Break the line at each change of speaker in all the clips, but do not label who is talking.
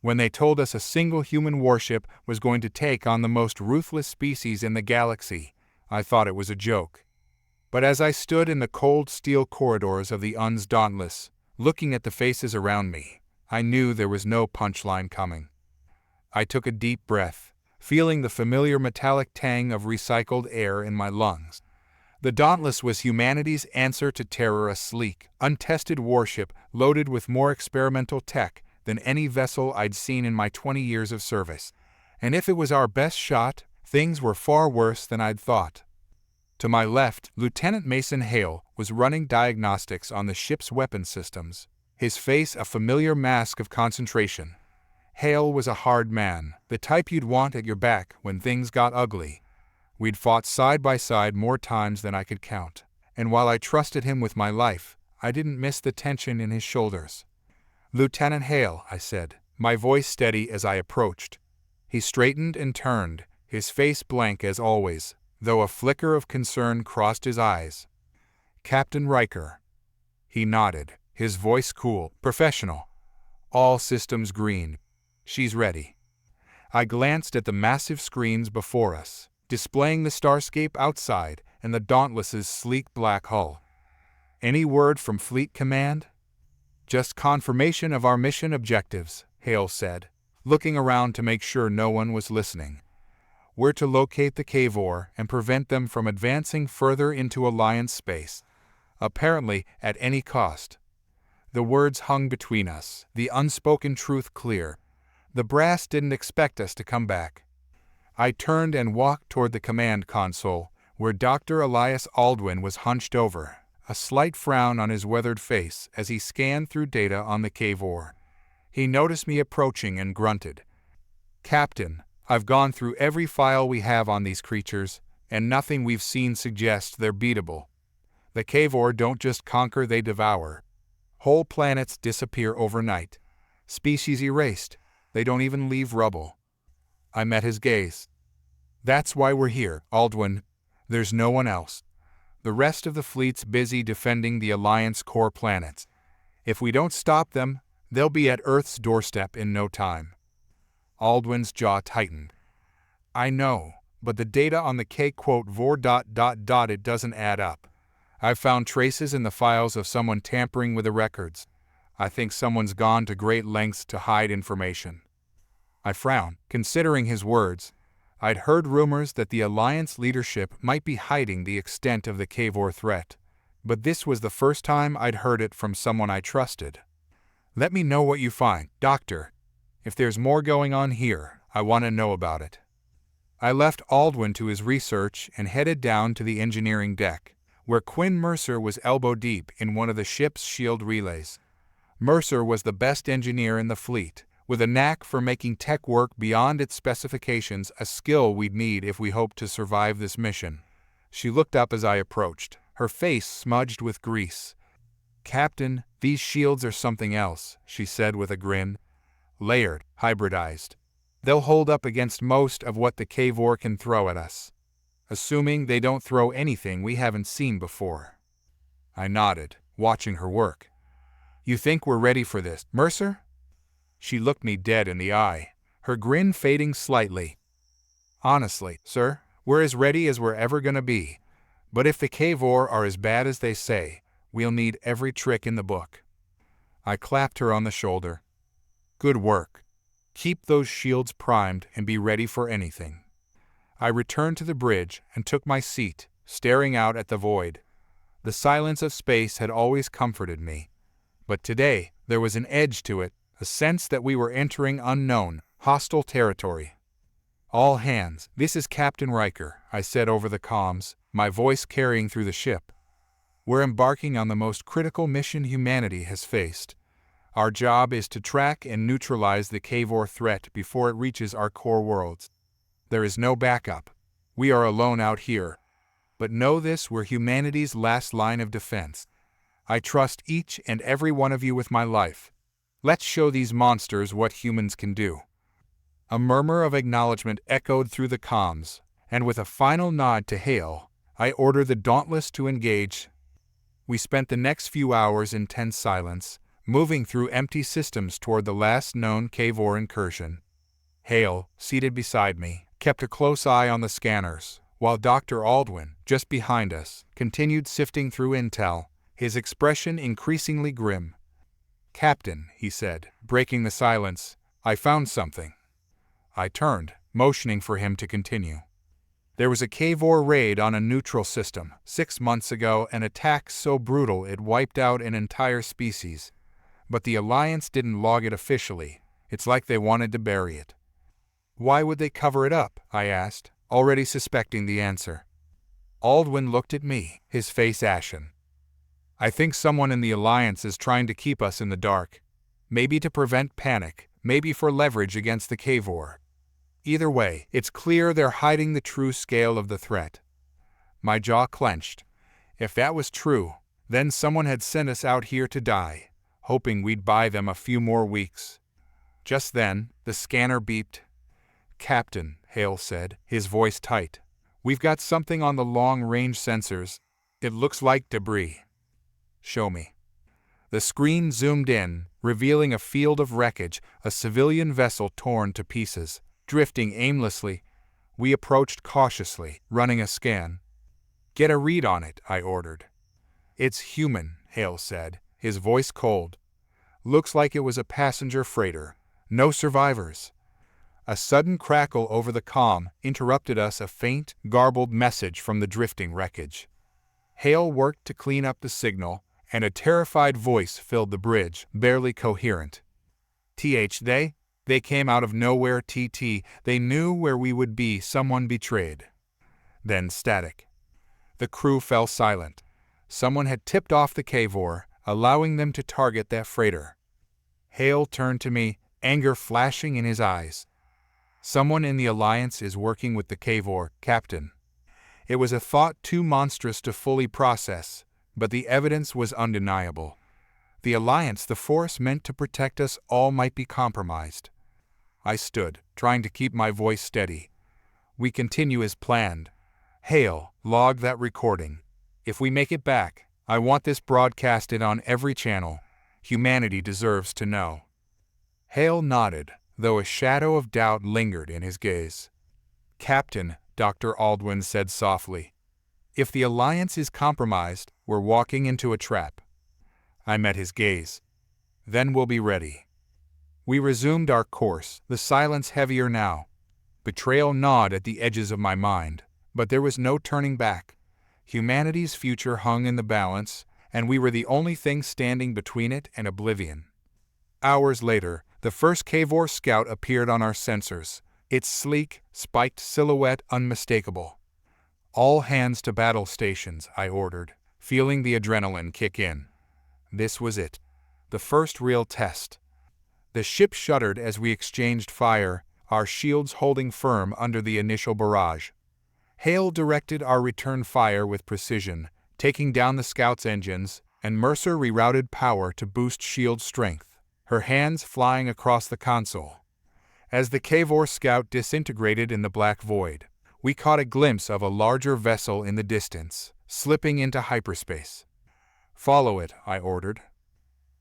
When they told us a single human warship was going to take on the most ruthless species in the galaxy, I thought it was a joke. But as I stood in the cold steel corridors of the UN's Dauntless, looking at the faces around me, I knew there was no punchline coming. I took a deep breath, feeling the familiar metallic tang of recycled air in my lungs. The Dauntless was humanity's answer to Terror, a sleek, untested warship loaded with more experimental tech than any vessel I'd seen in my 20 years of service. And if it was our best shot, things were far worse than I'd thought. To my left, Lieutenant Mason Hale was running diagnostics on the ship's weapon systems, his face a familiar mask of concentration. Hale was a hard man, the type you'd want at your back when things got ugly. We'd fought side by side more times than I could count, and while I trusted him with my life, I didn't miss the tension in his shoulders. "Lieutenant Hale," I said, my voice steady as I approached. He straightened and turned, his face blank as always, though a flicker of concern crossed his eyes. "Captain Riker." He nodded, his voice cool, professional. "All systems green. She's ready." I glanced at the massive screens before us, displaying the starscape outside and the Dauntless's sleek black hull. "Any word from Fleet Command?" "Just confirmation of our mission objectives," Hale said, looking around to make sure no one was listening. "We're to locate the Cavor and prevent them from advancing further into Alliance space, apparently at any cost." The words hung between us, the unspoken truth clear. The brass didn't expect us to come back. I turned and walked toward the command console, where Dr. Elias Aldwin was hunched over, a slight frown on his weathered face as he scanned through data on the Cavor. He noticed me approaching and grunted. "Captain, I've gone through every file we have on these creatures, and nothing we've seen suggests they're beatable. The Cavor don't just conquer, they devour. Whole planets disappear overnight. Species erased. They don't even leave rubble." I met his gaze. "That's why we're here, Aldwin. There's no one else. The rest of the fleet's busy defending the Alliance core planets. If we don't stop them, they'll be at Earth's doorstep in no time." Aldwin's jaw tightened. "I know, but the data on the K-Vor ... it doesn't add up. I've found traces in the files of someone tampering with the records. I think someone's gone to great lengths to hide information." I frowned, considering his words. I'd heard rumors that the Alliance leadership might be hiding the extent of the Cavor threat, but this was the first time I'd heard it from someone I trusted. "Let me know what you find, Doctor. If there's more going on here, I want to know about it." I left Aldwin to his research and headed down to the engineering deck, where Quinn Mercer was elbow-deep in one of the ship's shield relays. Mercer was the best engineer in the fleet, with a knack for making tech work beyond its specifications, a skill we'd need if we hoped to survive this mission. She looked up as I approached, her face smudged with grease. "Captain, these shields are something else," she said with a grin. "Layered, hybridized. They'll hold up against most of what the Cavor can throw at us. Assuming they don't throw anything we haven't seen before." I nodded, watching her work. "You think we're ready for this, Mercer?" She looked me dead in the eye, her grin fading slightly. "Honestly, sir, we're as ready as we're ever gonna be. But if the Cavor are as bad as they say, we'll need every trick in the book." I clapped her on the shoulder. "Good work. Keep those shields primed and be ready for anything." I returned to the bridge and took my seat, staring out at the void. The silence of space had always comforted me, but today there was an edge to it, a sense that we were entering unknown, hostile territory. "All hands, this is Captain Riker," I said over the comms, my voice carrying through the ship. "We're embarking on the most critical mission humanity has faced. Our job is to track and neutralize the Cavor threat before it reaches our core worlds. There is no backup. We are alone out here. But know this, we're humanity's last line of defense. I trust each and every one of you with my life. Let's show these monsters what humans can do." A murmur of acknowledgement echoed through the comms, and with a final nod to Hale, I ordered the Dauntless to engage. We spent the next few hours in tense silence, moving through empty systems toward the last known Cavor incursion. Hale, seated beside me, kept a close eye on the scanners, while Dr. Aldwin, just behind us, continued sifting through intel, his expression increasingly grim. "Captain," he said, breaking the silence, "I found something." I turned, motioning for him to continue. "There was a Cavor raid on a neutral system 6 months ago, an attack so brutal it wiped out an entire species. But the Alliance didn't log it officially. It's like they wanted to bury it." "Why would they cover it up?" I asked, already suspecting the answer. Aldwin looked at me, his face ashen. "I think someone in the Alliance is trying to keep us in the dark. Maybe to prevent panic, maybe for leverage against the Cavor. Either way, it's clear they're hiding the true scale of the threat." My jaw clenched. If that was true, then someone had sent us out here to die, hoping we'd buy them a few more weeks. Just then, the scanner beeped. "Captain," Hale said, his voice tight, "we've got something on the long-range sensors. It looks like debris." "Show me." The screen zoomed in, revealing a field of wreckage, a civilian vessel torn to pieces, drifting aimlessly. We approached cautiously, running a scan. "Get a read on it," I ordered. "It's human," Hale said, his voice cold. "Looks like it was a passenger freighter. No survivors." A sudden crackle over the comm interrupted us, a faint, garbled message from the drifting wreckage. Hale worked to clean up the signal, and a terrified voice filled the bridge, barely coherent. They came out of nowhere, They knew where we would be, someone betrayed." Then static. The crew fell silent. Someone had tipped off the Cavor, allowing them to target that freighter. Hale turned to me, anger flashing in his eyes. "Someone in the Alliance is working with the Cavor, Captain." It was a thought too monstrous to fully process, but the evidence was undeniable. The Alliance, the force meant to protect us all, might be compromised. I stood, trying to keep my voice steady. "We continue as planned. Hale, log that recording. If we make it back, I want this broadcasted on every channel. Humanity deserves to know." Hale nodded, though a shadow of doubt lingered in his gaze. "Captain," Dr. Aldwin said softly, "if the Alliance is compromised, we're walking into a trap." I met his gaze. "Then we'll be ready." We resumed our course, the silence heavier now. Betrayal gnawed at the edges of my mind, but there was no turning back. Humanity's future hung in the balance, and we were the only thing standing between it and oblivion. Hours later, the first Cavor scout appeared on our sensors, its sleek, spiked silhouette unmistakable. "All hands to battle stations," I ordered, feeling the adrenaline kick in. This was it, the first real test. The ship shuddered as we exchanged fire, our shields holding firm under the initial barrage. Hale directed our return fire with precision, taking down the scout's engines, and Mercer rerouted power to boost shield strength, her hands flying across the console. As the Cavor scout disintegrated in the black void, we caught a glimpse of a larger vessel in the distance, slipping into hyperspace. "Follow it," I ordered.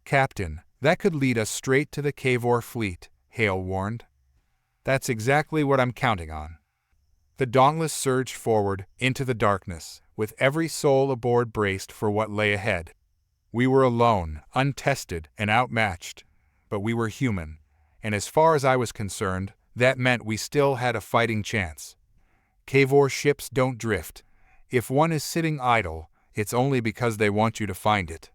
"Captain, that could lead us straight to the Cavor fleet," Hale warned. "That's exactly what I'm counting on." The Dauntless surged forward into the darkness, with every soul aboard braced for what lay ahead. We were alone, untested, and outmatched, but we were human, and as far as I was concerned, that meant we still had a fighting chance. Cavor ships don't drift. If one is sitting idle, it's only because they want you to find it.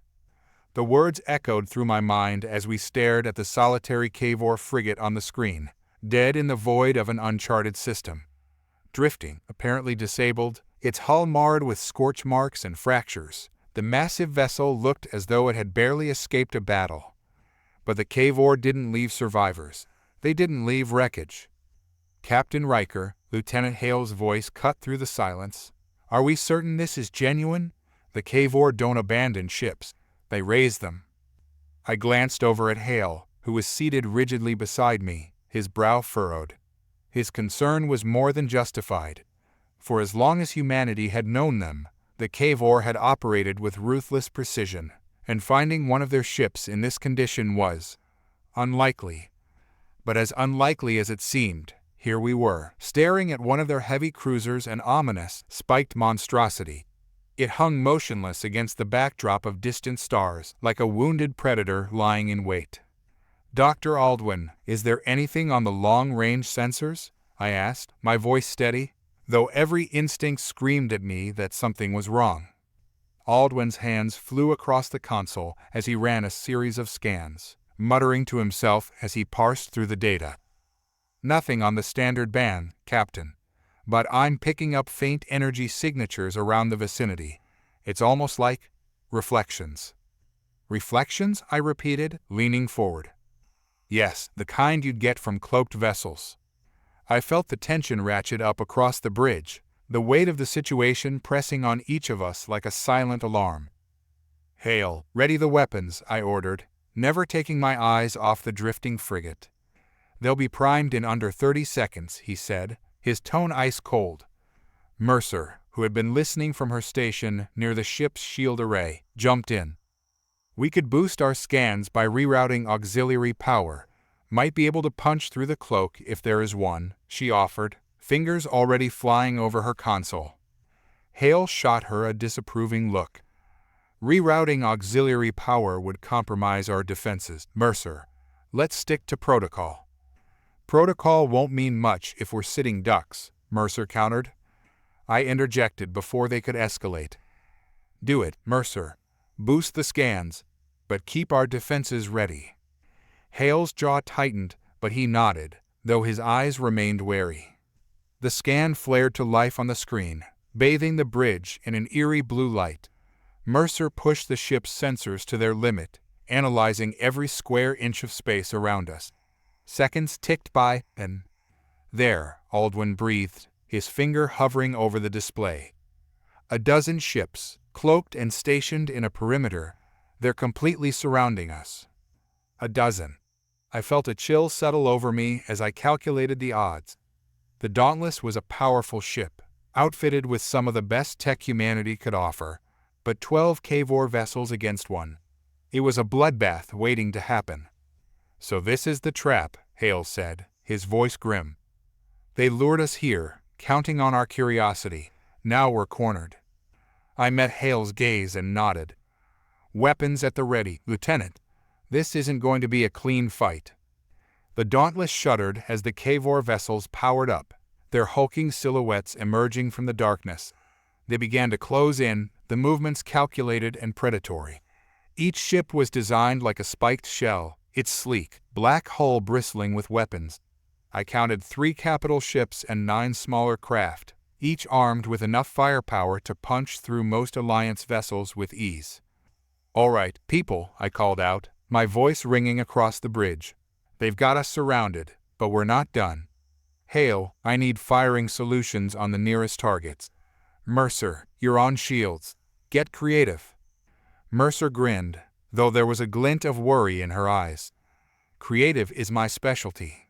The words echoed through my mind as we stared at the solitary Cavor frigate on the screen, dead in the void of an uncharted system. Drifting, apparently disabled, its hull marred with scorch marks and fractures, the massive vessel looked as though it had barely escaped a battle. But the Cavor didn't leave survivors. They didn't leave wreckage. "Captain Riker," Lieutenant Hale's voice cut through the silence, "are we certain this is genuine? The Cavor don't abandon ships. They raise them." I glanced over at Hale, who was seated rigidly beside me, his brow furrowed. His concern was more than justified. For as long as humanity had known them, the Cavor had operated with ruthless precision, and finding one of their ships in this condition was unlikely. But as unlikely as it seemed, here we were, staring at one of their heavy cruisers, an ominous, spiked monstrosity. It hung motionless against the backdrop of distant stars, like a wounded predator lying in wait. "Dr. Aldwin, is there anything on the long-range sensors?" I asked, my voice steady, though every instinct screamed at me that something was wrong. Aldwin's hands flew across the console as he ran a series of scans, muttering to himself as he parsed through the data. "Nothing on the standard band, Captain. But I'm picking up faint energy signatures around the vicinity. It's almost like reflections." "Reflections?" I repeated, leaning forward. "Yes, the kind you'd get from cloaked vessels." I felt the tension ratchet up across the bridge, the weight of the situation pressing on each of us like a silent alarm. "Hale, ready the weapons," I ordered, never taking my eyes off the drifting frigate. "They'll be primed in under 30 seconds, he said, his tone ice cold. Mercer, who had been listening from her station near the ship's shield array, jumped in. "We could boost our scans by rerouting auxiliary power. Might be able to punch through the cloak if there is one," she offered, fingers already flying over her console. Hale shot her a disapproving look. "Rerouting auxiliary power would compromise our defenses, Mercer. Let's stick to protocol." "Protocol won't mean much if we're sitting ducks," Mercer countered. I interjected before they could escalate. "Do it, Mercer. Boost the scans, but keep our defenses ready." Hale's jaw tightened, but he nodded, though his eyes remained wary. The scan flared to life on the screen, bathing the bridge in an eerie blue light. Mercer pushed the ship's sensors to their limit, analyzing every square inch of space around us. Seconds ticked by, and "There," Aldwin breathed, his finger hovering over the display. "A dozen ships, cloaked and stationed in a perimeter. They're completely surrounding us." A dozen. I felt a chill settle over me as I calculated the odds. The Dauntless was a powerful ship, outfitted with some of the best tech humanity could offer, but 12 Kavor vessels against one. It was a bloodbath waiting to happen. "So this is the trap," Hale said, his voice grim. "They lured us here, counting on our curiosity. Now we're cornered." I met Hale's gaze and nodded. "Weapons at the ready, Lieutenant. This isn't going to be a clean fight." The Dauntless shuddered as the Kavor vessels powered up, their hulking silhouettes emerging from the darkness. They began to close in, the movements calculated and predatory. Each ship was designed like a spiked shell, its sleek, black hull bristling with weapons. I counted 3 capital ships and 9 smaller craft, each armed with enough firepower to punch through most Alliance vessels with ease. "All right, people," I called out, my voice ringing across the bridge. "They've got us surrounded, but we're not done. Hale, I need firing solutions on the nearest targets. Mercer, you're on shields. Get creative." Mercer grinned, though there was a glint of worry in her eyes. "Creative is my specialty."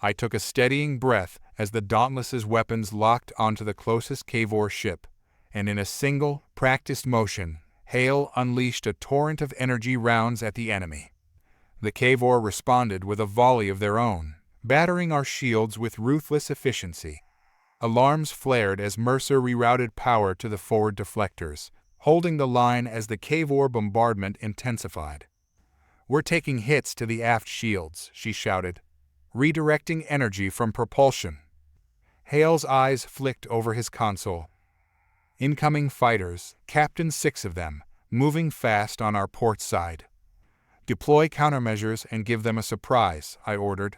I took a steadying breath as the Dauntless's weapons locked onto the closest Kavor ship, and in a single, practiced motion, Hale unleashed a torrent of energy rounds at the enemy. The Kavor responded with a volley of their own, battering our shields with ruthless efficiency. Alarms flared as Mercer rerouted power to the forward deflectors, holding the line as the Kavor bombardment intensified. "We're taking hits to the aft shields," she shouted, redirecting energy from propulsion. Hale's eyes flicked over his console. "Incoming fighters, Captain 6 of them, moving fast on our port side." "Deploy countermeasures and give them a surprise," I ordered.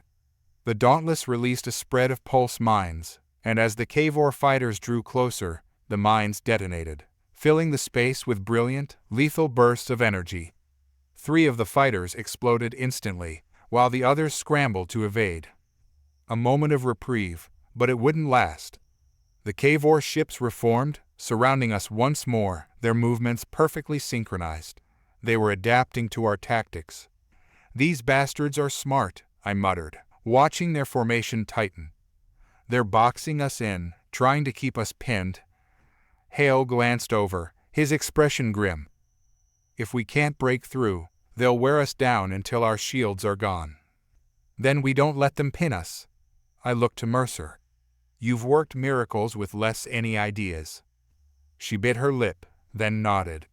The Dauntless released a spread of pulse mines, and as the Kavor fighters drew closer, the mines detonated, filling the space with brilliant, lethal bursts of energy. 3 of the fighters exploded instantly, while the others scrambled to evade. A moment of reprieve, but it wouldn't last. The Kavor ships reformed, surrounding us once more, their movements perfectly synchronized. They were adapting to our tactics. "These bastards are smart," I muttered, watching their formation tighten. "They're boxing us in, trying to keep us pinned." Hale glanced over, his expression grim. If we can't break through, they'll wear us down until our shields are gone. Then we don't let them pin us. I looked to Mercer. You've worked miracles with less any ideas. She bit her lip, then nodded.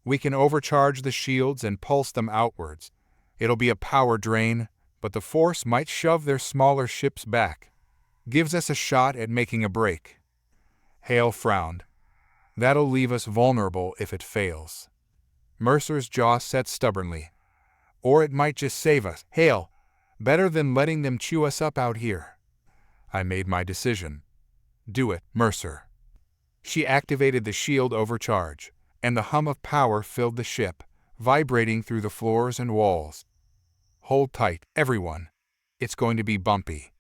We can overcharge the shields and pulse them outwards. It'll be a power drain, but the force might shove their smaller ships back. Gives us a shot at making a break. Hale frowned. That'll leave us vulnerable if it fails. Mercer's jaw set stubbornly. Or it might just save us. Hale, better than letting them chew us up out here. I made my decision. Do it, Mercer. She activated the shield overcharge, and the hum of power filled the ship, vibrating through the floors and walls. Hold tight, everyone. It's going to be bumpy.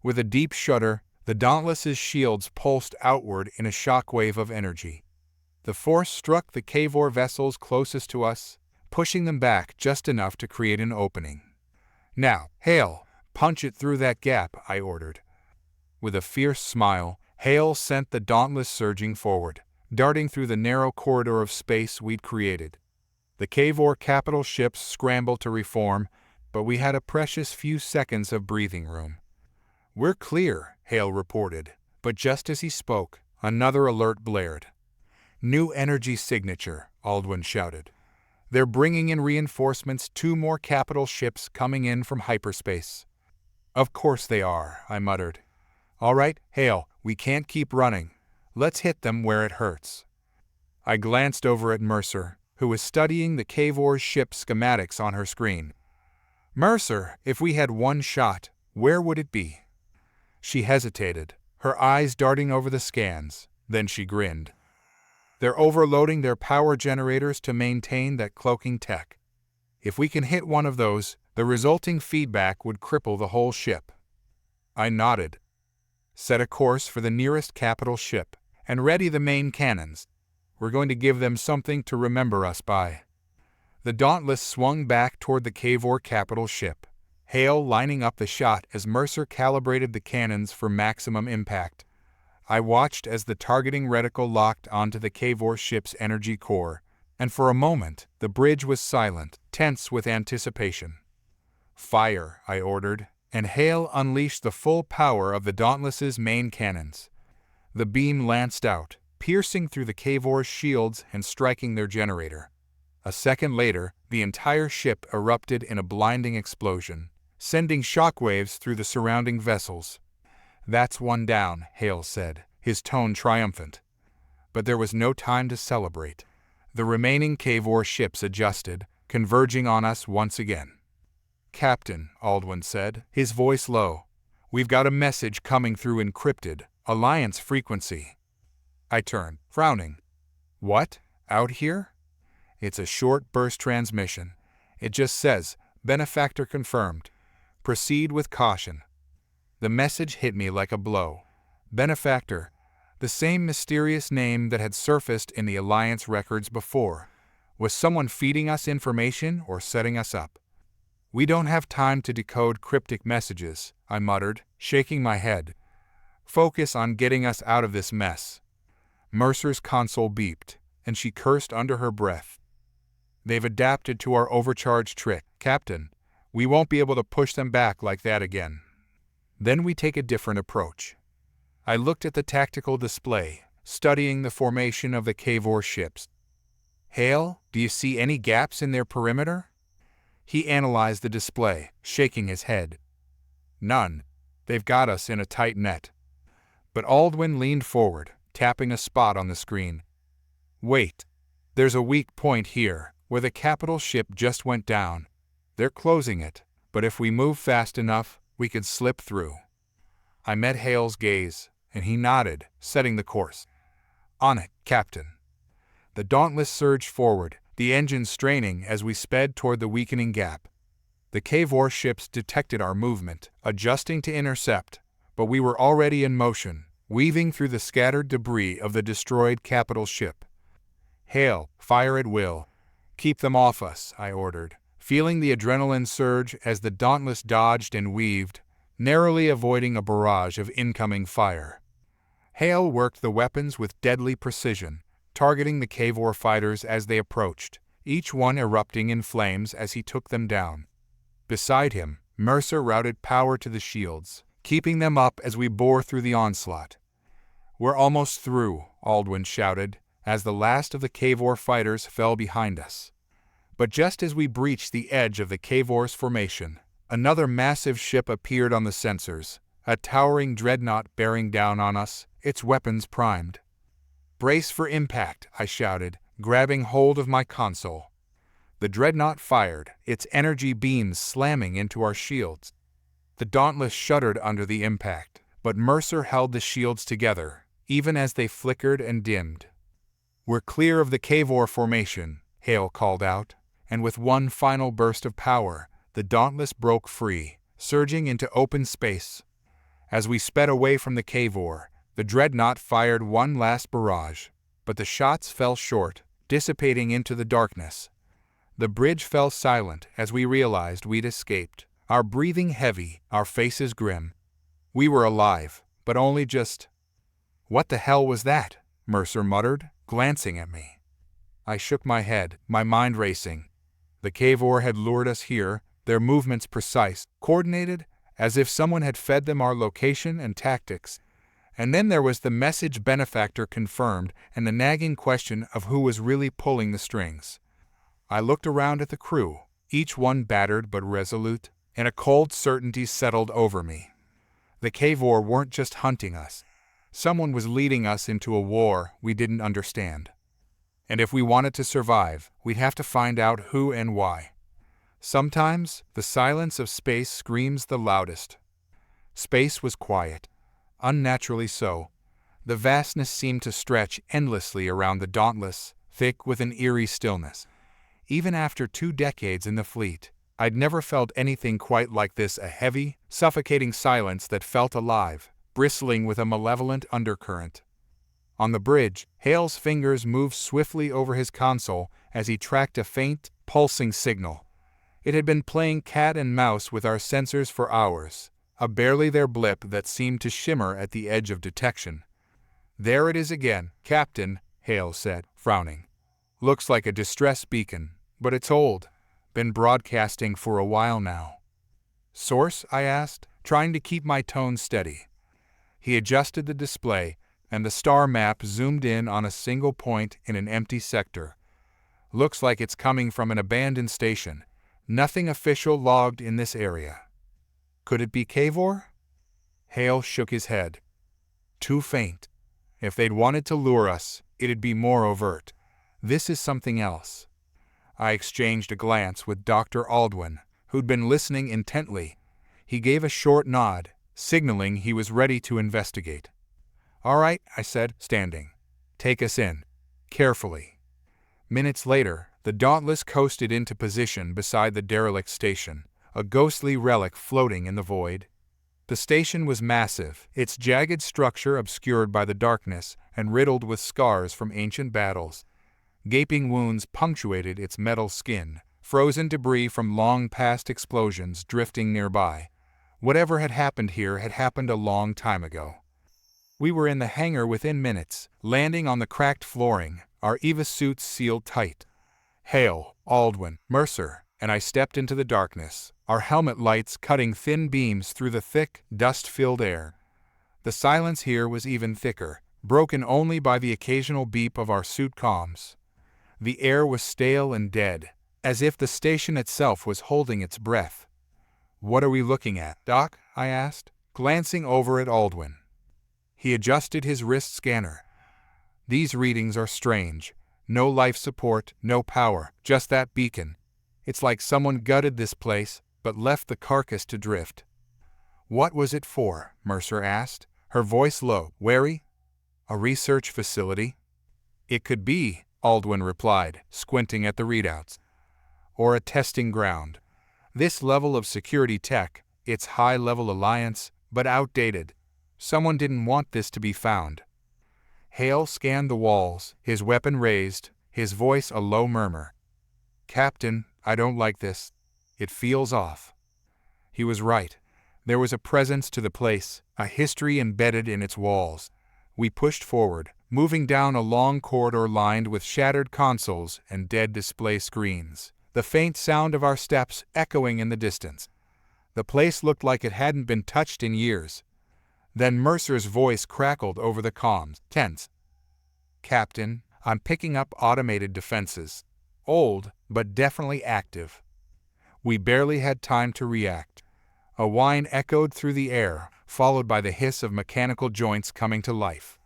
With a deep shudder, the Dauntless's shields pulsed outward in a shockwave of energy. The force struck the Kavor vessels closest to us, pushing them back just enough to create an opening. Now, Hale, punch it through that gap, I ordered. With a fierce smile, Hale sent the Dauntless surging forward, darting through the narrow corridor of space we'd created. The Kavor capital ships scrambled to reform, but we had a precious few seconds of breathing room. We're clear, Hale reported, but just as he spoke, another alert blared. New energy signature, Aldwin shouted. They're bringing in reinforcements, 2 more capital ships coming in from hyperspace. Of course they are, I muttered. All right, Hale, we can't keep running. Let's hit them where it hurts. I glanced over at Mercer, who was studying the Kavor's ship schematics on her screen. Mercer, if we had one shot, where would it be? She hesitated, her eyes darting over the scans, then she grinned. They're overloading their power generators to maintain that cloaking tech. If we can hit one of those, the resulting feedback would cripple the whole ship. I nodded. Set a course for the nearest capital ship, and ready the main cannons. We're going to give them something to remember us by. The Dauntless swung back toward the Kavor capital ship, Hale lining up the shot as Mercer calibrated the cannons for maximum impact. I watched as the targeting reticle locked onto the Kavor ship's energy core, and for a moment the bridge was silent, tense with anticipation. Fire, I ordered, and Hale unleashed the full power of the Dauntless's main cannons. The beam lanced out, piercing through the Kavor's shields and striking their generator. A second later, the entire ship erupted in a blinding explosion, sending shockwaves through the surrounding vessels. That's one down, Hale said, his tone triumphant. But there was no time to celebrate. The remaining Kavor ships adjusted, converging on us once again. Captain, Aldwin said, his voice low. We've got a message coming through encrypted, Alliance frequency. I turned, frowning. What? Out here? It's a short burst transmission. It just says, Benefactor confirmed. Proceed with caution. The message hit me like a blow. Benefactor, the same mysterious name that had surfaced in the Alliance records before. Was someone feeding us information or setting us up? We don't have time to decode cryptic messages, I muttered, shaking my head. Focus on getting us out of this mess. Mercer's console beeped, and she cursed under her breath. They've adapted to our overcharge trick, Captain. We won't be able to push them back like that again. Then we take a different approach. I looked at the tactical display, studying the formation of the Kavor ships. Hale, do you see any gaps in their perimeter? He analyzed the display, shaking his head. None. They've got us in a tight net. But Aldwin leaned forward, tapping a spot on the screen. Wait. There's a weak point here, where the capital ship just went down. They're closing it, but if we move fast enough, we could slip through. I met Hale's gaze, and he nodded, setting the course. On it, Captain. The Dauntless surged forward, the engine straining as we sped toward the weakening gap. The Kavor ships detected our movement, adjusting to intercept, but we were already in motion, weaving through the scattered debris of the destroyed capital ship. Hale, fire at will. Keep them off us, I ordered, feeling the adrenaline surge as the Dauntless dodged and weaved, narrowly avoiding a barrage of incoming fire. Hale worked the weapons with deadly precision, targeting the Kavor fighters as they approached, each one erupting in flames as he took them down. Beside him, Mercer routed power to the shields, keeping them up as we bore through the onslaught. "We're almost through," Aldwin shouted, as the last of the Cavor fighters fell behind us. But just as we breached the edge of the Cavor's formation, another massive ship appeared on the sensors, a towering dreadnought bearing down on us, its weapons primed. "Brace for impact," I shouted, grabbing hold of my console. The dreadnought fired, its energy beams slamming into our shields. The Dauntless shuddered under the impact, but Mercer held the shields together, even as they flickered and dimmed. "We're clear of the Cavor formation," Hale called out, and with one final burst of power, the Dauntless broke free, surging into open space. As we sped away from the Cavor, the dreadnought fired one last barrage, but the shots fell short, dissipating into the darkness. The bridge fell silent as we realized we'd escaped, our breathing heavy, our faces grim. We were alive, but only just... "What the hell was that?" Mercer muttered, glancing at me. I shook my head, my mind racing. The Cavor had lured us here, their movements precise, coordinated, as if someone had fed them our location and tactics. And then there was the message benefactor confirmed and the nagging question of who was really pulling the strings. I looked around at the crew, each one battered but resolute, and a cold certainty settled over me. The Cavor weren't just hunting us. Someone was leading us into a war we didn't understand. And if we wanted to survive, we'd have to find out who and why. Sometimes, the silence of space screams the loudest. Space was quiet, unnaturally so. The vastness seemed to stretch endlessly around the Dauntless, thick with an eerie stillness. Even after 2 decades in the fleet, I'd never felt anything quite like this, a heavy, suffocating silence that felt alive, bristling with a malevolent undercurrent. On the bridge, Hale's fingers moved swiftly over his console as he tracked a faint, pulsing signal. It had been playing cat and mouse with our sensors for hours, a barely there blip that seemed to shimmer at the edge of detection. "There it is again, Captain," Hale said, frowning. "Looks like a distress beacon, but it's old. Been broadcasting for a while now." "Source?" I asked, trying to keep my tone steady. He adjusted the display, and the star map zoomed in on a single point in an empty sector. "Looks like it's coming from an abandoned station. Nothing official logged in this area." "Could it be Cavor?" Hale shook his head. "Too faint. If they'd wanted to lure us, it'd be more overt. This is something else." I exchanged a glance with Dr. Aldwin, who'd been listening intently. He gave a short nod, signaling he was ready to investigate. "All right," I said, standing. "Take us in. Carefully." Minutes later, the Dauntless coasted into position beside the derelict station, a ghostly relic floating in the void. The station was massive, its jagged structure obscured by the darkness and riddled with scars from ancient battles. Gaping wounds punctuated its metal skin, frozen debris from long-past explosions drifting nearby. Whatever had happened here had happened a long time ago. We were in the hangar within minutes, landing on the cracked flooring, our EVA suits sealed tight. Hale, Aldwin, Mercer, and I stepped into the darkness, our helmet lights cutting thin beams through the thick, dust-filled air. The silence here was even thicker, broken only by the occasional beep of our suit comms. The air was stale and dead, as if the station itself was holding its breath. "What are we looking at, Doc?" I asked, glancing over at Aldwin. He adjusted his wrist scanner. "These readings are strange. No life support, no power, just that beacon. It's like someone gutted this place, but left the carcass to drift." "What was it for?" Mercer asked, her voice low, wary. "A research facility?" "It could be," Aldwin replied, squinting at the readouts. "Or a testing ground. This level of security tech, it's high-level alliance, but outdated. Someone didn't want this to be found." Hale scanned the walls, his weapon raised, his voice a low murmur. "Captain, I don't like this. It feels off." He was right. There was a presence to the place, a history embedded in its walls. We pushed forward, moving down a long corridor lined with shattered consoles and dead display screens, the faint sound of our steps echoing in the distance. The place looked like it hadn't been touched in years. Then Mercer's voice crackled over the comms, tense. "Captain, I'm picking up automated defenses. Old, but definitely active." We barely had time to react. A whine echoed through the air, followed by the hiss of mechanical joints coming to life.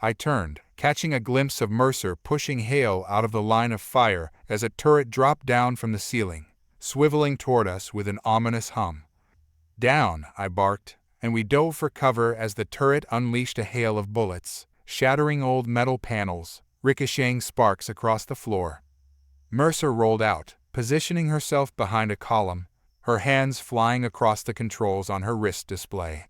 I turned, catching a glimpse of Mercer pushing Hale out of the line of fire as a turret dropped down from the ceiling, swiveling toward us with an ominous hum. "Down," I barked, and we dove for cover as the turret unleashed a hail of bullets, shattering old metal panels, ricocheting sparks across the floor. Mercer rolled out, positioning herself behind a column, her hands flying across the controls on her wrist display.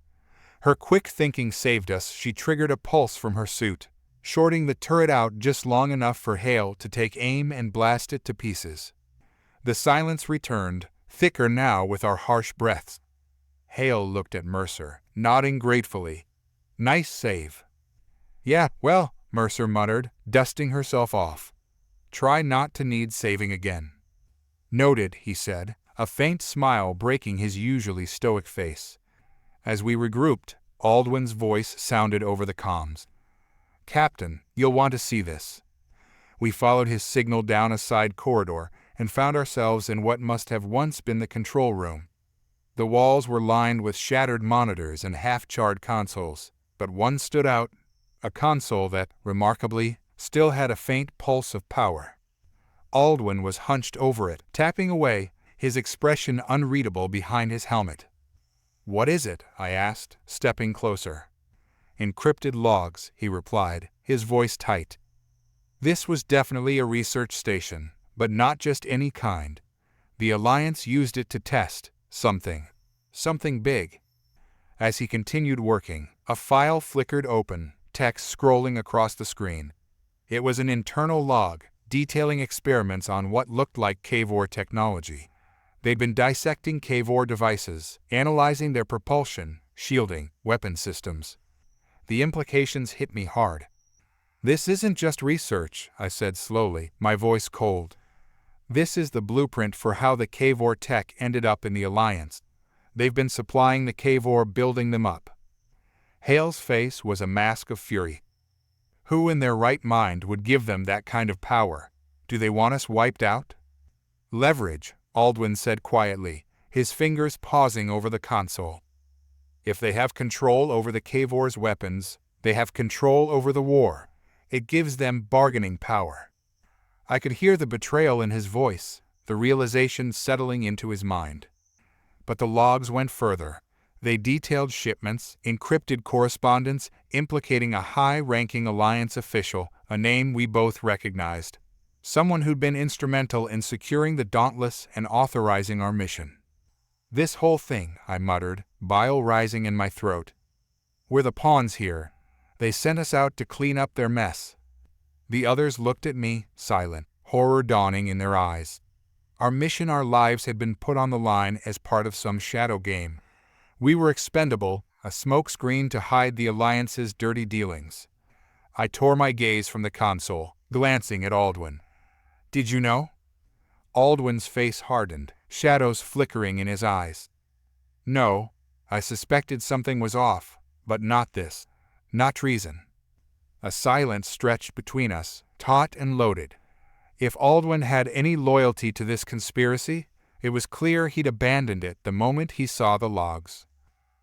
Her quick thinking saved us. She triggered a pulse from her suit, shorting the turret out just long enough for Hale to take aim and blast it to pieces. The silence returned, thicker now with our harsh breaths. Hale looked at Mercer, nodding gratefully. "Nice save." "Yeah, well," Mercer muttered, dusting herself off. "Try not to need saving again." "Noted," he said, a faint smile breaking his usually stoic face. As we regrouped, Aldwin's voice sounded over the comms. "Captain, you'll want to see this." We followed his signal down a side corridor and found ourselves in what must have once been the control room. The walls were lined with shattered monitors and half-charred consoles, but one stood out, a console that, remarkably, still had a faint pulse of power. Aldwin was hunched over it, tapping away, his expression unreadable behind his helmet. "What is it?" I asked, stepping closer. "Encrypted logs," he replied, his voice tight. This was definitely a research station, but not just any kind. The Alliance used it to test something big. As he continued working, a file flickered open, text scrolling across the screen. It was an internal log, detailing experiments on what looked like KVOR technology. They'd been dissecting KVOR devices, analyzing their propulsion, shielding, weapon systems. The implications hit me hard. "This isn't just research," I said slowly, my voice cold. "This is the blueprint for how the KVOR tech ended up in the Alliance. They've been supplying the KVOR, building them up." Hale's face was a mask of fury. "Who in their right mind would give them that kind of power? Do they want us wiped out?" "Leverage," Aldwin said quietly, his fingers pausing over the console. "If they have control over the KVOR's weapons, they have control over the war. It gives them bargaining power." I could hear the betrayal in his voice, the realization settling into his mind. But the logs went further. They detailed shipments, encrypted correspondence implicating a high-ranking Alliance official, a name we both recognized. Someone who'd been instrumental in securing the Dauntless and authorizing our mission. "This whole thing," I muttered, bile rising in my throat. "We're the pawns here. They sent us out to clean up their mess." The others looked at me, silent, horror dawning in their eyes. Our mission, our lives had been put on the line as part of some shadow game. We were expendable, a smokescreen to hide the Alliance's dirty dealings. I tore my gaze from the console, glancing at Aldwin. "Did you know?" Aldwin's face hardened, shadows flickering in his eyes. "No, I suspected something was off, but not this. Not treason." A silence stretched between us, taut and loaded. If Aldwin had any loyalty to this conspiracy, it was clear he'd abandoned it the moment he saw the logs.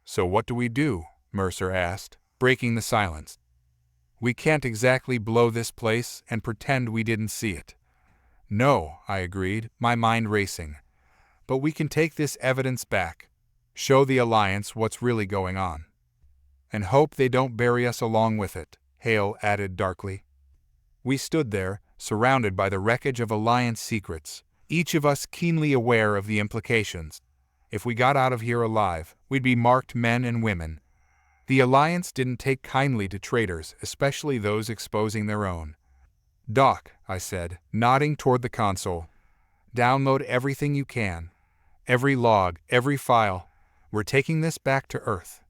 "So what do we do?" Mercer asked, breaking the silence. "We can't exactly blow this place and pretend we didn't see it." "No," I agreed, my mind racing. "But we can take this evidence back, show the Alliance what's really going on." "And hope they don't bury us along with it," Hale added darkly. We stood there, surrounded by the wreckage of Alliance secrets, each of us keenly aware of the implications. If we got out of here alive, we'd be marked men and women. The Alliance didn't take kindly to traitors, especially those exposing their own. "Doc," I said, nodding toward the console. "Download everything you can. Every log, every file. We're taking this back to Earth."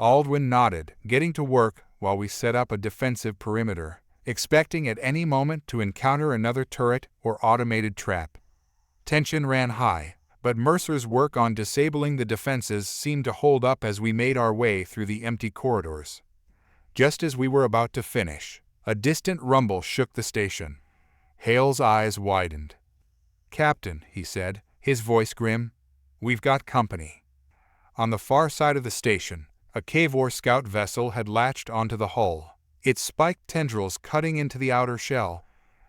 Aldwin nodded, getting to work, while we set up a defensive perimeter, expecting at any moment to encounter another turret or automated trap. Tension ran high, but Mercer's work on disabling the defenses seemed to hold up as we made our way through the empty corridors. Just as we were about to finish, a distant rumble shook the station. Hale's eyes widened. "Captain," he said, his voice grim, "we've got company." On the far side of the station, a Cavor scout vessel had latched onto the hull, its spiked tendrils cutting into the outer shell.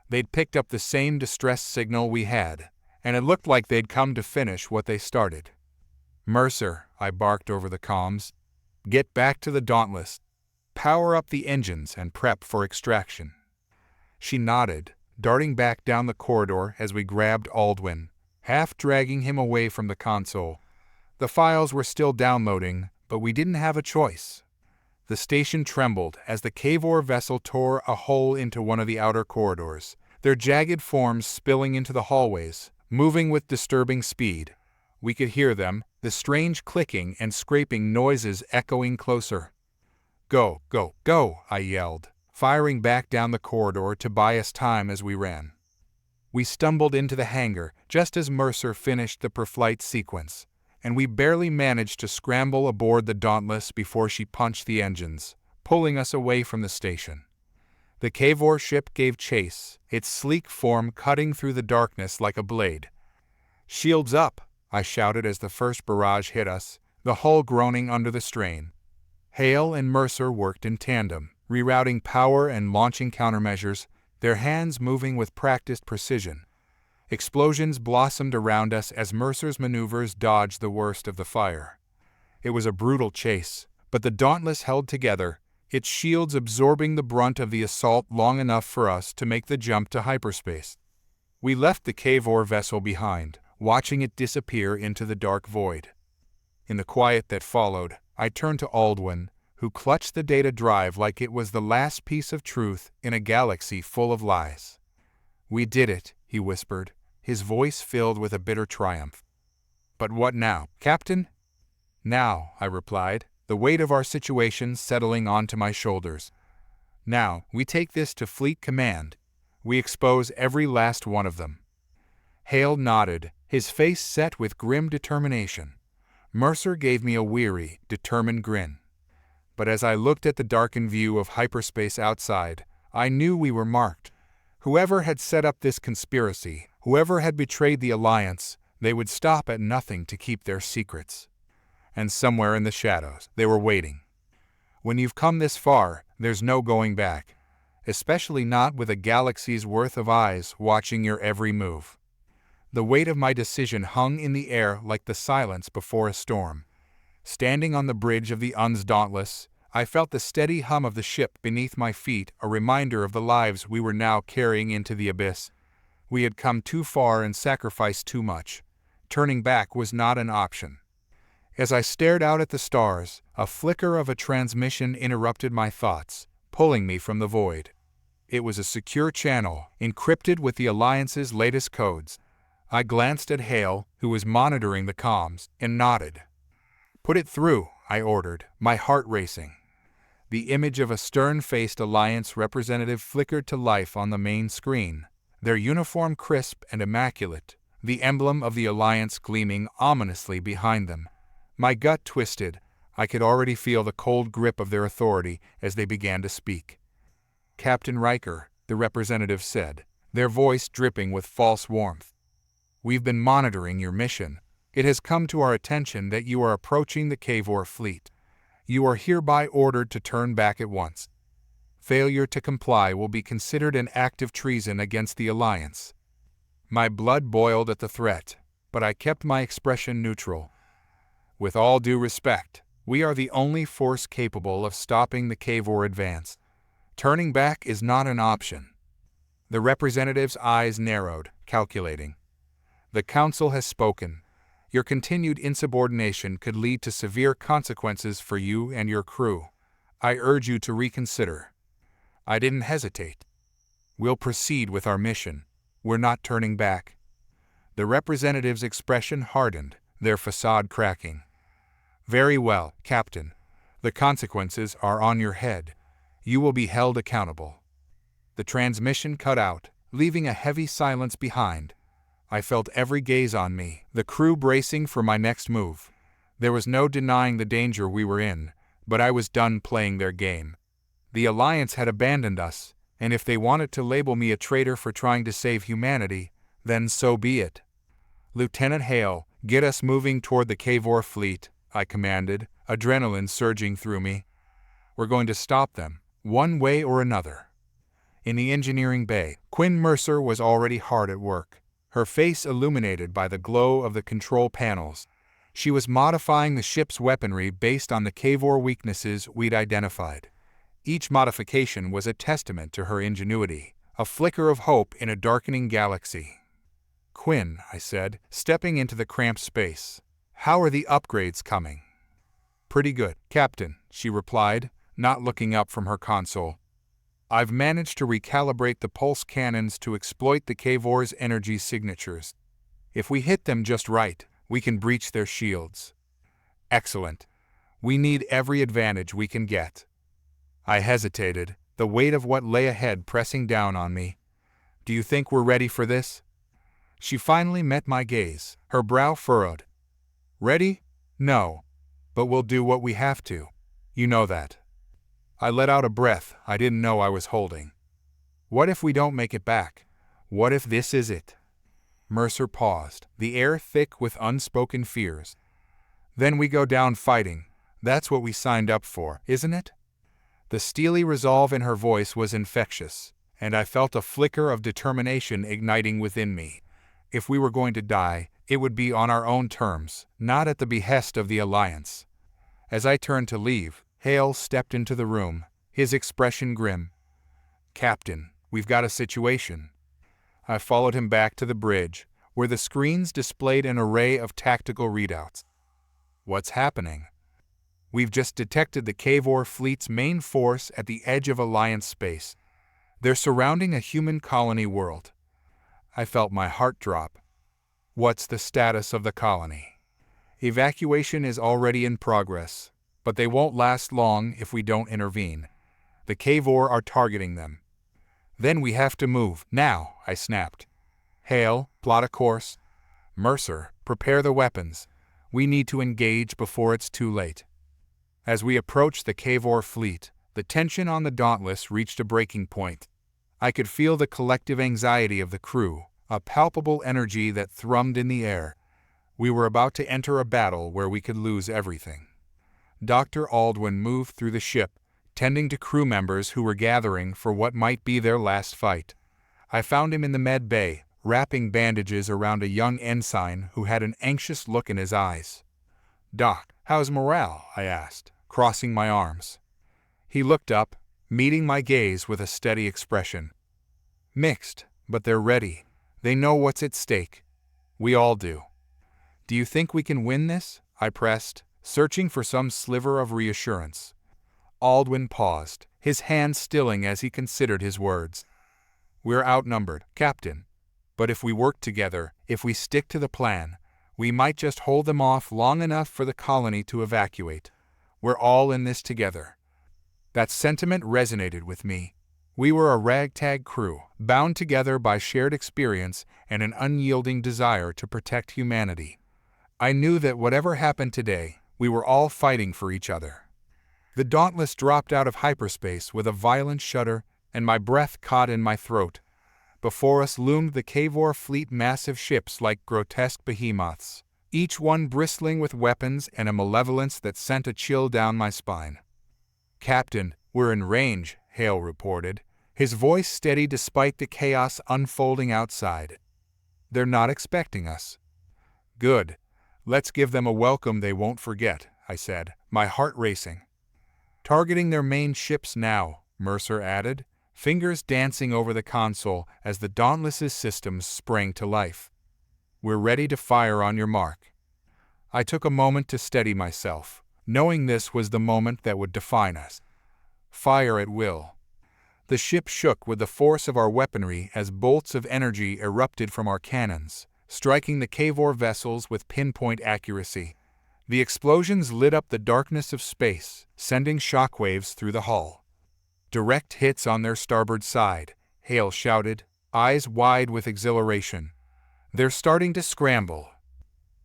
They'd picked up the same distress signal we had, and it looked like they'd come to finish what they started. "Mercer," I barked over the comms, "get back to the Dauntless. Power up the engines and prep for extraction." She nodded, darting back down the corridor as we grabbed Aldwin, half dragging him away from the console. The files were still downloading, but we didn't have a choice. The station trembled as the Cavor vessel tore a hole into one of the outer corridors, their jagged forms spilling into the hallways, moving with disturbing speed. We could hear them, the strange clicking and scraping noises echoing closer. "Go, go, go," I yelled, firing back down the corridor to buy us time as we ran. We stumbled into the hangar just as Mercer finished the per-flight sequence, and we barely managed to scramble aboard the Dauntless before she punched the engines, pulling us away from the station. The Cavor ship gave chase, its sleek form cutting through the darkness like a blade. "Shields up," I shouted as the first barrage hit us, the hull groaning under the strain. Hale and Mercer worked in tandem, rerouting power and launching countermeasures, their hands moving with practiced precision. Explosions blossomed around us as Mercer's maneuvers dodged the worst of the fire. It was a brutal chase, but the Dauntless held together, its shields absorbing the brunt of the assault long enough for us to make the jump to hyperspace. We left the Cavor vessel behind, watching it disappear into the dark void. In the quiet that followed, I turned to Aldwin, who clutched the data drive like it was the last piece of truth in a galaxy full of lies. "We did it," he whispered, his voice filled with a bitter triumph. "But what now, Captain?" "Now," I replied, the weight of our situation settling onto my shoulders. "Now, we take this to Fleet Command. We expose every last one of them." Hale nodded, his face set with grim determination. Mercer gave me a weary, determined grin. But as I looked at the darkened view of hyperspace outside, I knew we were marked. Whoever had set up this conspiracy, whoever had betrayed the Alliance, they would stop at nothing to keep their secrets. And somewhere in the shadows, they were waiting. When you've come this far, there's no going back, especially not with a galaxy's worth of eyes watching your every move. The weight of my decision hung in the air like the silence before a storm. Standing on the bridge of the Uns Dauntless, I felt the steady hum of the ship beneath my feet, a reminder of the lives we were now carrying into the abyss. We had come too far and sacrificed too much. Turning back was not an option. As I stared out at the stars, a flicker of a transmission interrupted my thoughts, pulling me from the void. It was a secure channel, encrypted with the Alliance's latest codes. I glanced at Hale, who was monitoring the comms, and nodded. "Put it through," I ordered, my heart racing. The image of a stern-faced Alliance representative flickered to life on the main screen, their uniform crisp and immaculate, the emblem of the Alliance gleaming ominously behind them. My gut twisted. I could already feel the cold grip of their authority as they began to speak. "Captain Riker," the representative said, their voice dripping with false warmth. "We've been monitoring your mission. It has come to our attention that you are approaching the Cavor fleet. You are hereby ordered to turn back at once. Failure to comply will be considered an act of treason against the Alliance." My blood boiled at the threat, but I kept my expression neutral. "With all due respect, we are the only force capable of stopping the Cavor advance. Turning back is not an option." The representative's eyes narrowed, calculating. "The Council has spoken. Your continued insubordination could lead to severe consequences for you and your crew. I urge you to reconsider." I didn't hesitate. "We'll proceed with our mission. We're not turning back." The representative's expression hardened, their facade cracking. "Very well, Captain. The consequences are on your head. You will be held accountable." The transmission cut out, leaving a heavy silence behind. I felt every gaze on me, the crew bracing for my next move. There was no denying the danger we were in, but I was done playing their game. The Alliance had abandoned us, and if they wanted to label me a traitor for trying to save humanity, then so be it. "Lieutenant Hale, get us moving toward the Kavor fleet," I commanded, adrenaline surging through me. "We're going to stop them, one way or another." In the engineering bay, Quinn Mercer was already hard at work, her face illuminated by the glow of the control panels. She was modifying the ship's weaponry based on the Kavor weaknesses we'd identified. Each modification was a testament to her ingenuity, a flicker of hope in a darkening galaxy. "Quinn," I said, stepping into the cramped space, "how are the upgrades coming?" "Pretty good, Captain," she replied, not looking up from her console. "I've managed to recalibrate the pulse cannons to exploit the Kavor's energy signatures. If we hit them just right, we can breach their shields." "Excellent. We need every advantage we can get." I hesitated, the weight of what lay ahead pressing down on me. "Do you think we're ready for this?" She finally met my gaze, her brow furrowed. "Ready? No. But we'll do what we have to. You know that." I let out a breath I didn't know I was holding. "What if we don't make it back? What if this is it?" Mercer paused, the air thick with unspoken fears. "Then we go down fighting. That's what we signed up for, isn't it?" The steely resolve in her voice was infectious, and I felt a flicker of determination igniting within me. If we were going to die, it would be on our own terms, not at the behest of the Alliance. As I turned to leave, Hale stepped into the room, his expression grim. "Captain, we've got a situation." I followed him back to the bridge, where the screens displayed an array of tactical readouts. "What's happening?" "We've just detected the Kavor fleet's main force at the edge of Alliance space. They're surrounding a human colony world." I felt my heart drop. "What's the status of the colony?" "Evacuation is already in progress, but they won't last long if we don't intervene. The Kavor are targeting them." "Then we have to move, now," I snapped. "Hale, plot a course. Mercer, prepare the weapons. We need to engage before it's too late." As we approached the Kavor fleet, the tension on the Dauntless reached a breaking point. I could feel the collective anxiety of the crew, a palpable energy that thrummed in the air. We were about to enter a battle where we could lose everything. Dr. Aldwin moved through the ship, tending to crew members who were gathering for what might be their last fight. I found him in the med bay, wrapping bandages around a young ensign who had an anxious look in his eyes. "Doc, how's morale?" I asked, crossing my arms. He looked up, meeting my gaze with a steady expression. "Mixed, but they're ready. They know what's at stake. We all do." "Do you think we can win this?" I pressed, searching for some sliver of reassurance. Aldwin paused, his hand stilling as he considered his words. "We're outnumbered, Captain. But if we work together, if we stick to the plan, we might just hold them off long enough for the colony to evacuate. We're all in this together." That sentiment resonated with me. We were a ragtag crew, bound together by shared experience and an unyielding desire to protect humanity. I knew that whatever happened today, we were all fighting for each other. The Dauntless dropped out of hyperspace with a violent shudder, and my breath caught in my throat. Before us loomed the Kavor fleet, massive ships like grotesque behemoths, each one bristling with weapons and a malevolence that sent a chill down my spine. "Captain, we're in range," Hale reported, his voice steady despite the chaos unfolding outside. "They're not expecting us." "Good. Let's give them a welcome they won't forget," I said, my heart racing. "Targeting their main ships now," Mercer added, fingers dancing over the console as the Dauntless's systems sprang to life. "We're ready to fire on your mark." I took a moment to steady myself, knowing this was the moment that would define us. Fire at will. The ship shook with the force of our weaponry as bolts of energy erupted from our cannons, striking the Kavor vessels with pinpoint accuracy. The explosions lit up the darkness of space, sending shockwaves through the hull. Direct hits on their starboard side, Hale shouted, eyes wide with exhilaration. They're starting to scramble.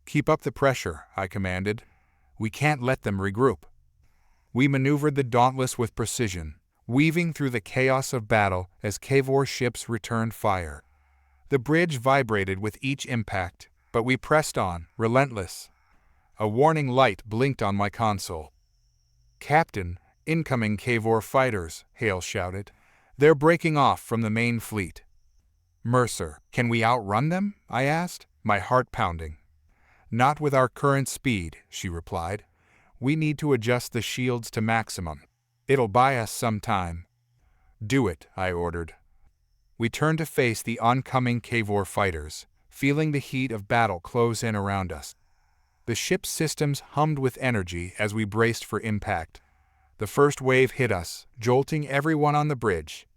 Keep up the pressure, I commanded. We can't let them regroup. We maneuvered the Dauntless with precision, weaving through the chaos of battle as KFOR ships returned fire. The bridge vibrated with each impact, but we pressed on, relentless. A warning light blinked on my console. Captain, incoming KFOR fighters, Hale shouted. They're breaking off from the main fleet. Mercer, can we outrun them? I asked, my heart pounding. Not with our current speed, she replied. We need to adjust the shields to maximum. It'll buy us some time. Do it, I ordered. We turned to face the oncoming KFOR fighters, feeling the heat of battle close in around us. The ship's systems hummed with energy as we braced for impact. The first wave hit us, jolting everyone on the bridge.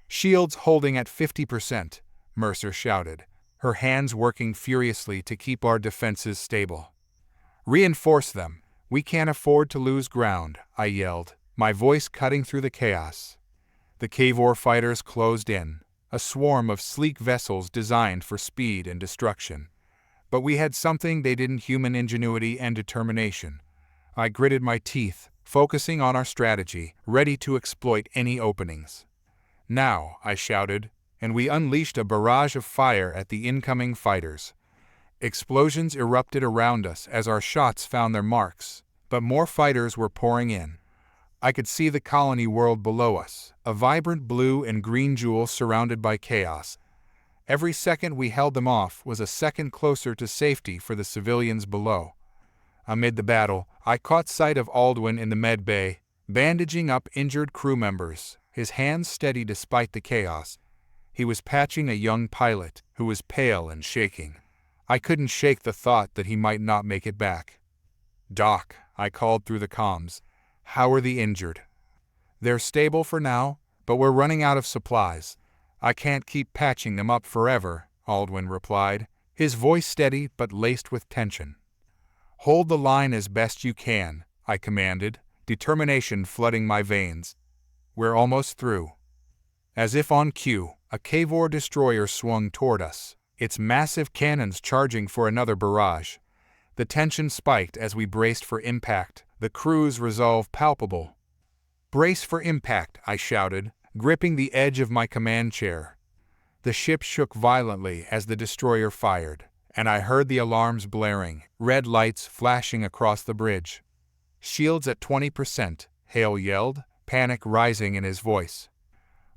Shields holding at 50%, Mercer shouted, her hands working furiously to keep our defenses stable. Reinforce them. We can't afford to lose ground, I yelled, my voice cutting through the chaos. The KFOR fighters closed in, a swarm of sleek vessels designed for speed and destruction. But we had something they didn't: human ingenuity and determination. I gritted my teeth, focusing on our strategy, ready to exploit any openings. Now, I shouted, and we unleashed a barrage of fire at the incoming fighters. Explosions erupted around us as our shots found their marks, but more fighters were pouring in. I could see the colony world below us, a vibrant blue and green jewel surrounded by chaos. Every second we held them off was a second closer to safety for the civilians below. Amid the battle, I caught sight of Aldwin in the med bay, bandaging up injured crew members, his hands steady despite the chaos. He was patching a young pilot who was pale and shaking. I couldn't shake the thought that he might not make it back. Doc, I called through the comms. How are the injured? They're stable for now, but we're running out of supplies. I can't keep patching them up forever, Aldwin replied, his voice steady but laced with tension. Hold the line as best you can, I commanded, determination flooding my veins. We're almost through. As if on cue, a KFOR destroyer swung toward us, its massive cannons charging for another barrage. The tension spiked as we braced for impact, the crew's resolve palpable. Brace for impact, I shouted, gripping the edge of my command chair. The ship shook violently as the destroyer fired, and I heard the alarms blaring, red lights flashing across the bridge. Shields at 20%, Hale yelled, panic rising in his voice.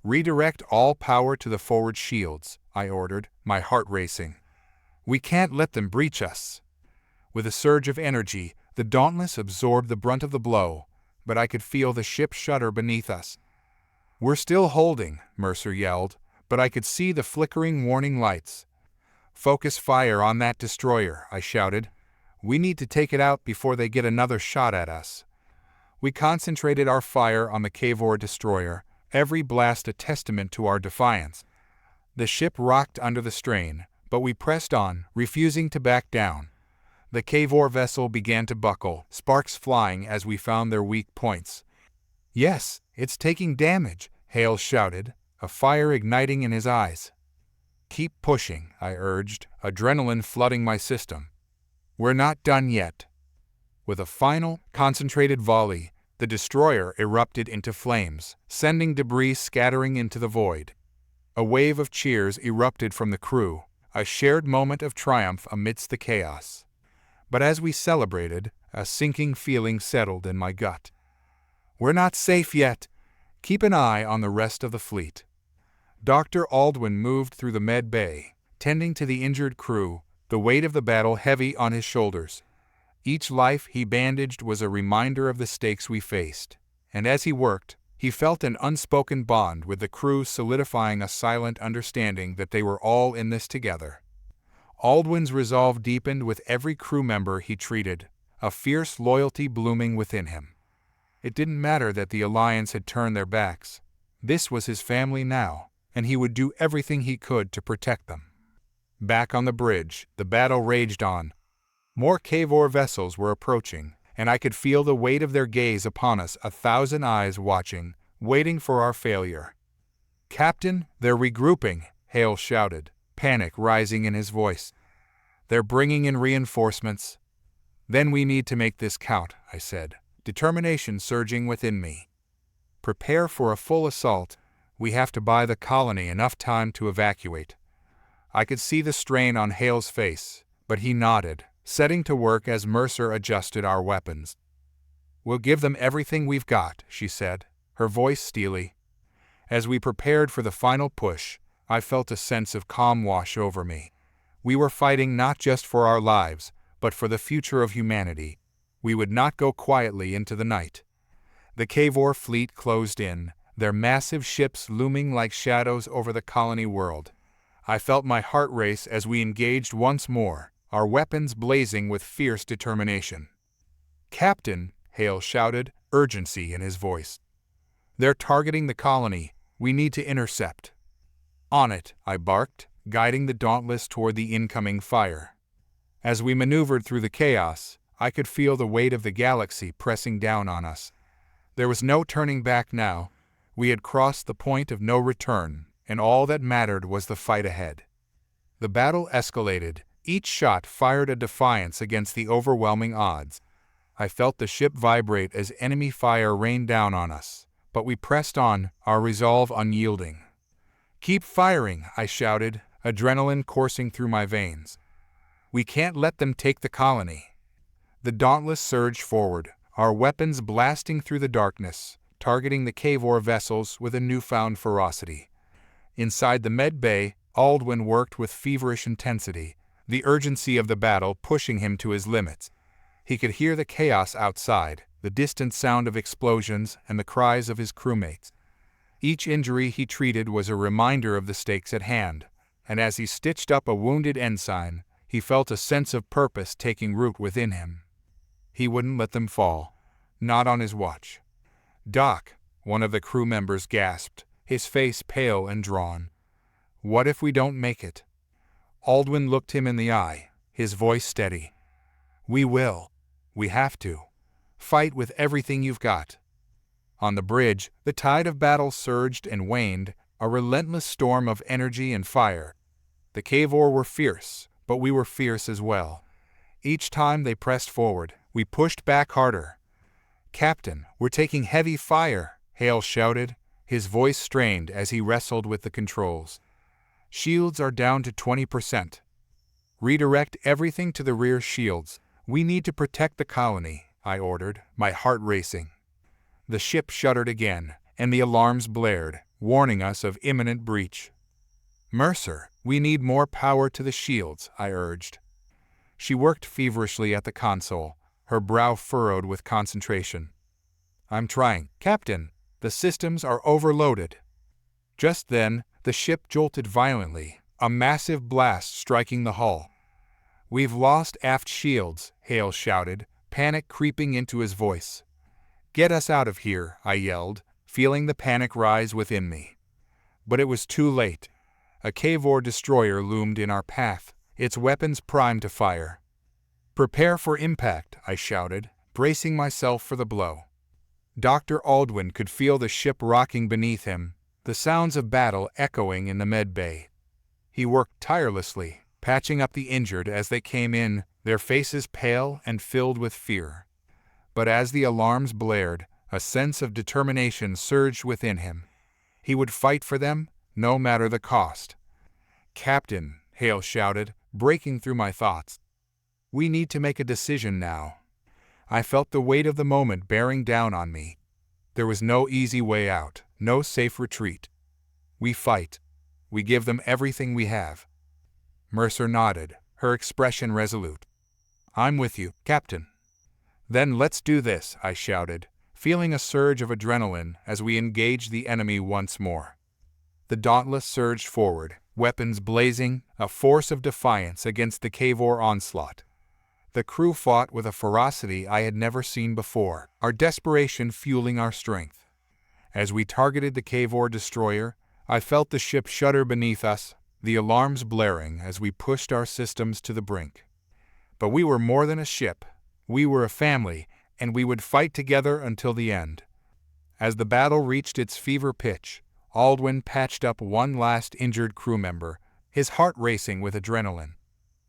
Redirect all power to the forward shields, I ordered, my heart racing. We can't let them breach us. With a surge of energy, the Dauntless absorbed the brunt of the blow, but I could feel the ship shudder beneath us. We're still holding, Mercer yelled, but I could see the flickering warning lights. Focus fire on that destroyer, I shouted. We need to take it out before they get another shot at us. We concentrated our fire on the KFOR destroyer, every blast a testament to our defiance. The ship rocked under the strain, but we pressed on, refusing to back down. The KFOR vessel began to buckle, sparks flying as we found their weak points. Yes, it's taking damage, Hale shouted, a fire igniting in his eyes. Keep pushing, I urged, adrenaline flooding my system. We're not done yet. With a final, concentrated volley, the destroyer erupted into flames, sending debris scattering into the void. A wave of cheers erupted from the crew, a shared moment of triumph amidst the chaos. But as we celebrated, a sinking feeling settled in my gut. We're not safe yet. Keep an eye on the rest of the fleet. Dr. Aldwin moved through the med bay, tending to the injured crew, the weight of the battle heavy on his shoulders. Each life he bandaged was a reminder of the stakes we faced, and as he worked, he felt an unspoken bond with the crew, solidifying a silent understanding that they were all in this together. Aldwin's resolve deepened with every crew member he treated, a fierce loyalty blooming within him. It didn't matter that the Alliance had turned their backs. This was his family now, and he would do everything he could to protect them. Back on the bridge, the battle raged on. More KFOR vessels were approaching, and I could feel the weight of their gaze upon us, 1,000 eyes watching, waiting for our failure. "Captain, they're regrouping," Hale shouted, panic rising in his voice. "They're bringing in reinforcements." "Then we need to make this count," I said, determination surging within me. "Prepare for a full assault. We have to buy the colony enough time to evacuate." I could see the strain on Hale's face, but he nodded, setting to work as Mercer adjusted our weapons. "We'll give them everything we've got," she said, her voice steely. As we prepared for the final push, I felt a sense of calm wash over me. We were fighting not just for our lives, but for the future of humanity. We would not go quietly into the night. The Cavor fleet closed in, their massive ships looming like shadows over the colony world. I felt my heart race as we engaged once more, our weapons blazing with fierce determination. "Captain," Hale shouted, urgency in his voice. "They're targeting the colony. We need to intercept." "On it," I barked, guiding the Dauntless toward the incoming fire. As we maneuvered through the chaos, I could feel the weight of the galaxy pressing down on us. There was no turning back now. We had crossed the point of no return, and all that mattered was the fight ahead. The battle escalated. Each shot fired a defiance against the overwhelming odds. I felt the ship vibrate as enemy fire rained down on us, but we pressed on, our resolve unyielding. "Keep firing," I shouted, adrenaline coursing through my veins. "We can't let them take the colony." The Dauntless surged forward, our weapons blasting through the darkness, targeting the Cavor vessels with a newfound ferocity. Inside the med bay, Aldwin worked with feverish intensity, the urgency of the battle pushing him to his limits. He could hear the chaos outside, the distant sound of explosions and the cries of his crewmates. Each injury he treated was a reminder of the stakes at hand, and as he stitched up a wounded ensign, he felt a sense of purpose taking root within him. He wouldn't let them fall. Not on his watch. "Doc," one of the crew members gasped, his face pale and drawn. "What if we don't make it?" Aldwin looked him in the eye, his voice steady. "We will. We have to. Fight with everything you've got." On the bridge, the tide of battle surged and waned, a relentless storm of energy and fire. The Cavor were fierce, but we were fierce as well. Each time they pressed forward, we pushed back harder. "Captain, we're taking heavy fire," Hale shouted, his voice strained as he wrestled with the controls. "Shields are down to 20%. Redirect everything to the rear shields. We need to protect the colony," I ordered, my heart racing. The ship shuddered again, and the alarms blared, warning us of imminent breach. "Mercer, we need more power to the shields," I urged. She worked feverishly at the console, her brow furrowed with concentration. "I'm trying, Captain. The systems are overloaded." Just then, the ship jolted violently, a massive blast striking the hull. "We've lost aft shields," Hale shouted, panic creeping into his voice. "Get us out of here," I yelled, feeling the panic rise within me. But it was too late. A Cavor destroyer loomed in our path, its weapons primed to fire. "Prepare for impact," I shouted, bracing myself for the blow. Dr. Aldwin could feel the ship rocking beneath him, the sounds of battle echoing in the med bay. He worked tirelessly, patching up the injured as they came in, their faces pale and filled with fear. But as the alarms blared, a sense of determination surged within him. He would fight for them, no matter the cost. "Captain," Hale shouted, breaking through my thoughts. "We need to make a decision now." I felt the weight of the moment bearing down on me. There was no easy way out, no safe retreat. We fight. We give them everything we have. Mercer nodded, her expression resolute. "I'm with you, Captain." "Then let's do this," I shouted, feeling a surge of adrenaline as we engaged the enemy once more. The Dauntless surged forward, weapons blazing, a force of defiance against the Cavor onslaught. The crew fought with a ferocity I had never seen before, our desperation fueling our strength. As we targeted the Cavor destroyer, I felt the ship shudder beneath us, the alarms blaring as we pushed our systems to the brink. But we were more than a ship. We were a family, and we would fight together until the end. As the battle reached its fever pitch, Aldwin patched up one last injured crew member, his heart racing with adrenaline.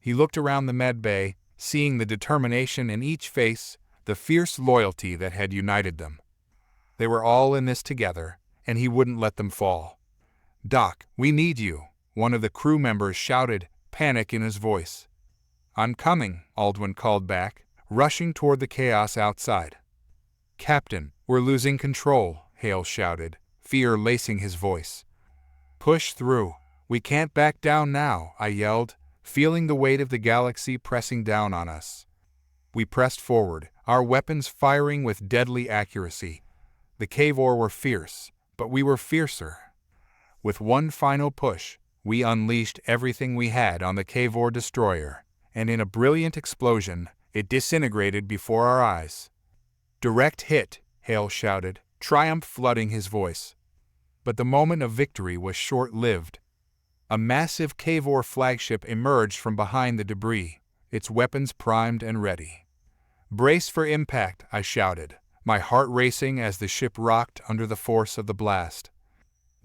He looked around the med bay, seeing the determination in each face, the fierce loyalty that had united them. They were all in this together, and he wouldn't let them fall. "Doc, we need you," one of the crew members shouted, panic in his voice. "I'm coming," Aldwin called back, rushing toward the chaos outside. "Captain, we're losing control," Hale shouted, fear lacing his voice. "Push through. We can't back down now," I yelled, feeling the weight of the galaxy pressing down on us. We pressed forward, our weapons firing with deadly accuracy. The Kavor were fierce, but we were fiercer. With one final push, we unleashed everything we had on the Kavor destroyer, and in a brilliant explosion, it disintegrated before our eyes. "Direct hit," Hale shouted, triumph flooding his voice. But the moment of victory was short-lived. A massive Kavor flagship emerged from behind the debris, its weapons primed and ready. "Brace for impact," I shouted, my heart racing as the ship rocked under the force of the blast.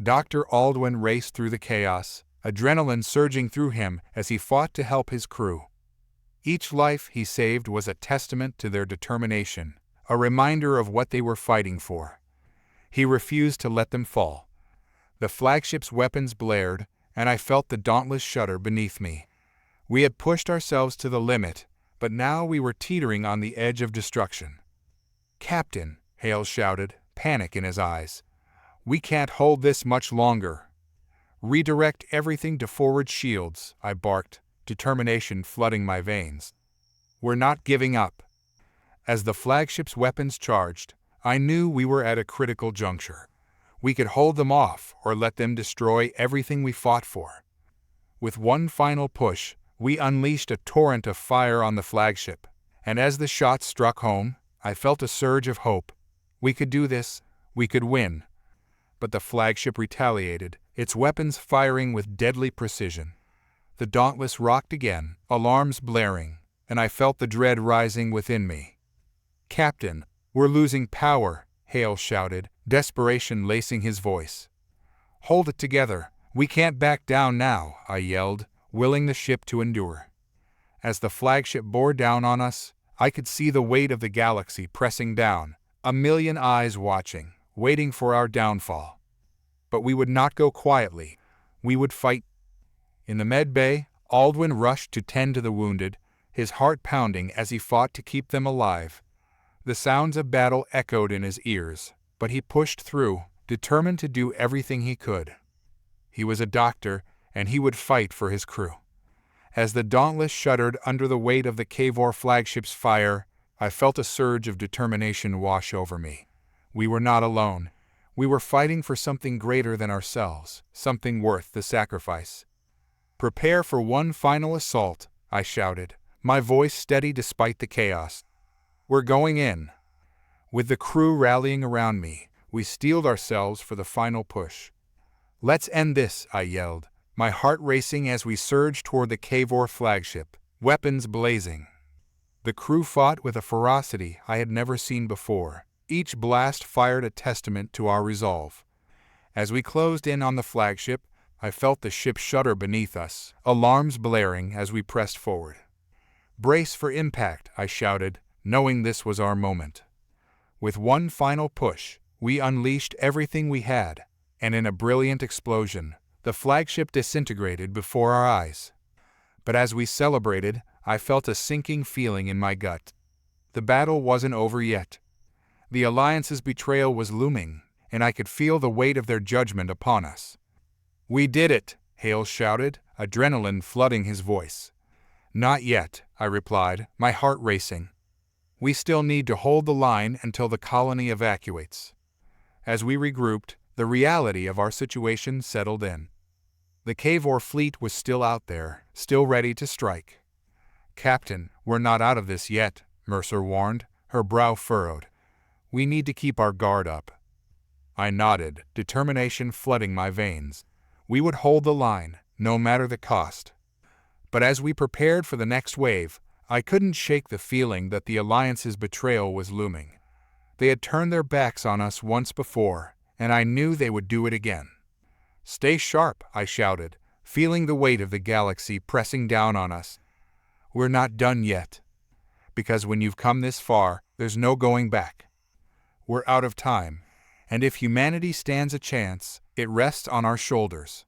Dr. Aldwin raced through the chaos, adrenaline surging through him as he fought to help his crew. Each life he saved was a testament to their determination, a reminder of what they were fighting for. He refused to let them fall. The flagship's weapons blared, and I felt the dauntless shudder beneath me. We had pushed ourselves to the limit, but now we were teetering on the edge of destruction. "Captain," Hale shouted, panic in his eyes. "We can't hold this much longer." "Redirect everything to forward shields," I barked, determination flooding my veins. "We're not giving up." As the flagship's weapons charged, I knew we were at a critical juncture. We could hold them off or let them destroy everything we fought for. With one final push, we unleashed a torrent of fire on the flagship, and as the shots struck home, I felt a surge of hope. We could do this, we could win. But the flagship retaliated, its weapons firing with deadly precision. The Dauntless rocked again, alarms blaring, and I felt the dread rising within me. "Captain, we're losing power," Hale shouted, desperation lacing his voice. "Hold it together, we can't back down now," I yelled, willing the ship to endure. As the flagship bore down on us, I could see the weight of the galaxy pressing down, a million eyes watching, waiting for our downfall. But we would not go quietly, we would fight. In the med bay, Aldwin rushed to tend to the wounded, his heart pounding as he fought to keep them alive. The sounds of battle echoed in his ears, but he pushed through, determined to do everything he could. He was a doctor, and he would fight for his crew. As the Dauntless shuddered under the weight of the Kavor flagship's fire, I felt a surge of determination wash over me. We were not alone. We were fighting for something greater than ourselves, something worth the sacrifice. "Prepare for one final assault," I shouted, my voice steady despite the chaos. "We're going in." With the crew rallying around me, we steeled ourselves for the final push. "Let's end this," I yelled, my heart racing as we surged toward the Kavor flagship, weapons blazing. The crew fought with a ferocity I had never seen before. Each blast fired a testament to our resolve. As we closed in on the flagship, I felt the ship shudder beneath us, alarms blaring as we pressed forward. "Brace for impact," I shouted, knowing this was our moment. With one final push, we unleashed everything we had, and in a brilliant explosion, the flagship disintegrated before our eyes. But as we celebrated, I felt a sinking feeling in my gut. The battle wasn't over yet. The Alliance's betrayal was looming, and I could feel the weight of their judgment upon us. "We did it," Hale shouted, adrenaline flooding his voice. "Not yet," I replied, my heart racing. "We still need to hold the line until the colony evacuates." As we regrouped, the reality of our situation settled in. The Kavor fleet was still out there, still ready to strike. "Captain, we're not out of this yet," Mercer warned, her brow furrowed. "We need to keep our guard up." I nodded, determination flooding my veins. We would hold the line, no matter the cost. But as we prepared for the next wave, I couldn't shake the feeling that the Alliance's betrayal was looming. They had turned their backs on us once before, and I knew they would do it again. "Stay sharp," I shouted, feeling the weight of the galaxy pressing down on us. "We're not done yet. Because when you've come this far, there's no going back. We're out of time, and if humanity stands a chance, it rests on our shoulders."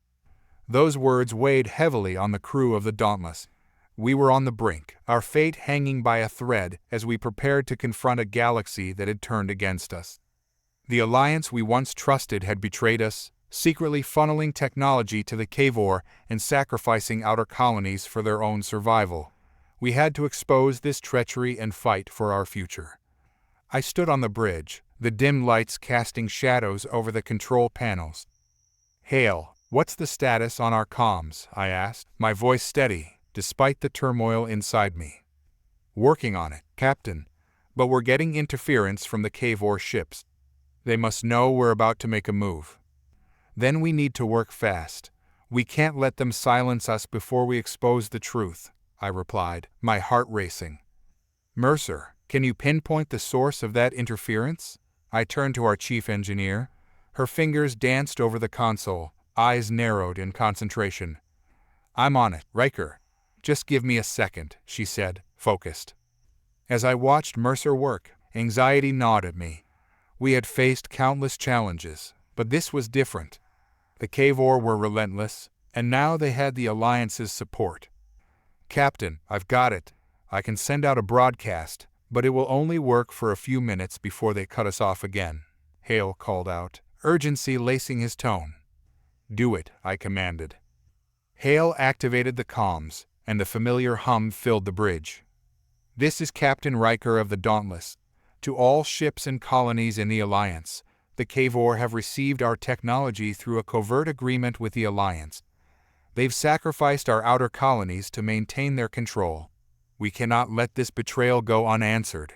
Those words weighed heavily on the crew of the Dauntless. We were on the brink, our fate hanging by a thread as we prepared to confront a galaxy that had turned against us. The alliance we once trusted had betrayed us, secretly funneling technology to the Cavor and sacrificing outer colonies for their own survival. We had to expose this treachery and fight for our future. I stood on the bridge, the dim lights casting shadows over the control panels. "Hale, what's the status on our comms?" I asked, my voice steady, despite the turmoil inside me. "Working on it, Captain, but we're getting interference from the Cavor ships. They must know we're about to make a move. Then we need to work fast. We can't let them silence us before we expose the truth," I replied, my heart racing. "Mercer, can you pinpoint the source of that interference?" I turned to our chief engineer. Her fingers danced over the console, eyes narrowed in concentration. "I'm on it, Riker. Just give me a second," she said, focused. As I watched Mercer work, anxiety gnawed at me. We had faced countless challenges, but this was different. The Cavor were relentless, and now they had the Alliance's support. "Captain, I've got it. I can send out a broadcast, but it will only work for a few minutes before they cut us off again," Hale called out, urgency lacing his tone. "Do it," I commanded. Hale activated the comms, and the familiar hum filled the bridge. "This is Captain Riker of the Dauntless. To all ships and colonies in the Alliance, the Cavor have received our technology through a covert agreement with the Alliance. They've sacrificed our outer colonies to maintain their control. We cannot let this betrayal go unanswered."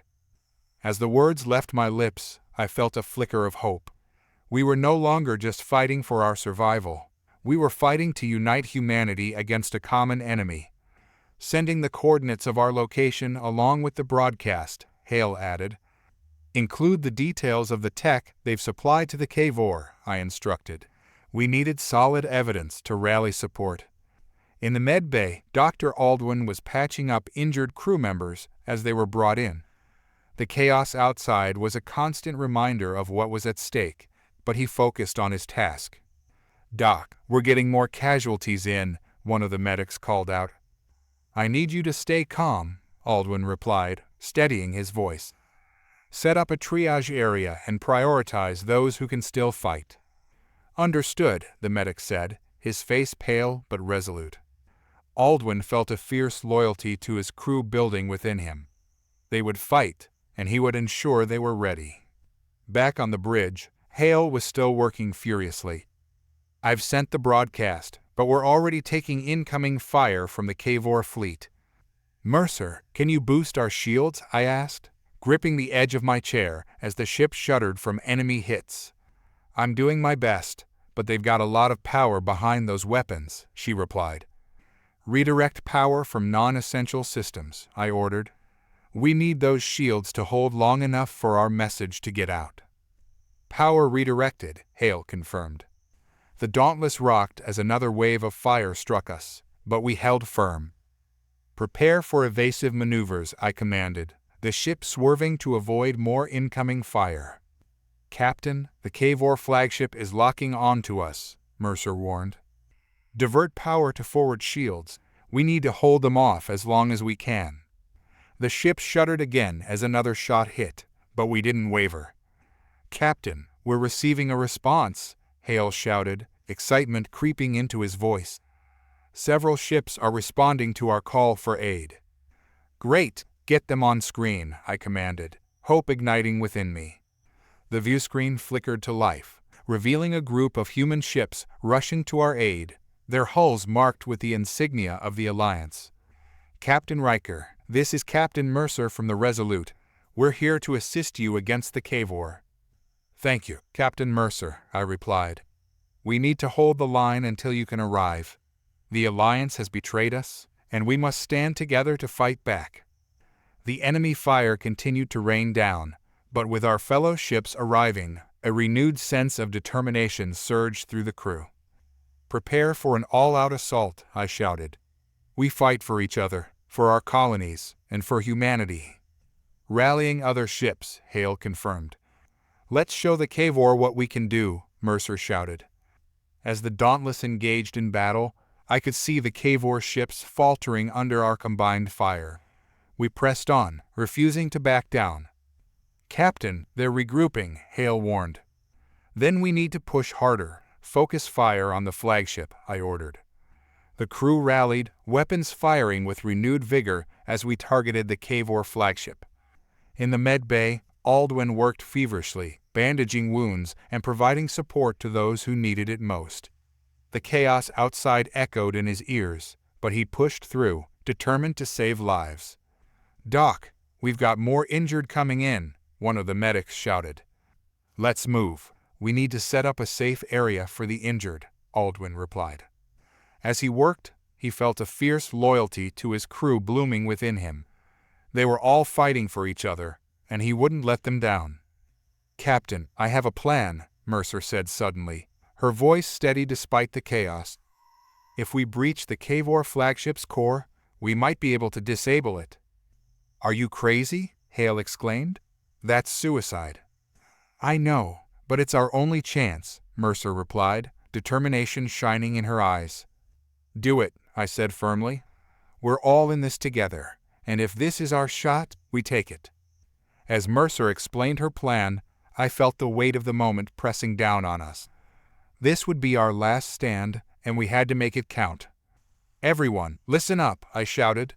As the words left my lips, I felt a flicker of hope. We were no longer just fighting for our survival. We were fighting to unite humanity against a common enemy. "Sending the coordinates of our location along with the broadcast," Hale added. "Include the details of the tech they've supplied to the Cavor," I instructed. We needed solid evidence to rally support. In the med bay, Dr. Aldwin was patching up injured crew members as they were brought in. The chaos outside was a constant reminder of what was at stake, but he focused on his task. "Doc, we're getting more casualties in," one of the medics called out. "I need you to stay calm," Aldwin replied, steadying his voice. "Set up a triage area and prioritize those who can still fight." "Understood," the medic said, his face pale but resolute. Aldwin felt a fierce loyalty to his crew building within him. They would fight, and he would ensure they were ready. Back on the bridge, Hale was still working furiously. "I've sent the broadcast, but we're already taking incoming fire from the Cavor fleet." "Mercer, can you boost our shields?" I asked, gripping the edge of my chair as the ship shuddered from enemy hits. "I'm doing my best, but they've got a lot of power behind those weapons," she replied. "Redirect power from non-essential systems," I ordered. "We need those shields to hold long enough for our message to get out." "Power redirected," Hale confirmed. The Dauntless rocked as another wave of fire struck us, but we held firm. "Prepare for evasive maneuvers," I commanded, the ship swerving to avoid more incoming fire. "Captain, the Cavor flagship is locking onto us," Mercer warned. "Divert power to forward shields. We need to hold them off as long as we can." The ship shuddered again as another shot hit, but we didn't waver. "Captain, we're receiving a response," Hale shouted, excitement creeping into his voice. "Several ships are responding to our call for aid." "Great, get them on screen," I commanded, hope igniting within me. The viewscreen flickered to life, revealing a group of human ships rushing to our aid, their hulls marked with the insignia of the Alliance. "Captain Riker, this is Captain Mercer from the Resolute. We're here to assist you against the Cavor." "Thank you, Captain Mercer," I replied. "We need to hold the line until you can arrive. The Alliance has betrayed us, and we must stand together to fight back." The enemy fire continued to rain down, But with our fellow ships arriving, a renewed sense of determination surged through the crew. "Prepare for an all-out assault," I shouted. "We fight for each other, for our colonies, and for humanity." "Rallying other ships," Hale confirmed. "Let's show the Cavor what we can do," Mercer shouted. As the Dauntless engaged in battle, I could see the Cavor ships faltering under our combined fire. We pressed on, refusing to back down. "Captain, they're regrouping," Hale warned. "Then we need to push harder. Focus fire on the flagship," I ordered. The crew rallied, weapons firing with renewed vigor as we targeted the Cavor flagship. In the med bay, Aldwin worked feverishly, bandaging wounds and providing support to those who needed it most. The chaos outside echoed in his ears, but he pushed through, determined to save lives. "Doc, we've got more injured coming in," one of the medics shouted. "Let's move. We need to set up a safe area for the injured," Aldwin replied. As he worked, he felt a fierce loyalty to his crew blooming within him. They were all fighting for each other, and he wouldn't let them down. "Captain, I have a plan," Mercer said suddenly, her voice steady despite the chaos. "If we breach the Cavor flagship's core, we might be able to disable it." "Are you crazy?" Hale exclaimed. "That's suicide." "I know, but it's our only chance," Mercer replied, determination shining in her eyes. "Do it," I said firmly. "We're all in this together, and if this is our shot, we take it." As Mercer explained her plan, I felt the weight of the moment pressing down on us. This would be our last stand, and we had to make it count. "Everyone, listen up," I shouted.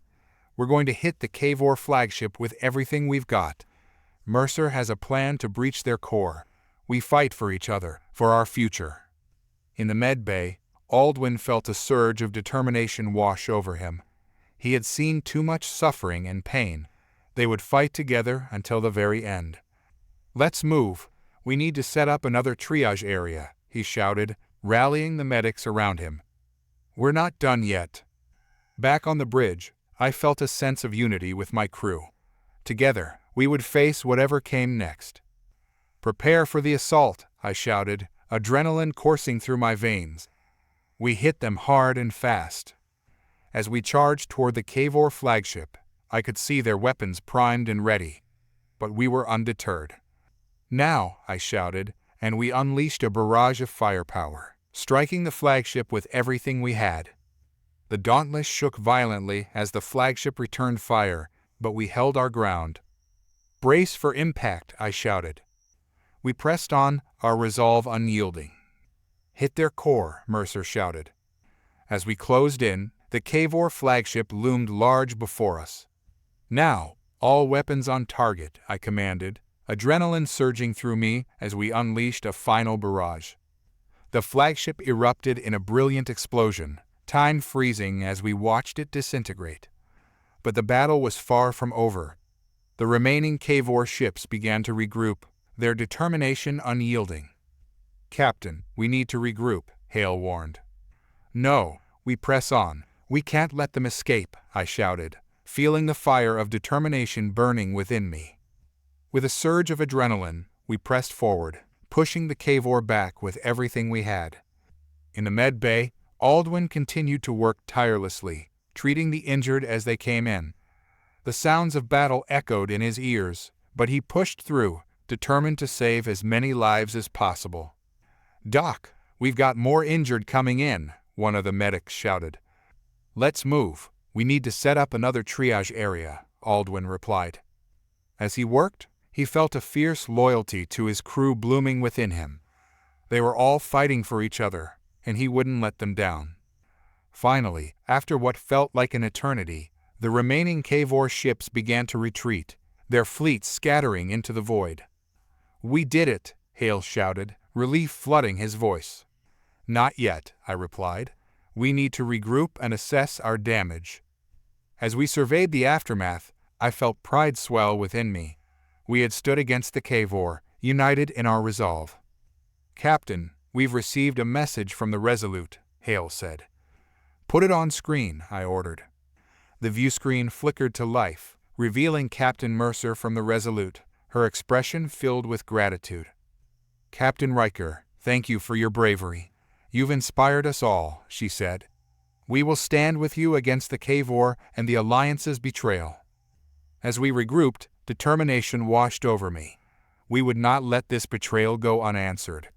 "We're going to hit the Cavor flagship with everything we've got. Mercer has a plan to breach their core. We fight for each other, for our future." In the med bay, Aldwin felt a surge of determination wash over him. He had seen too much suffering and pain. They would fight together until the very end. "Let's move. We need to set up another triage area," he shouted, rallying the medics around him. "We're not done yet." Back on the bridge, I felt a sense of unity with my crew. Together, we would face whatever came next. "Prepare for the assault," I shouted, adrenaline coursing through my veins. We hit them hard and fast. As we charged toward the Cavor flagship, I could see their weapons primed and ready. But we were undeterred. "Now," I shouted, and we unleashed a barrage of firepower, striking the flagship with everything we had. The Dauntless shook violently as the flagship returned fire, but we held our ground. "Brace for impact," I shouted. We pressed on, our resolve unyielding. "Hit their core," Mercer shouted. As we closed in, the Cavor flagship loomed large before us. "Now, all weapons on target," I commanded, adrenaline surging through me as we unleashed a final barrage. The flagship erupted in a brilliant explosion, time freezing as we watched it disintegrate. But the battle was far from over. The remaining Cavor ships began to regroup, their determination unyielding. "Captain, we need to regroup," Hale warned. "No, we press on. We can't let them escape," I shouted, feeling the fire of determination burning within me. With a surge of adrenaline, we pressed forward, pushing the Cavor back with everything we had. In the med bay, Aldwin continued to work tirelessly, treating the injured as they came in. The sounds of battle echoed in his ears, but he pushed through, determined to save as many lives as possible. "Doc, we've got more injured coming in," one of the medics shouted. "Let's move. We need to set up another triage area," Aldwin replied. As he worked, he felt a fierce loyalty to his crew blooming within him. They were all fighting for each other, and he wouldn't let them down. Finally, after what felt like an eternity, the remaining Cavor ships began to retreat, their fleets scattering into the void. "We did it," Hale shouted, relief flooding his voice. "Not yet," I replied. "We need to regroup and assess our damage." As we surveyed the aftermath, I felt pride swell within me. We had stood against the Cavor, united in our resolve. "Captain, we've received a message from the Resolute," Hale said. "Put it on screen," I ordered. The view screen flickered to life, revealing Captain Mercer from the Resolute, her expression filled with gratitude. "Captain Riker, thank you for your bravery. You've inspired us all," she said. "We will stand with you against the Kavor and the Alliance's betrayal." As we regrouped, determination washed over me. We would not let this betrayal go unanswered.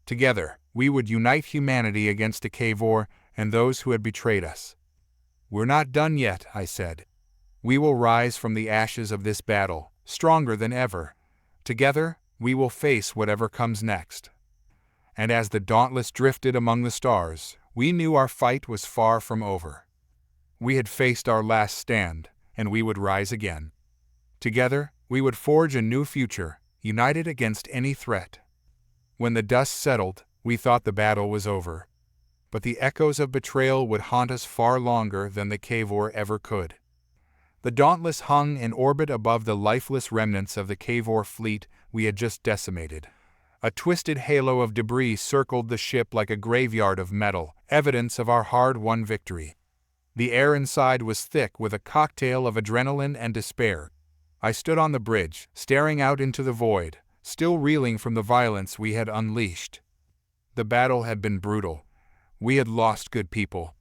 Together, we would unite humanity against the Kavor and those who had betrayed us. "We're not done yet," I said. "We will rise from the ashes of this battle, stronger than ever. Together, we will face whatever comes next." And as the Dauntless drifted among the stars, we knew our fight was far from over. We had faced our last stand, and we would rise again. Together, we would forge a new future, united against any threat. When the dust settled, we thought the battle was over. But the echoes of betrayal would haunt us far longer than the Kavor ever could. The Dauntless hung in orbit above the lifeless remnants of the Kavor fleet we had just decimated. A twisted halo of debris circled the ship like a graveyard of metal, evidence of our hard-won victory. The air inside was thick with a cocktail of adrenaline and despair. I stood on the bridge, staring out into the void, still reeling from the violence we had unleashed. The battle had been brutal. We had lost good people.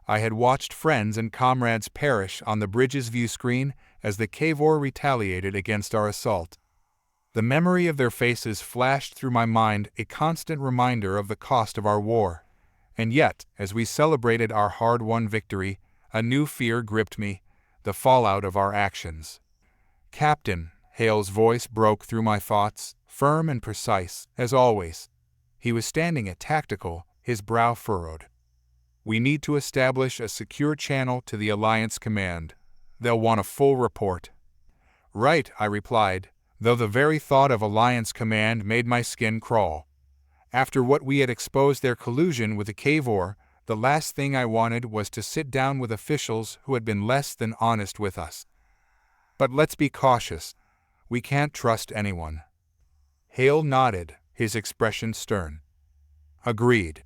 I had watched friends and comrades perish on the bridge's view screen as the Kavor retaliated against our assault. The memory of their faces flashed through my mind, a constant reminder of the cost of our war. And yet, as we celebrated our hard-won victory, a new fear gripped me, the fallout of our actions. "Captain," Hale's voice broke through my thoughts, firm and precise, as always. He was standing at tactical, his brow furrowed. "We need to establish a secure channel to the Alliance Command. They'll want a full report." "Right," I replied, though the very thought of Alliance Command made my skin crawl. After what we had exposed their collusion with the Kavor, the last thing I wanted was to sit down with officials who had been less than honest with us. "But let's be cautious. We can't trust anyone." Hale nodded, his expression stern. "Agreed.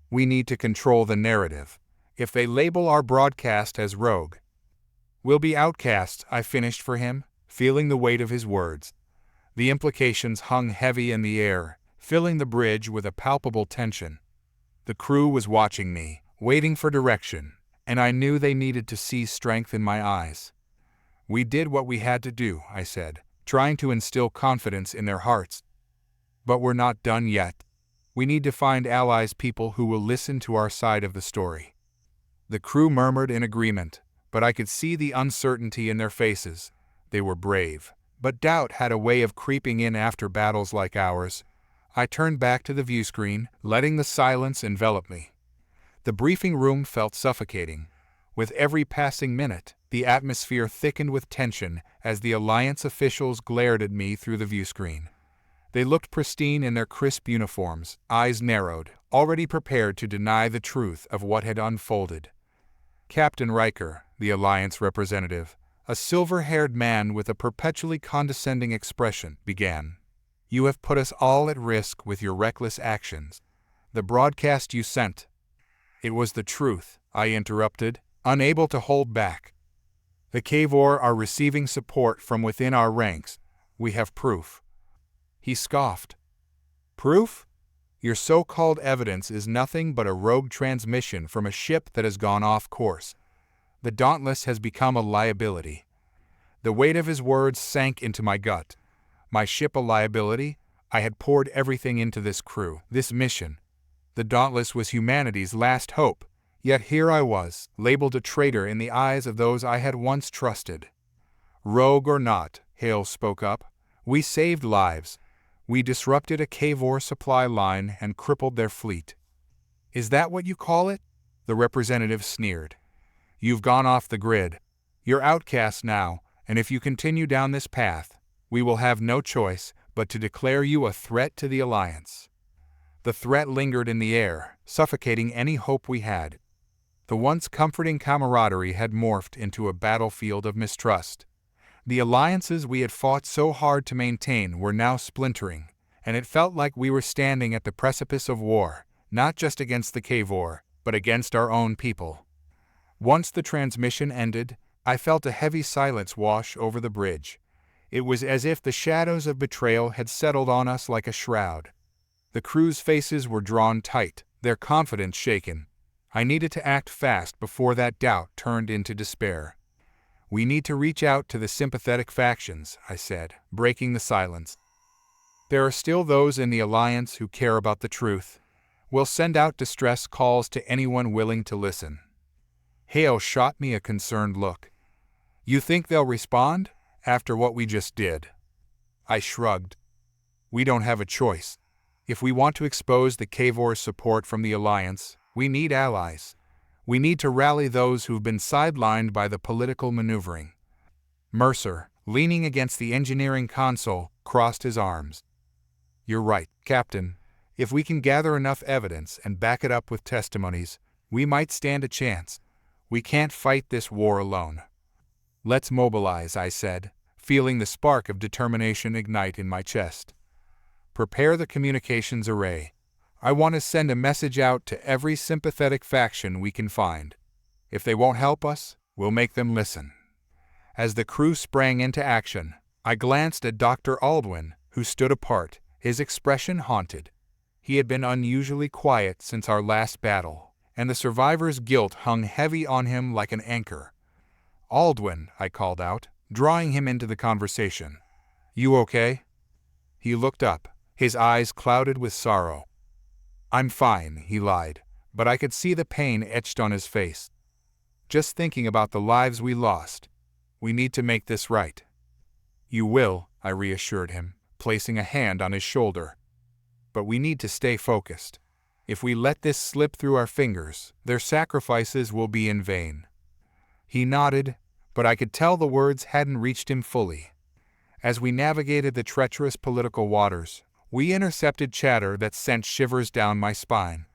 We need to control the narrative. If they label our broadcast as rogue, we'll be outcasts," I finished for him, feeling the weight of his words. The implications hung heavy in the air, filling the bridge with a palpable tension. The crew was watching me, waiting for direction, and I knew they needed to see strength in my eyes. "We did what we had to do," I said, trying to instill confidence in their hearts. "But we're not done yet. We need to find allies, people who will listen to our side of the story." The crew murmured in agreement, but I could see the uncertainty in their faces. They were brave, but doubt had a way of creeping in after battles like ours. I turned back to the view screen, letting the silence envelop me. The briefing room felt suffocating. With every passing minute, the atmosphere thickened with tension as the Alliance officials glared at me through the view screen. They looked pristine in their crisp uniforms, eyes narrowed, already prepared to deny the truth of what had unfolded. Captain Riker, the Alliance representative, a silver-haired man with a perpetually condescending expression, began. "You have put us all at risk with your reckless actions. The broadcast you sent—" "It was the truth," I interrupted, unable to hold back. "The Kavor are receiving support from within our ranks. We have proof." He scoffed. "Proof? Your so-called evidence is nothing but a rogue transmission from a ship that has gone off course. The Dauntless has become a liability." The weight of his words sank into my gut. My ship a liability? I had poured everything into this crew, this mission. The Dauntless was humanity's last hope, yet here I was, labeled a traitor in the eyes of those I had once trusted. "Rogue or not," Hale spoke up, "we saved lives. We disrupted a Kavor supply line and crippled their fleet." "Is that what you call it?" the representative sneered. "You've gone off the grid. You're outcast now, and if you continue down this path, we will have no choice but to declare you a threat to the Alliance." The threat lingered in the air, suffocating any hope we had. The once comforting camaraderie had morphed into a battlefield of mistrust. The alliances we had fought so hard to maintain were now splintering, and it felt like we were standing at the precipice of war, not just against the Kavor, but against our own people. Once the transmission ended, I felt a heavy silence wash over the bridge. It was as if the shadows of betrayal had settled on us like a shroud. The crew's faces were drawn tight, their confidence shaken. I needed to act fast before that doubt turned into despair. "We need to reach out to the sympathetic factions," I said, breaking the silence. "There are still those in the Alliance who care about the truth. We'll send out distress calls to anyone willing to listen." Hale shot me a concerned look. "You think they'll respond, after what we just did?" I shrugged. "We don't have a choice. If we want to expose the Kavor's support from the Alliance, we need allies. We need to rally those who've been sidelined by the political maneuvering." Mercer, leaning against the engineering console, crossed his arms. "You're right, Captain. If we can gather enough evidence and back it up with testimonies, we might stand a chance. We can't fight this war alone." "Let's mobilize," I said, feeling the spark of determination ignite in my chest. "Prepare the communications array. I want to send a message out to every sympathetic faction we can find. If they won't help us, we'll make them listen." As the crew sprang into action, I glanced at Dr. Aldwin, who stood apart, his expression haunted. He had been unusually quiet since our last battle, and the survivor's guilt hung heavy on him like an anchor. "Aldwin," I called out, drawing him into the conversation. "You okay?" He looked up, his eyes clouded with sorrow. "I'm fine," he lied, but I could see the pain etched on his face. "Just thinking about the lives we lost. We need to make this right." "You will," I reassured him, placing a hand on his shoulder. "But we need to stay focused. If we let this slip through our fingers, their sacrifices will be in vain." He nodded, but I could tell the words hadn't reached him fully. As we navigated the treacherous political waters, we intercepted chatter that sent shivers down my spine.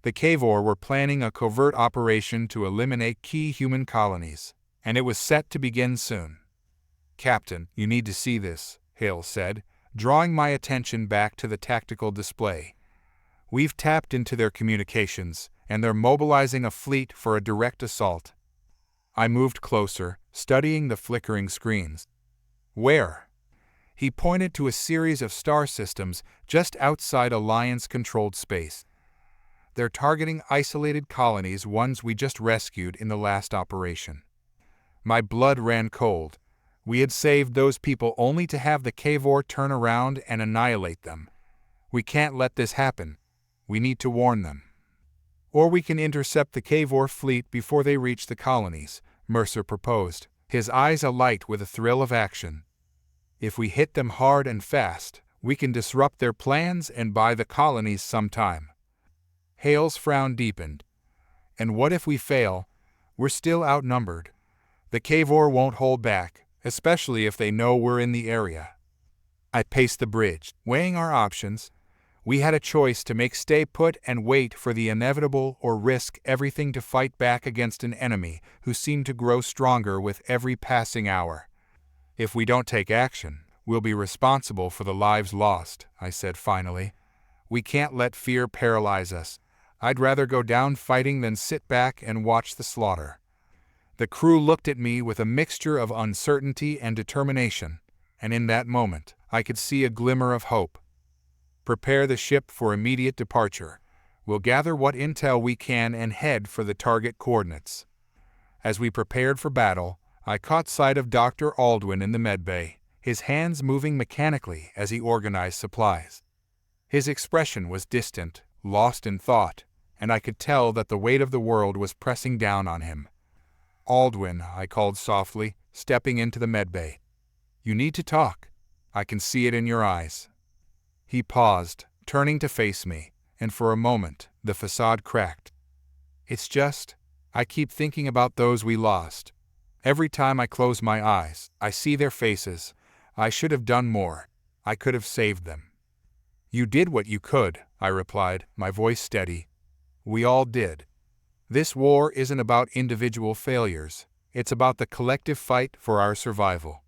The Kavor were planning a covert operation to eliminate key human colonies, and it was set to begin soon. "Captain, you need to see this," Hale said, drawing my attention back to the tactical display. "We've tapped into their communications, and they're mobilizing a fleet for a direct assault." I moved closer, studying the flickering screens. "Where?" He pointed to a series of star systems just outside Alliance-controlled space. "They're targeting isolated colonies, ones we just rescued in the last operation." My blood ran cold. We had saved those people only to have the Kavor turn around and annihilate them. We can't let this happen. We need to warn them. "Or we can intercept the Kavor fleet before they reach the colonies," Mercer proposed, his eyes alight with a thrill of action. "If we hit them hard and fast, we can disrupt their plans and buy the colonies some time." Hale's frown deepened. "And what if we fail? We're still outnumbered. The Kavor won't hold back, especially if they know we're in the area." I paced the bridge, weighing our options. We had a choice to make: stay put and wait for the inevitable, or risk everything to fight back against an enemy who seemed to grow stronger with every passing hour. "If we don't take action, we'll be responsible for the lives lost," I said finally. "We can't let fear paralyze us. I'd rather go down fighting than sit back and watch the slaughter." The crew looked at me with a mixture of uncertainty and determination, and in that moment, I could see a glimmer of hope. "Prepare the ship for immediate departure. We'll gather what intel we can and head for the target coordinates." As we prepared for battle, I caught sight of Dr. Aldwin in the medbay, his hands moving mechanically as he organized supplies. His expression was distant, lost in thought, and I could tell that the weight of the world was pressing down on him. "Aldwin," I called softly, stepping into the medbay. "You need to talk. I can see it in your eyes." He paused, turning to face me, and for a moment, the facade cracked. "It's just, I keep thinking about those we lost. Every time I close my eyes, I see their faces. I should have done more. I could have saved them." "You did what you could," I replied, my voice steady. "We all did. This war isn't about individual failures. It's about the collective fight for our survival."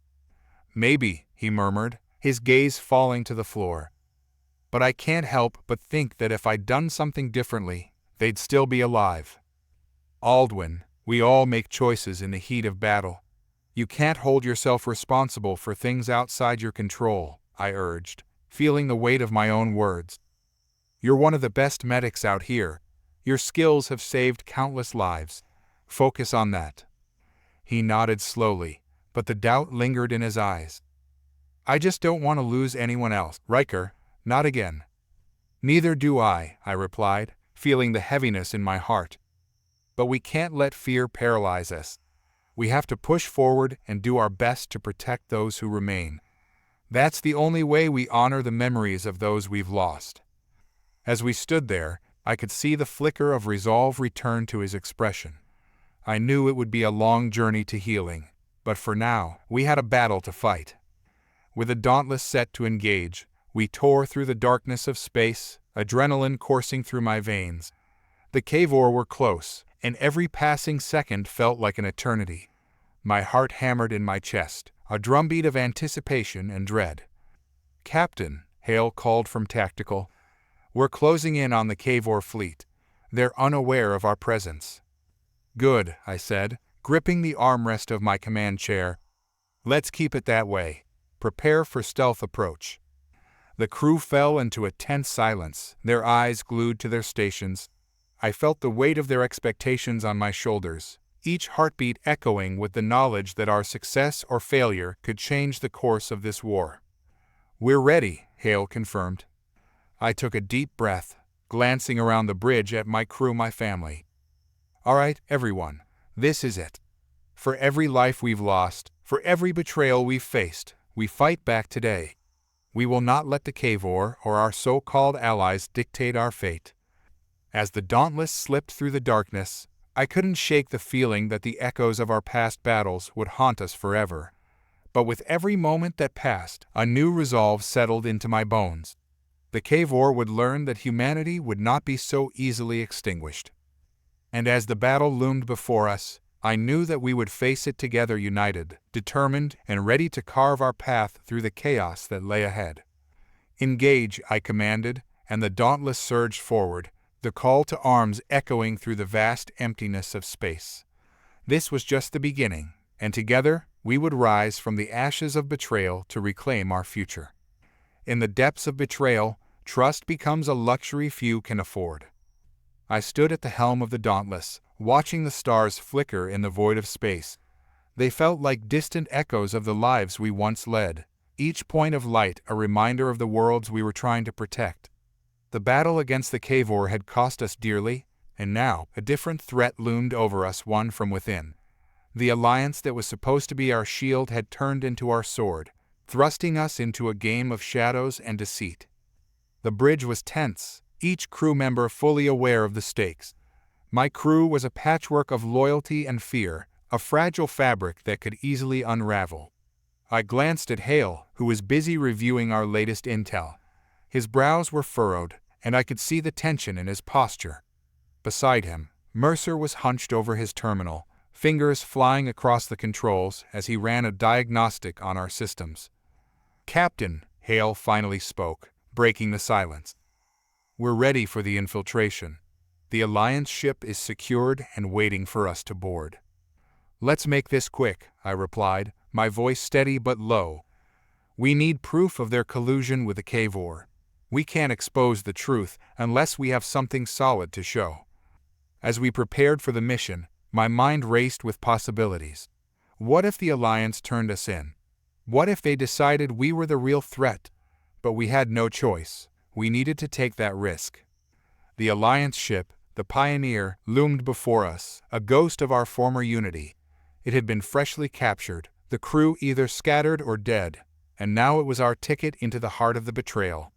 "Maybe," he murmured, his gaze falling to the floor. "But I can't help but think that if I'd done something differently, they'd still be alive." "Aldwin, we all make choices in the heat of battle. You can't hold yourself responsible for things outside your control, I urged, feeling the weight of my own words. You're one of the best medics out here. Your skills have saved countless lives. Focus on that. He nodded slowly, but the doubt lingered in his eyes. I just don't want to lose anyone else. Riker, not again. Neither do I replied, feeling the heaviness in my heart. But we can't let fear paralyze us. We have to push forward and do our best to protect those who remain. That's the only way we honor the memories of those we've lost. As we stood there, I could see the flicker of resolve return to his expression. I knew it would be a long journey to healing, but for now, we had a battle to fight. With the Dauntless set to engage, we tore through the darkness of space, adrenaline coursing through my veins. The Cavor were close, and every passing second felt like an eternity. My heart hammered in my chest, a drumbeat of anticipation and dread. "Captain," Hale called from Tactical, "we're closing in on the Cavor fleet. They're unaware of our presence." "Good," I said, gripping the armrest of my command chair. "Let's keep it that way. Prepare for stealth approach." The crew fell into a tense silence, their eyes glued to their stations. I felt the weight of their expectations on my shoulders, each heartbeat echoing with the knowledge that our success or failure could change the course of this war. "We're ready," Hale confirmed. I took a deep breath, glancing around the bridge at my crew, my family. "All right, everyone, this is it. For every life we've lost, for every betrayal we've faced, we fight back today. We will not let the Cavor or our so-called allies dictate our fate." As the Dauntless slipped through the darkness, I couldn't shake the feeling that the echoes of our past battles would haunt us forever. But with every moment that passed, a new resolve settled into my bones. The Cavor would learn that humanity would not be so easily extinguished. And as the battle loomed before us, I knew that we would face it together, united, determined, and ready to carve our path through the chaos that lay ahead. "Engage," I commanded, and the Dauntless surged forward, the call to arms echoing through the vast emptiness of space. This was just the beginning, and together we would rise from the ashes of betrayal to reclaim our future. In the depths of betrayal, trust becomes a luxury few can afford. I stood at the helm of the Dauntless, watching the stars flicker in the void of space. They felt like distant echoes of the lives we once led, each point of light a reminder of the worlds we were trying to protect. The battle against the Cavor had cost us dearly, and now a different threat loomed over us, one from within. The alliance that was supposed to be our shield had turned into our sword, thrusting us into a game of shadows and deceit. The bridge was tense, each crew member fully aware of the stakes. My crew was a patchwork of loyalty and fear, a fragile fabric that could easily unravel. I glanced at Hale, who was busy reviewing our latest intel. His brows were furrowed, and I could see the tension in his posture. Beside him, Mercer was hunched over his terminal, fingers flying across the controls as he ran a diagnostic on our systems. "Captain," Hale finally spoke, breaking the silence. "We're ready for the infiltration. The Alliance ship is secured and waiting for us to board." "Let's make this quick," I replied, my voice steady but low. "We need proof of their collusion with the Cavor. We can't expose the truth unless we have something solid to show." As we prepared for the mission, my mind raced with possibilities. What if the Alliance turned us in? What if they decided we were the real threat? But we had no choice. We needed to take that risk. The Alliance ship, the Pioneer, loomed before us, a ghost of our former unity. It had been freshly captured, the crew either scattered or dead, and now it was our ticket into the heart of the betrayal.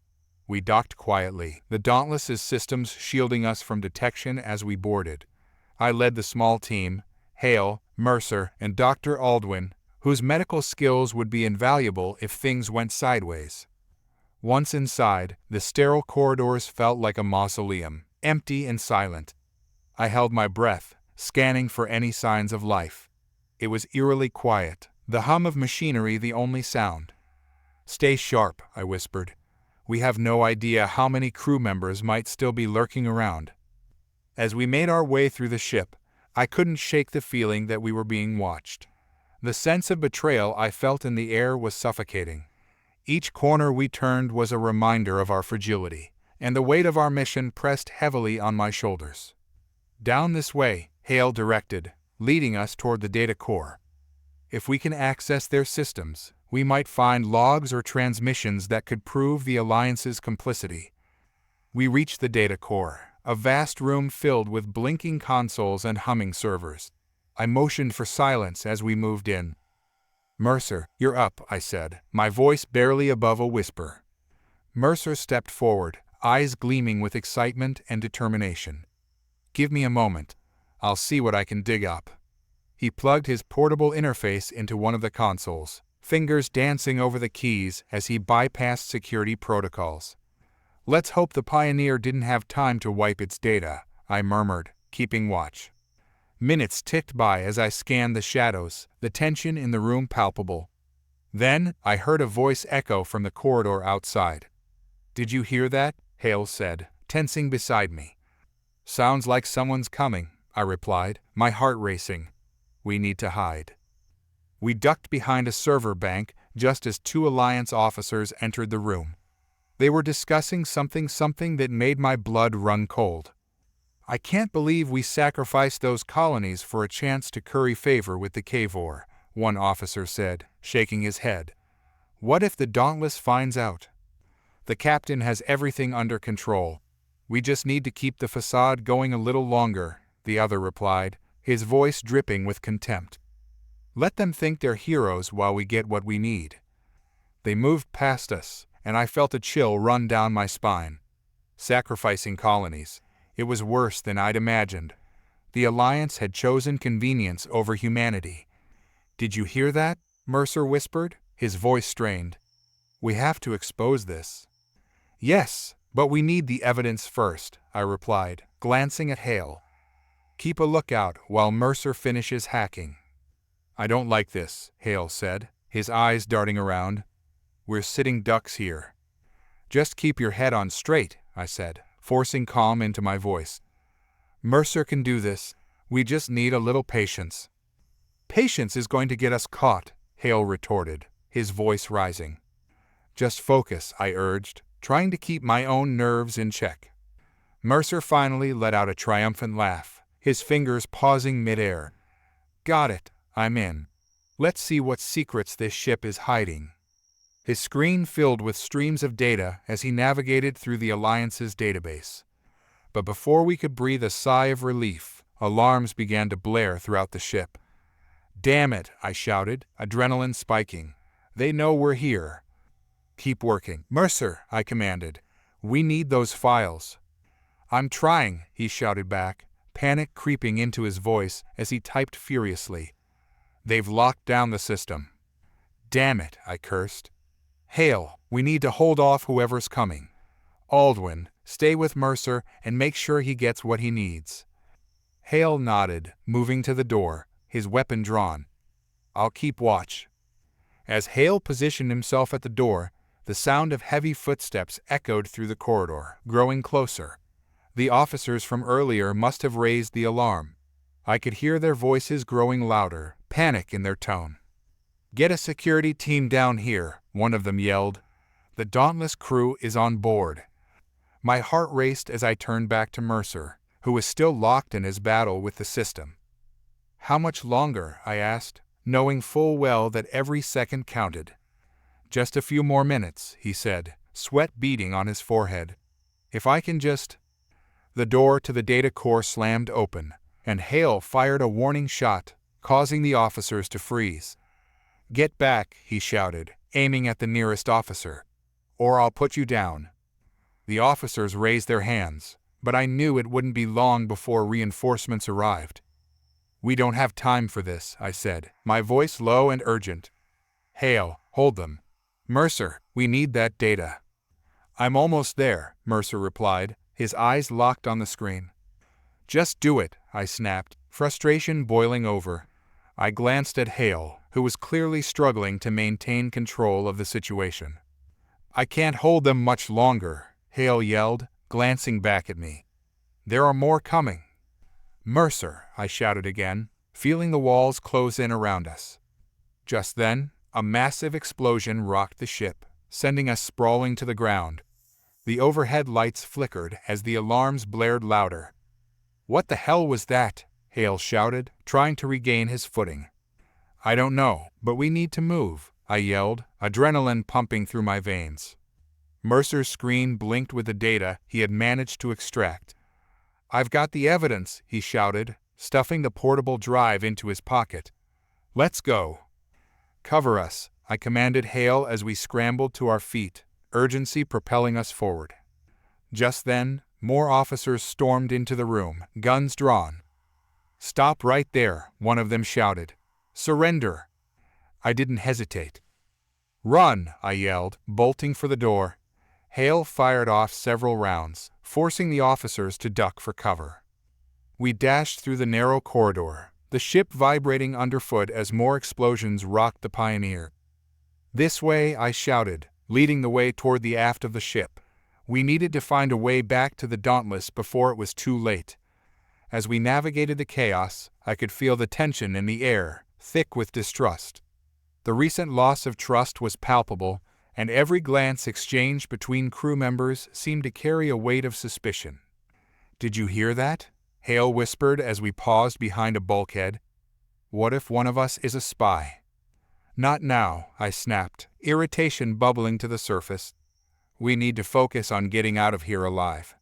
We docked quietly, the Dauntless's systems shielding us from detection as we boarded. I led the small team, Hale, Mercer, and Dr. Aldwin, whose medical skills would be invaluable if things went sideways. Once inside, the sterile corridors felt like a mausoleum, empty and silent. I held my breath, scanning for any signs of life. It was eerily quiet, the hum of machinery the only sound. "Stay sharp," I whispered. "We have no idea how many crew members might still be lurking around." As we made our way through the ship, I couldn't shake the feeling that we were being watched. The sense of betrayal I felt in the air was suffocating. Each corner we turned was a reminder of our fragility, and the weight of our mission pressed heavily on my shoulders. "Down this way," Hale directed, leading us toward the data core. "If we can access their systems, we might find logs or transmissions that could prove the Alliance's complicity." We reached the data core, a vast room filled with blinking consoles and humming servers. I motioned for silence as we moved in. "Mercer, you're up," I said, my voice barely above a whisper. Mercer stepped forward, eyes gleaming with excitement and determination. "Give me a moment. I'll see what I can dig up." He plugged his portable interface into one of the consoles, fingers dancing over the keys as he bypassed security protocols. "Let's hope the Pioneer didn't have time to wipe its data," I murmured, keeping watch. Minutes ticked by as I scanned the shadows, the tension in the room palpable. Then, I heard a voice echo from the corridor outside. "Did you hear that?" Hale said, tensing beside me. "Sounds like someone's coming," I replied, my heart racing. "We need to hide." We ducked behind a server bank just as two Alliance officers entered the room. They were discussing something that made my blood run cold. "I can't believe we sacrificed those colonies for a chance to curry favor with the Cavor," one officer said, shaking his head. "What if the Dauntless finds out?" "The captain has everything under control. We just need to keep the facade going a little longer," the other replied, his voice dripping with contempt. "Let them think they're heroes while we get what we need." They moved past us, and I felt a chill run down my spine. Sacrificing colonies. It was worse than I'd imagined. The Alliance had chosen convenience over humanity. "Did you hear that?" Mercer whispered, his voice strained. "We have to expose this." "Yes, but we need the evidence first," I replied, glancing at Hale. "Keep a lookout while Mercer finishes hacking." "I don't like this," Hale said, his eyes darting around. "We're sitting ducks here." "Just keep your head on straight," I said, forcing calm into my voice. "Mercer can do this. We just need a little patience." "Patience is going to get us caught," Hale retorted, his voice rising. "Just focus," I urged, trying to keep my own nerves in check. Mercer finally let out a triumphant laugh, his fingers pausing midair. "Got it. I'm in. Let's see what secrets this ship is hiding." His screen filled with streams of data as he navigated through the Alliance's database. But before we could breathe a sigh of relief, alarms began to blare throughout the ship. "Damn it," I shouted, adrenaline spiking. "They know we're here." "Keep working, Mercer," I commanded. "We need those files." "I'm trying," he shouted back, panic creeping into his voice as he typed furiously. "They've locked down the system." "Damn it," I cursed. "Hale, we need to hold off whoever's coming. Aldwin, stay with Mercer and make sure he gets what he needs." Hale nodded, moving to the door, his weapon drawn. "I'll keep watch." As Hale positioned himself at the door, the sound of heavy footsteps echoed through the corridor, growing closer. The officers from earlier must have raised the alarm. I could hear their voices growing louder, panic in their tone. "Get a security team down here," one of them yelled. "The Dauntless crew is on board." My heart raced as I turned back to Mercer, who was still locked in his battle with the system. "How much longer?" I asked, knowing full well that every second counted. "Just a few more minutes," he said, sweat beading on his forehead. "If I can just—" The door to the data core slammed open, and Hale fired a warning shot, causing the officers to freeze. "Get back," he shouted, aiming at the nearest officer. "Or I'll put you down." The officers raised their hands, but I knew it wouldn't be long before reinforcements arrived. "We don't have time for this," I said, my voice low and urgent. "Hale, hold them. Mercer, we need that data." "I'm almost there," Mercer replied, his eyes locked on the screen. "Just do it," I snapped, frustration boiling over. I glanced at Hale, who was clearly struggling to maintain control of the situation. "I can't hold them much longer," Hale yelled, glancing back at me. "There are more coming." "Mercer," I shouted again, feeling the walls close in around us. Just then, a massive explosion rocked the ship, sending us sprawling to the ground. The overhead lights flickered as the alarms blared louder. "What the hell was that?" Hale shouted, trying to regain his footing. "I don't know, but we need to move," I yelled, adrenaline pumping through my veins. Mercer's screen blinked with the data he had managed to extract. "I've got the evidence," he shouted, stuffing the portable drive into his pocket. "Let's go." "Cover us," I commanded Hale as we scrambled to our feet, urgency propelling us forward. Just then, more officers stormed into the room, guns drawn. "Stop right there," one of them shouted. "Surrender." I didn't hesitate. "Run," I yelled, bolting for the door. Hale fired off several rounds, forcing the officers to duck for cover. We dashed through the narrow corridor, the ship vibrating underfoot as more explosions rocked the Pioneer. "This way," I shouted, leading the way toward the aft of the ship. We needed to find a way back to the Dauntless before it was too late. As we navigated the chaos, I could feel the tension in the air, thick with distrust. The recent loss of trust was palpable, and every glance exchanged between crew members seemed to carry a weight of suspicion. "Did you hear that?" Hale whispered as we paused behind a bulkhead. "What if one of us is a spy?" "Not now," I snapped, irritation bubbling to the surface. "We need to focus on getting out of here alive."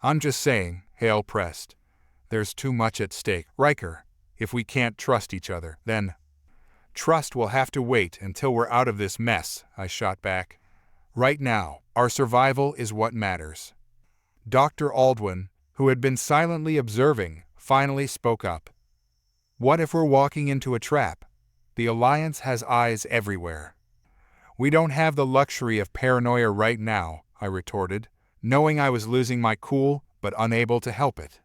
"I'm just saying," Hale pressed. "There's too much at stake, Riker. If we can't trust each other, then—" "Trust will have to wait until we're out of this mess," I shot back. "Right now, our survival is what matters." Dr. Aldwin, who had been silently observing, finally spoke up. "What if we're walking into a trap? The Alliance has eyes everywhere." "We don't have the luxury of paranoia right now," I retorted, knowing I was losing my cool but unable to help it.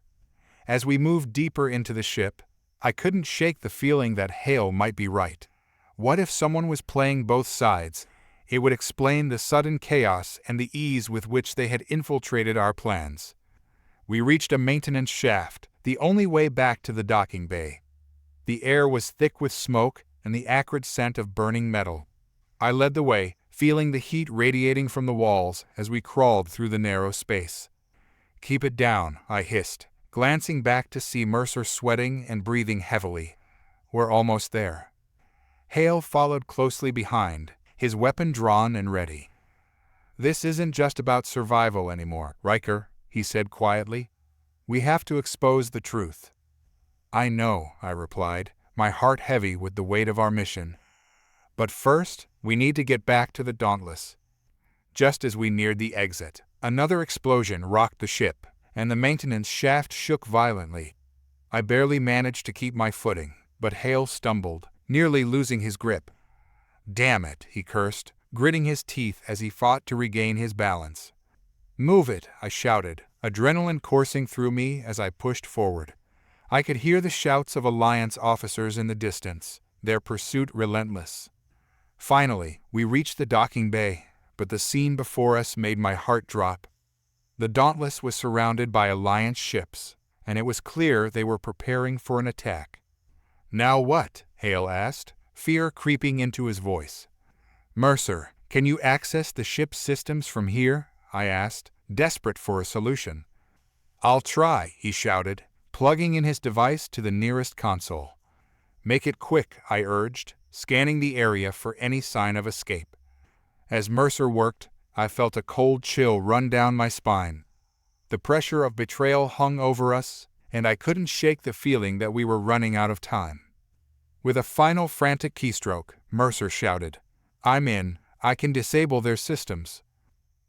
As we moved deeper into the ship, I couldn't shake the feeling that Hale might be right. What if someone was playing both sides? It would explain the sudden chaos and the ease with which they had infiltrated our plans. We reached a maintenance shaft, the only way back to the docking bay. The air was thick with smoke and the acrid scent of burning metal. I led the way, feeling the heat radiating from the walls as we crawled through the narrow space. "Keep it down," I hissed, glancing back to see Mercer sweating and breathing heavily. "We're almost there." Hale followed closely behind, his weapon drawn and ready. "This isn't just about survival anymore, Riker," he said quietly. "We have to expose the truth." "I know," I replied, my heart heavy with the weight of our mission. "But first, we need to get back to the Dauntless." Just as we neared the exit, another explosion rocked the ship, and the maintenance shaft shook violently. I barely managed to keep my footing, but Hale stumbled, nearly losing his grip. "Damn it," he cursed, gritting his teeth as he fought to regain his balance. "Move it," I shouted, adrenaline coursing through me as I pushed forward. I could hear the shouts of Alliance officers in the distance, their pursuit relentless. Finally, we reached the docking bay, but the scene before us made my heart drop. The Dauntless was surrounded by Alliance ships, and it was clear they were preparing for an attack. "Now what?" Hale asked, fear creeping into his voice. "Mercer, can you access the ship's systems from here?" I asked, desperate for a solution. "I'll try," he shouted, plugging in his device to the nearest console. "Make it quick," I urged, scanning the area for any sign of escape. As Mercer worked, I felt a cold chill run down my spine. The pressure of betrayal hung over us, and I couldn't shake the feeling that we were running out of time. With a final frantic keystroke, Mercer shouted, "I'm in. I can disable their systems."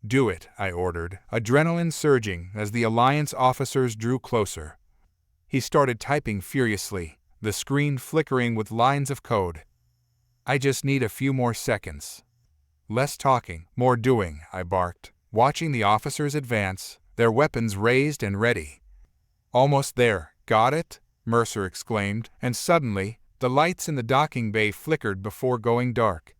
"Do it," I ordered, adrenaline surging as the Alliance officers drew closer. He started typing furiously, the screen flickering with lines of code. "I just need a few more seconds." "Less talking, more doing," I barked, watching the officers advance, their weapons raised and ready. "Almost there, got it?" Mercer exclaimed, and suddenly, the lights in the docking bay flickered before going dark.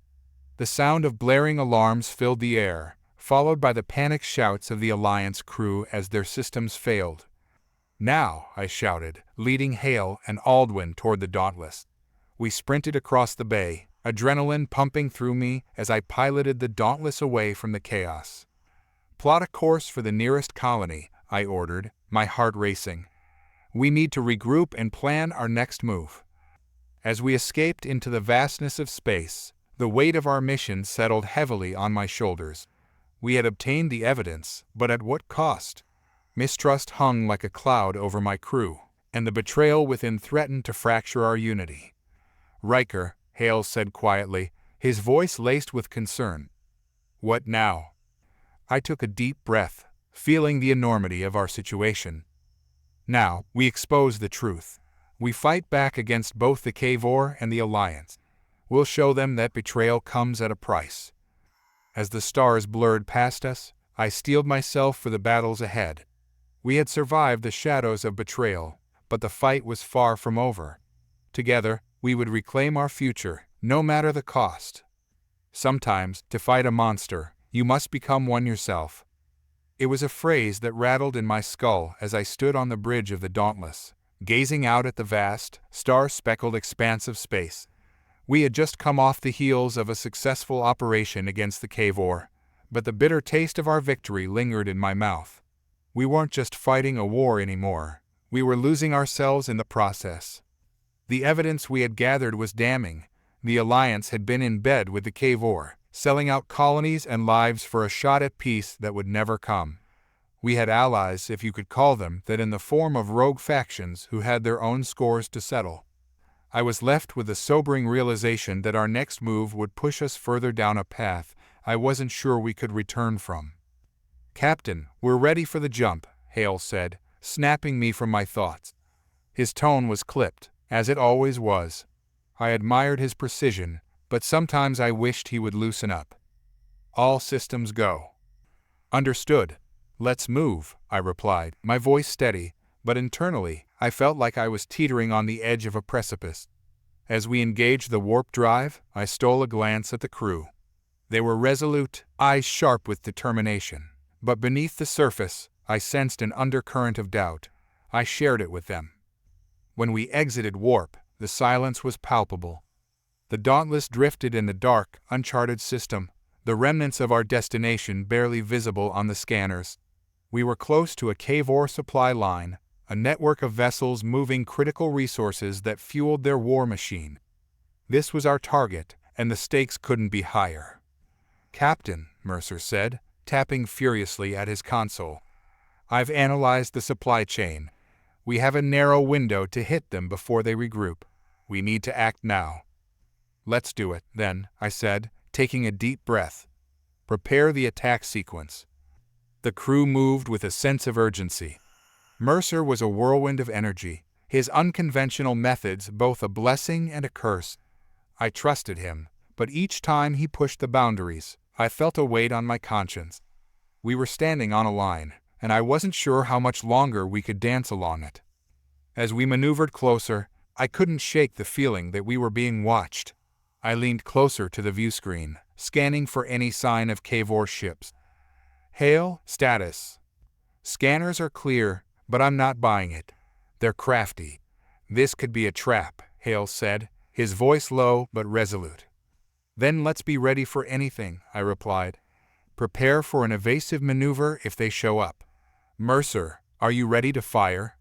The sound of blaring alarms filled the air, followed by the panicked shouts of the Alliance crew as their systems failed. "Now," I shouted, leading Hale and Aldwin toward the Dauntless. We sprinted across the bay, adrenaline pumping through me as I piloted the Dauntless away from the chaos. "Plot a course for the nearest colony," I ordered, my heart racing. "We need to regroup and plan our next move." As we escaped into the vastness of space, the weight of our mission settled heavily on my shoulders. We had obtained the evidence, but at what cost? Mistrust hung like a cloud over my crew, and the betrayal within threatened to fracture our unity. "Riker," Hale said quietly, his voice laced with concern. "What now?" I took a deep breath, feeling the enormity of our situation. "Now, we expose the truth. We fight back against both the Kavor and the Alliance. We'll show them that betrayal comes at a price." As the stars blurred past us, I steeled myself for the battles ahead. We had survived the shadows of betrayal, but the fight was far from over. Together, we would reclaim our future, no matter the cost. Sometimes, to fight a monster, you must become one yourself. It was a phrase that rattled in my skull as I stood on the bridge of the Dauntless, gazing out at the vast, star-speckled expanse of space. We had just come off the heels of a successful operation against the Kavor, but the bitter taste of our victory lingered in my mouth. We weren't just fighting a war anymore. We were losing ourselves in the process. The evidence we had gathered was damning. The Alliance had been in bed with the Kavor, selling out colonies and lives for a shot at peace that would never come. We had allies, if you could call them, that in the form of rogue factions who had their own scores to settle. I was left with the sobering realization that our next move would push us further down a path I wasn't sure we could return from. "Captain, we're ready for the jump," Hale said, snapping me from my thoughts. His tone was clipped, as it always was. I admired his precision, but sometimes I wished he would loosen up. "All systems go." "Understood. Let's move," I replied, my voice steady, but internally, I felt like I was teetering on the edge of a precipice. As we engaged the warp drive, I stole a glance at the crew. They were resolute, eyes sharp with determination. But beneath the surface, I sensed an undercurrent of doubt. I shared it with them. When we exited warp, the silence was palpable. The Dauntless drifted in the dark, uncharted system, the remnants of our destination barely visible on the scanners. We were close to a Kavor supply line, a network of vessels moving critical resources that fueled their war machine. This was our target, and the stakes couldn't be higher. "Captain," Mercer said, tapping furiously at his console, "I've analyzed the supply chain. We have a narrow window to hit them before they regroup. We need to act now." "Let's do it, then," I said, taking a deep breath. "Prepare the attack sequence." The crew moved with a sense of urgency. Mercer was a whirlwind of energy, his unconventional methods both a blessing and a curse. I trusted him, but each time he pushed the boundaries, I felt a weight on my conscience. We were standing on a line, and I wasn't sure how much longer we could dance along it. As we maneuvered closer, I couldn't shake the feeling that we were being watched. I leaned closer to the viewscreen, scanning for any sign of Kavor ships. "Hale, status." "Scanners are clear, but I'm not buying it. They're crafty." "This could be a trap," Hale said, his voice low but resolute. "Then let's be ready for anything," I replied. "Prepare for an evasive maneuver if they show up." "Mercer, are you ready to fire?"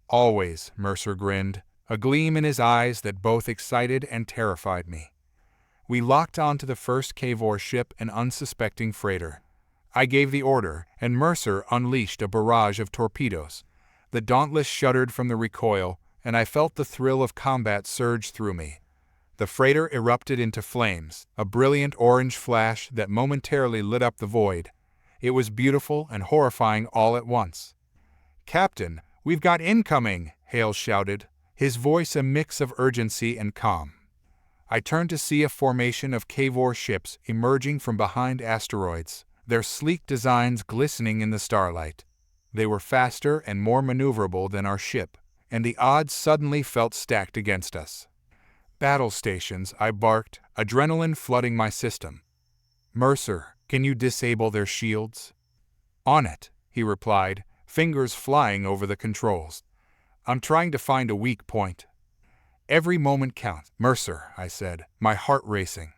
"Always," Mercer grinned, a gleam in his eyes that both excited and terrified me. We locked onto the first Kavor ship, an unsuspecting freighter. I gave the order, and Mercer unleashed a barrage of torpedoes. The Dauntless shuddered from the recoil, and I felt the thrill of combat surge through me. The freighter erupted into flames, a brilliant orange flash that momentarily lit up the void. It was beautiful and horrifying all at once. "Captain, we've got incoming!" Hale shouted, his voice a mix of urgency and calm. I turned to see a formation of Kavor ships emerging from behind asteroids, their sleek designs glistening in the starlight. They were faster and more maneuverable than our ship, and the odds suddenly felt stacked against us. "Battle stations," I barked, adrenaline flooding my system. "Mercer, can you disable their shields?" "On it," he replied, fingers flying over the controls. "I'm trying to find a weak point." Every moment counts. Mercer, I said, my heart racing.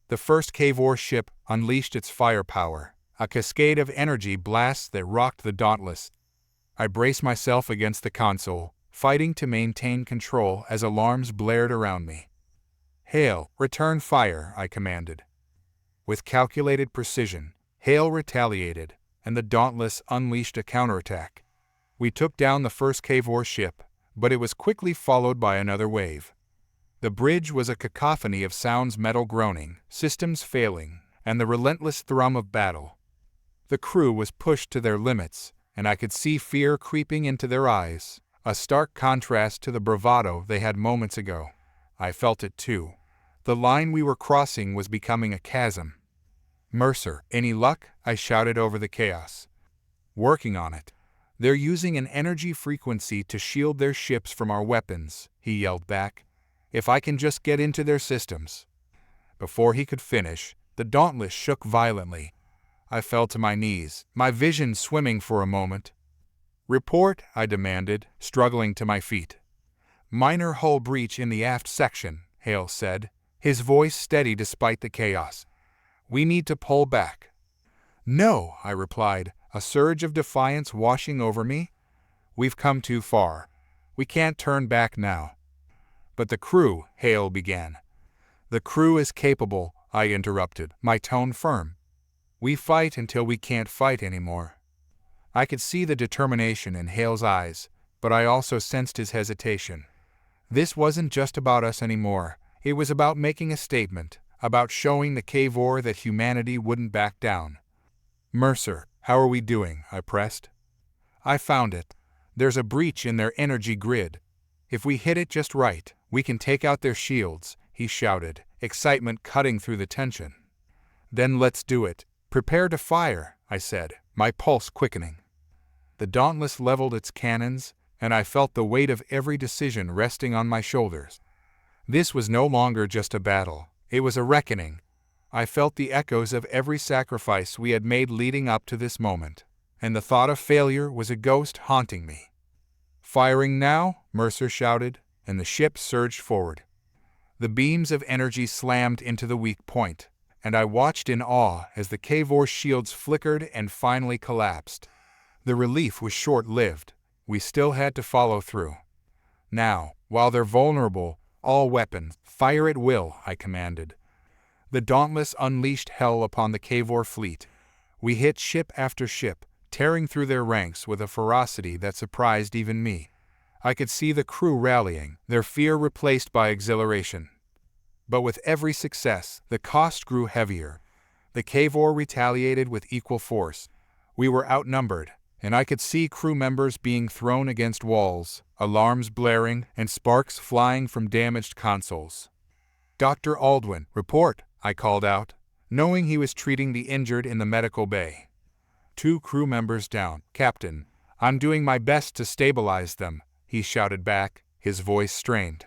The first cave warship unleashed its firepower, a cascade of energy blasts that rocked the Dauntless. I braced myself against the console, fighting to maintain control as alarms blared around me. Hale, return fire, I commanded. With calculated precision, Hale retaliated, and the Dauntless unleashed a counterattack. We took down the first cave warship, but it was quickly followed by another wave. The bridge was a cacophony of sounds, metal groaning, systems failing, and the relentless thrum of battle. The crew was pushed to their limits, and I could see fear creeping into their eyes, a stark contrast to the bravado they had moments ago. I felt it too. The line we were crossing was becoming a chasm. Mercer, any luck? I shouted over the chaos. Working on it. They're using an energy frequency to shield their ships from our weapons, he yelled back. If I can just get into their systems. Before he could finish, the Dauntless shook violently. I fell to my knees, my vision swimming for a moment. Report, I demanded, struggling to my feet. Minor hull breach in the aft section, Hale said, his voice steady despite the chaos. We need to pull back. No, I replied, a surge of defiance washing over me. We've come too far. We can't turn back now. But the crew, Hale began. The crew is capable, I interrupted, my tone firm. We fight until we can't fight anymore. I could see the determination in Hale's eyes, but I also sensed his hesitation. This wasn't just about us anymore. It was about making a statement, about showing the cave war that humanity wouldn't back down. Mercer, how are we doing? I pressed. I found it. There's a breach in their energy grid. If we hit it just right, we can take out their shields, he shouted, excitement cutting through the tension. Then let's do it. Prepare to fire, I said, my pulse quickening. The Dauntless leveled its cannons, and I felt the weight of every decision resting on my shoulders. This was no longer just a battle, it was a reckoning. I felt the echoes of every sacrifice we had made leading up to this moment, and the thought of failure was a ghost haunting me. Firing now, Mercer shouted, and the ship surged forward. The beams of energy slammed into the weak point, and I watched in awe as the cave war shields flickered and finally collapsed. The relief was short-lived. We still had to follow through. Now, while they're vulnerable, all weapons, fire at will, I commanded. The Dauntless unleashed hell upon the cave war fleet. We hit ship after ship, tearing through their ranks with a ferocity that surprised even me. I could see the crew rallying, their fear replaced by exhilaration. But with every success, the cost grew heavier. The cave war retaliated with equal force. We were outnumbered, and I could see crew members being thrown against walls, alarms blaring, and sparks flying from damaged consoles. Dr. Aldwin, report, I called out, knowing he was treating the injured in the medical bay. 2 crew members down. Captain, I'm doing my best to stabilize them, he shouted back, his voice strained.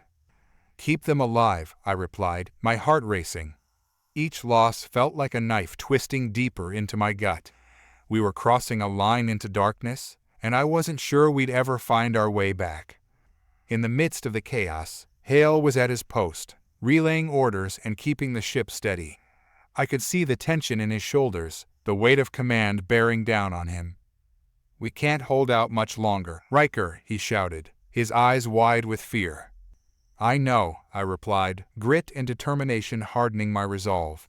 Keep them alive, I replied, my heart racing. Each loss felt like a knife twisting deeper into my gut. We were crossing a line into darkness, and I wasn't sure we'd ever find our way back. In the midst of the chaos, Hale was at his post, relaying orders and keeping the ship steady. I could see the tension in his shoulders, the weight of command bearing down on him. We can't hold out much longer. Riker, he shouted, his eyes wide with fear. I know, I replied, grit and determination hardening my resolve.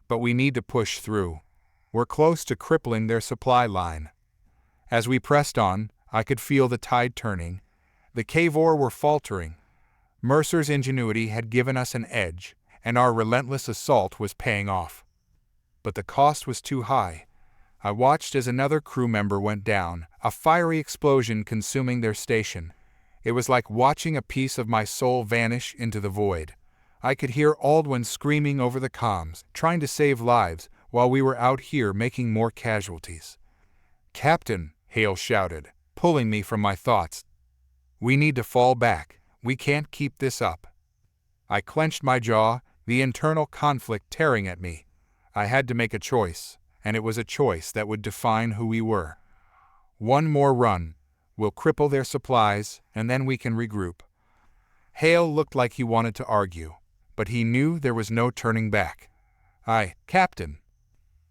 But we need to push through. We're close to crippling their supply line. As we pressed on, I could feel the tide turning. The cave war were faltering. Mercer's ingenuity had given us an edge, and our relentless assault was paying off. But the cost was too high. I watched as another crew member went down, a fiery explosion consuming their station. It was like watching a piece of my soul vanish into the void. I could hear Aldwin screaming over the comms, trying to save lives, while we were out here making more casualties. Captain, Hale shouted, pulling me from my thoughts. We need to fall back. We can't keep this up. I clenched my jaw, the internal conflict tearing at me. I had to make a choice, and it was a choice that would define who we were. One more run. We'll cripple their supplies, and then we can regroup. Hale looked like he wanted to argue, but he knew there was no turning back. Captain.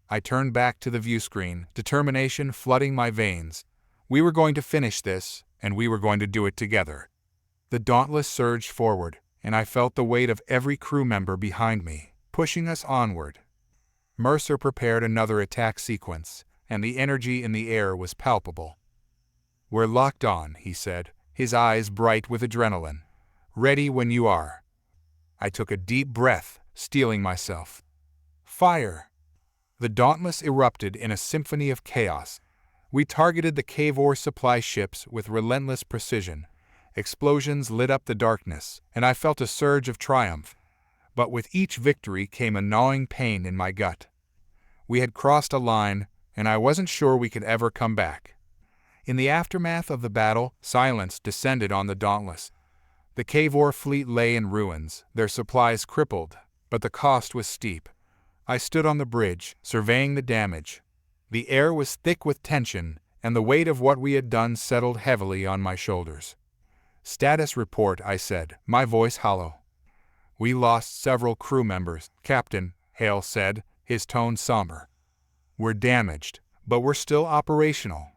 I turned back to the view screen, determination flooding my veins. We were going to finish this, and we were going to do it together. The Dauntless surged forward, and I felt the weight of every crew member behind me, pushing us onward. Mercer prepared another attack sequence, and the energy in the air was palpable. "We're locked on," he said, his eyes bright with adrenaline. "Ready when you are." I took a deep breath, steeling myself. Fire! The Dauntless erupted in a symphony of chaos. We targeted the Cavor supply ships with relentless precision. Explosions lit up the darkness, and I felt a surge of triumph. But with each victory came a gnawing pain in my gut. We had crossed a line, and I wasn't sure we could ever come back. In the aftermath of the battle, silence descended on the Dauntless. The Cavor fleet lay in ruins, their supplies crippled, but the cost was steep. I stood on the bridge, surveying the damage. The air was thick with tension, and the weight of what we had done settled heavily on my shoulders. "Status report," I said, my voice hollow. "We lost several crew members, Captain," Hale said, his tone somber. "We're damaged, but we're still operational."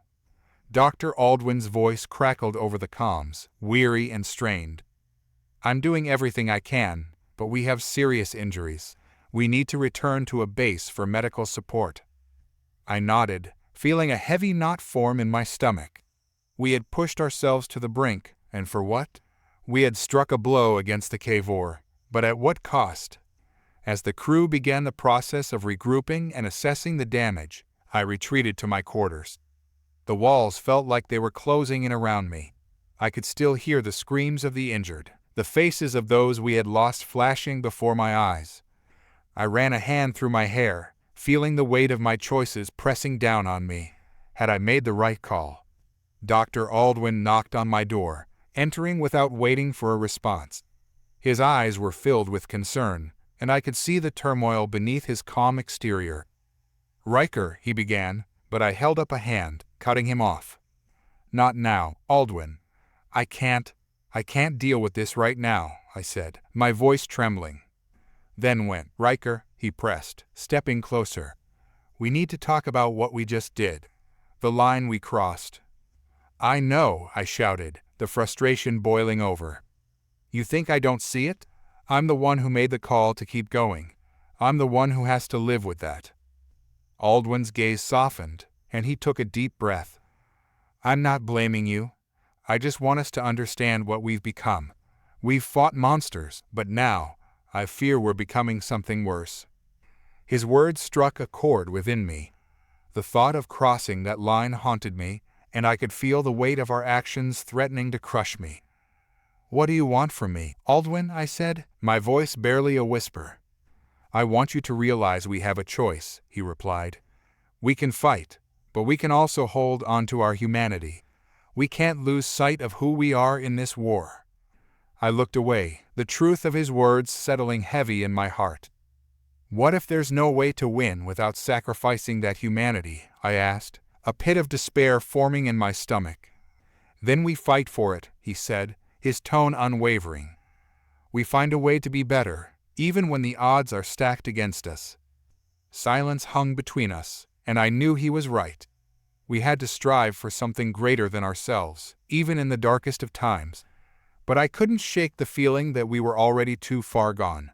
Dr. Aldwin's voice crackled over the comms, weary and strained. "I'm doing everything I can, but we have serious injuries. We need to return to a base for medical support." I nodded, feeling a heavy knot form in my stomach. We had pushed ourselves to the brink, and for what? We had struck a blow against the Cavor, but at what cost? As the crew began the process of regrouping and assessing the damage, I retreated to my quarters. The walls felt like they were closing in around me. I could still hear the screams of the injured, the faces of those we had lost flashing before my eyes. I ran a hand through my hair, feeling the weight of my choices pressing down on me. Had I made the right call? Dr. Aldwin knocked on my door, entering without waiting for a response. His eyes were filled with concern, and I could see the turmoil beneath his calm exterior. "Riker," he began, but I held up a hand, cutting him off. "Not now, Aldwin. I can't deal with this right now," I said, my voice trembling. "Then when, Riker," he pressed, stepping closer. "We need to talk about what we just did. The line we crossed." "I know," I shouted, the frustration boiling over. "You think I don't see it? I'm the one who made the call to keep going. I'm the one who has to live with that." Aldwin's gaze softened, and he took a deep breath. "I'm not blaming you. I just want us to understand what we've become. We've fought monsters, but now, I fear we're becoming something worse." His words struck a chord within me. The thought of crossing that line haunted me, and I could feel the weight of our actions threatening to crush me. "What do you want from me, Aldwin?" I said, my voice barely a whisper. "I want you to realize we have a choice," he replied. "We can fight, but we can also hold on to our humanity. We can't lose sight of who we are in this war." I looked away, the truth of his words settling heavy in my heart. "What if there's no way to win without sacrificing that humanity?" I asked, a pit of despair forming in my stomach. "Then we fight for it," he said, his tone unwavering. "We find a way to be better, even when the odds are stacked against us." Silence hung between us, and I knew he was right. We had to strive for something greater than ourselves, even in the darkest of times. But I couldn't shake the feeling that we were already too far gone.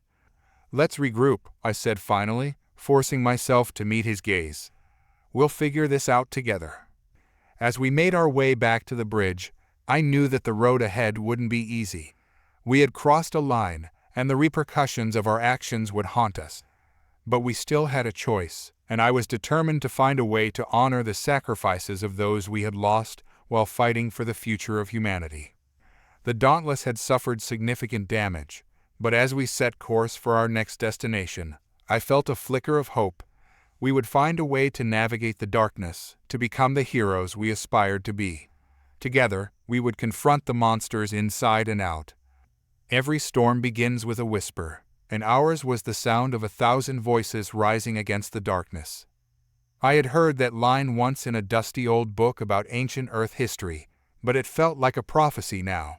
"Let's regroup," I said finally, forcing myself to meet his gaze. "We'll figure this out together." As we made our way back to the bridge, I knew that the road ahead wouldn't be easy. We had crossed a line, and the repercussions of our actions would haunt us. But we still had a choice, and I was determined to find a way to honor the sacrifices of those we had lost while fighting for the future of humanity. The Dauntless had suffered significant damage, but as we set course for our next destination, I felt a flicker of hope. We would find a way to navigate the darkness, to become the heroes we aspired to be. Together, we would confront the monsters inside and out. Every storm begins with a whisper, and ours was the sound of 1,000 voices rising against the darkness. I had heard that line once in a dusty old book about ancient Earth history, but it felt like a prophecy now.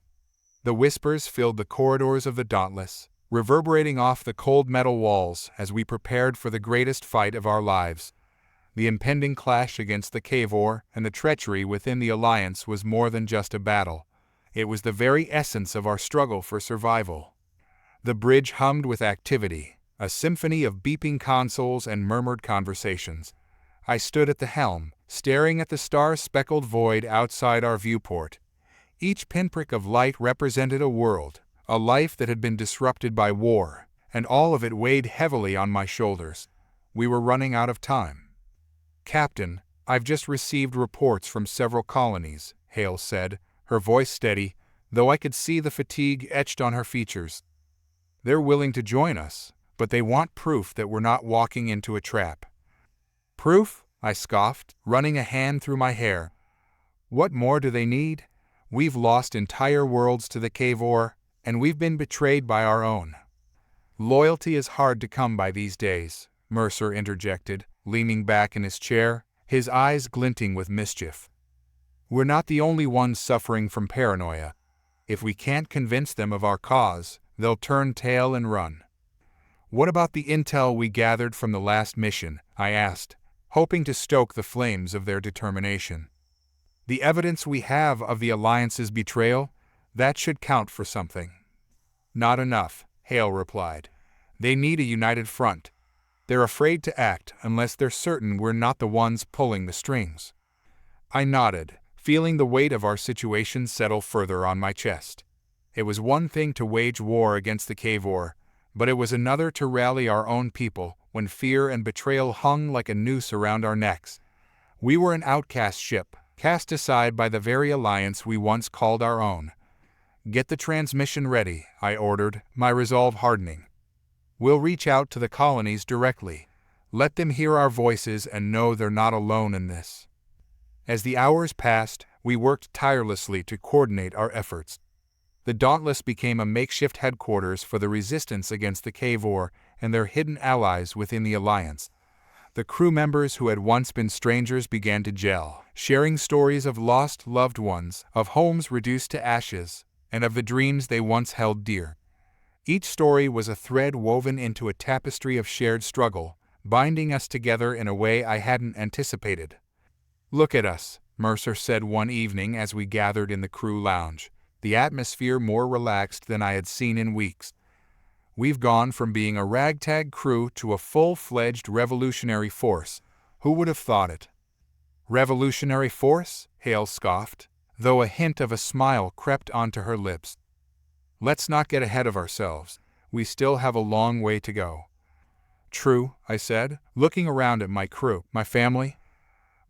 The whispers filled the corridors of the Dauntless, reverberating off the cold metal walls as we prepared for the greatest fight of our lives. The impending clash against the Cavor and the treachery within the Alliance was more than just a battle. It was the very essence of our struggle for survival. The bridge hummed with activity, a symphony of beeping consoles and murmured conversations. I stood at the helm, staring at the star-speckled void outside our viewport. Each pinprick of light represented a world, a life that had been disrupted by war, and all of it weighed heavily on my shoulders. We were running out of time. "Captain, I've just received reports from several colonies," Hale said, her voice steady, though I could see the fatigue etched on her features. "They're willing to join us, but they want proof that we're not walking into a trap." "Proof?" I scoffed, running a hand through my hair. "What more do they need? We've lost entire worlds to the Cavor, and we've been betrayed by our own." "Loyalty is hard to come by these days," Mercer interjected, leaning back in his chair, his eyes glinting with mischief. "We're not the only ones suffering from paranoia. If we can't convince them of our cause, they'll turn tail and run." "What about the intel we gathered from the last mission?" I asked, hoping to stoke the flames of their determination. "The evidence we have of the Alliance's betrayal? That should count for something." "Not enough," Hale replied. "They need a united front. They're afraid to act unless they're certain we're not the ones pulling the strings." I nodded, feeling the weight of our situation settle further on my chest. It was one thing to wage war against the Cavor, but it was another to rally our own people when fear and betrayal hung like a noose around our necks. We were an outcast ship, cast aside by the very alliance we once called our own. "Get the transmission ready," I ordered, my resolve hardening. "We'll reach out to the colonies directly. Let them hear our voices and know they're not alone in this." As the hours passed, we worked tirelessly to coordinate our efforts. The Dauntless became a makeshift headquarters for the resistance against the Cavor and their hidden allies within the Alliance. The crew members who had once been strangers began to gel, sharing stories of lost loved ones, of homes reduced to ashes, and of the dreams they once held dear. Each story was a thread woven into a tapestry of shared struggle, binding us together in a way I hadn't anticipated. "Look at us," Mercer said one evening as we gathered in the crew lounge, the atmosphere more relaxed than I had seen in weeks. "We've gone from being a ragtag crew to a full-fledged revolutionary force. Who would have thought it?" "Revolutionary force?" Hale scoffed, though a hint of a smile crept onto her lips. "Let's not get ahead of ourselves. We still have a long way to go." "True," I said, looking around at my crew, my family.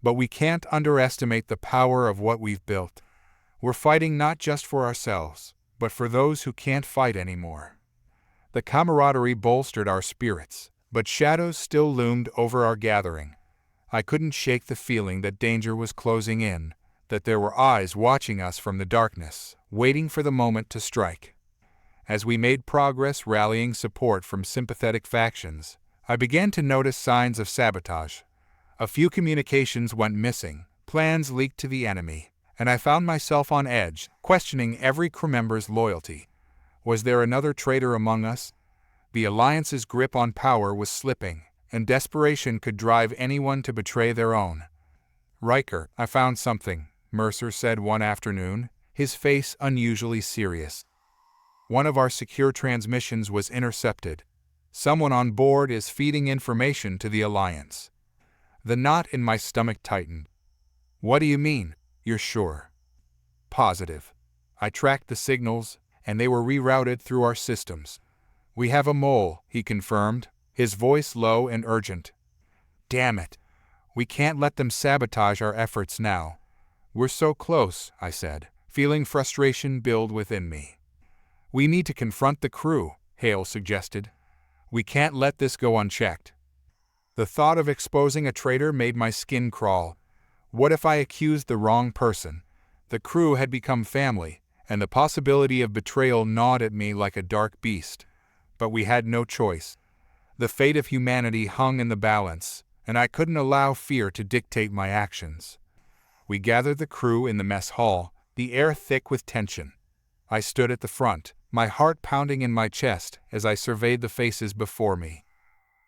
"But we can't underestimate the power of what we've built. We're fighting not just for ourselves, but for those who can't fight anymore." The camaraderie bolstered our spirits, but shadows still loomed over our gathering. I couldn't shake the feeling that danger was closing in, that there were eyes watching us from the darkness, waiting for the moment to strike. As we made progress rallying support from sympathetic factions, I began to notice signs of sabotage. A few communications went missing, plans leaked to the enemy, and I found myself on edge, questioning every crew member's loyalty. Was there another traitor among us? The Alliance's grip on power was slipping, and desperation could drive anyone to betray their own. "Riker, I found something," Mercer said one afternoon, his face unusually serious. "One of our secure transmissions was intercepted. Someone on board is feeding information to the Alliance." The knot in my stomach tightened. "What do you mean? You're sure?" "Positive. I tracked the signals, and they were rerouted through our systems. We have a mole," he confirmed, his voice low and urgent. "Damn it. We can't let them sabotage our efforts now." "We're so close," I said, feeling frustration build within me. "We need to confront the crew," Hale suggested. "We can't let this go unchecked." The thought of exposing a traitor made my skin crawl. What if I accused the wrong person? The crew had become family, and the possibility of betrayal gnawed at me like a dark beast. But we had no choice. The fate of humanity hung in the balance, and I couldn't allow fear to dictate my actions. We gathered the crew in the mess hall, the air thick with tension. I stood at the front, my heart pounding in my chest as I surveyed the faces before me.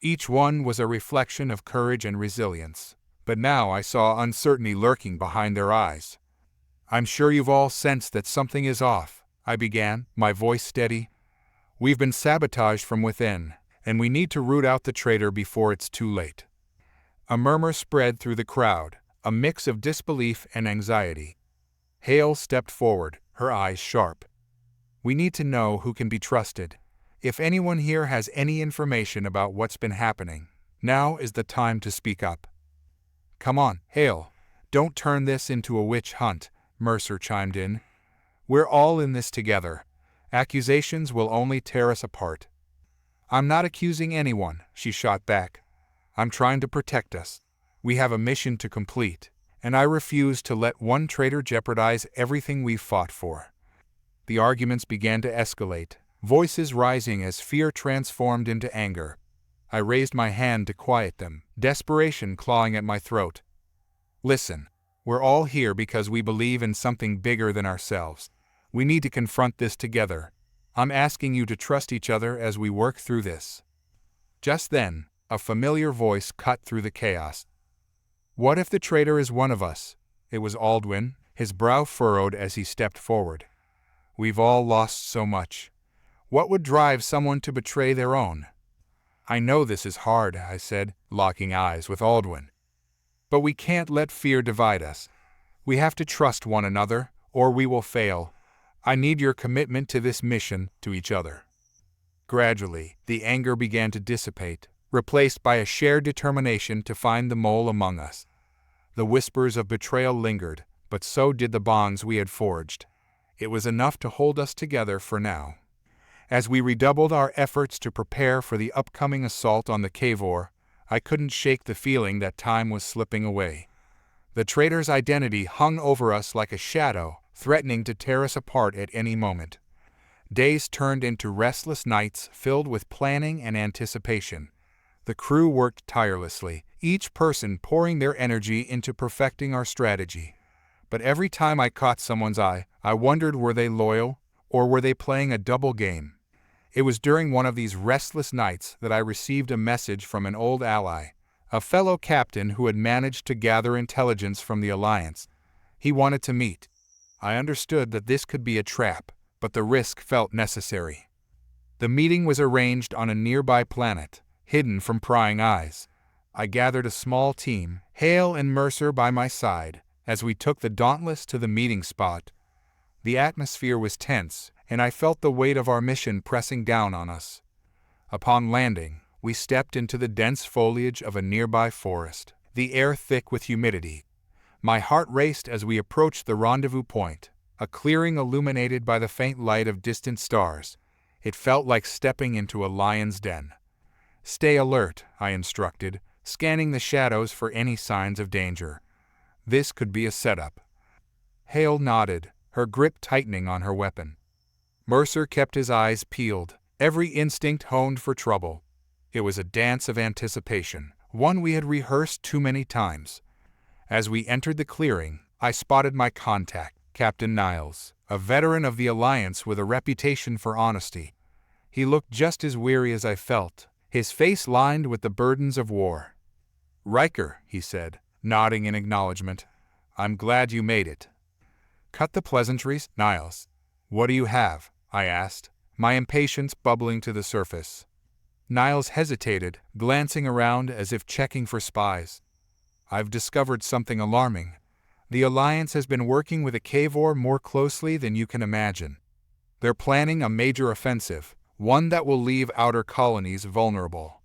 Each one was a reflection of courage and resilience, but now I saw uncertainty lurking behind their eyes. "I'm sure you've all sensed that something is off," I began, my voice steady. "We've been sabotaged from within, and we need to root out the traitor before it's too late." A murmur spread through the crowd, a mix of disbelief and anxiety. Hale stepped forward, her eyes sharp. "We need to know who can be trusted. If anyone here has any information about what's been happening, now is the time to speak up." "Come on, Hale. Don't turn this into a witch hunt," Mercer chimed in. "We're all in this together. Accusations will only tear us apart." "I'm not accusing anyone," she shot back. "I'm trying to protect us. We have a mission to complete, and I refuse to let one traitor jeopardize everything we've fought for." The arguments began to escalate, voices rising as fear transformed into anger. I raised my hand to quiet them, desperation clawing at my throat. "Listen, we're all here because we believe in something bigger than ourselves. We need to confront this together. I'm asking you to trust each other as we work through this." Just then, a familiar voice cut through the chaos. "What if the traitor is one of us?" It was Aldwin, his brow furrowed as he stepped forward. "We've all lost so much. What would drive someone to betray their own?" "I know this is hard," I said, locking eyes with Aldwin. "But we can't let fear divide us. We have to trust one another, or we will fail. I need your commitment to this mission, to each other." Gradually, the anger began to dissipate, replaced by a shared determination to find the mole among us. The whispers of betrayal lingered, but so did the bonds we had forged. It was enough to hold us together for now. As we redoubled our efforts to prepare for the upcoming assault on the Cavor, I couldn't shake the feeling that time was slipping away. The traitor's identity hung over us like a shadow, threatening to tear us apart at any moment. Days turned into restless nights filled with planning and anticipation. The crew worked tirelessly, each person pouring their energy into perfecting our strategy. But every time I caught someone's eye, I wondered, were they loyal, or were they playing a double game? It was during one of these restless nights that I received a message from an old ally, a fellow captain who had managed to gather intelligence from the Alliance. He wanted to meet. I understood that this could be a trap, but the risk felt necessary. The meeting was arranged on a nearby planet, hidden from prying eyes. I gathered a small team, Hale and Mercer by my side, as we took the Dauntless to the meeting spot. The atmosphere was tense, and I felt the weight of our mission pressing down on us. Upon landing, we stepped into the dense foliage of a nearby forest, the air thick with humidity. My heart raced as we approached the rendezvous point, a clearing illuminated by the faint light of distant stars. It felt like stepping into a lion's den. "Stay alert," I instructed, scanning the shadows for any signs of danger. This could be a setup. Hale nodded, her grip tightening on her weapon. Mercer kept his eyes peeled, every instinct honed for trouble. It was a dance of anticipation, one we had rehearsed too many times. As we entered the clearing, I spotted my contact, Captain Niles, a veteran of the Alliance with a reputation for honesty. He looked just as weary as I felt, his face lined with the burdens of war. "Riker," he said, nodding in acknowledgement. "I'm glad you made it." "Cut the pleasantries, Niles. What do you have?" I asked, my impatience bubbling to the surface. Niles hesitated, glancing around as if checking for spies. "I've discovered something alarming. The Alliance has been working with the Cavor more closely than you can imagine. They're planning a major offensive, one that will leave outer colonies vulnerable."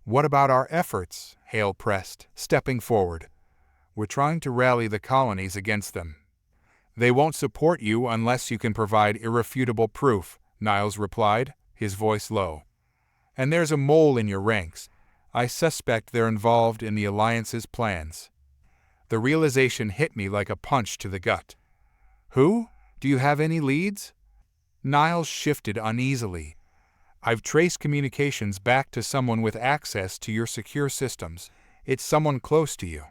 "What about our efforts?" Hale pressed, stepping forward. "We're trying to rally the colonies against them." "They won't support you unless you can provide irrefutable proof," Niles replied, his voice low. "And there's a mole in your ranks. I suspect they're involved in the Alliance's plans." The realization hit me like a punch to the gut. "Who? Do you have any leads?" Niles shifted uneasily. "I've traced communications back to someone with access to your secure systems. It's someone close to you."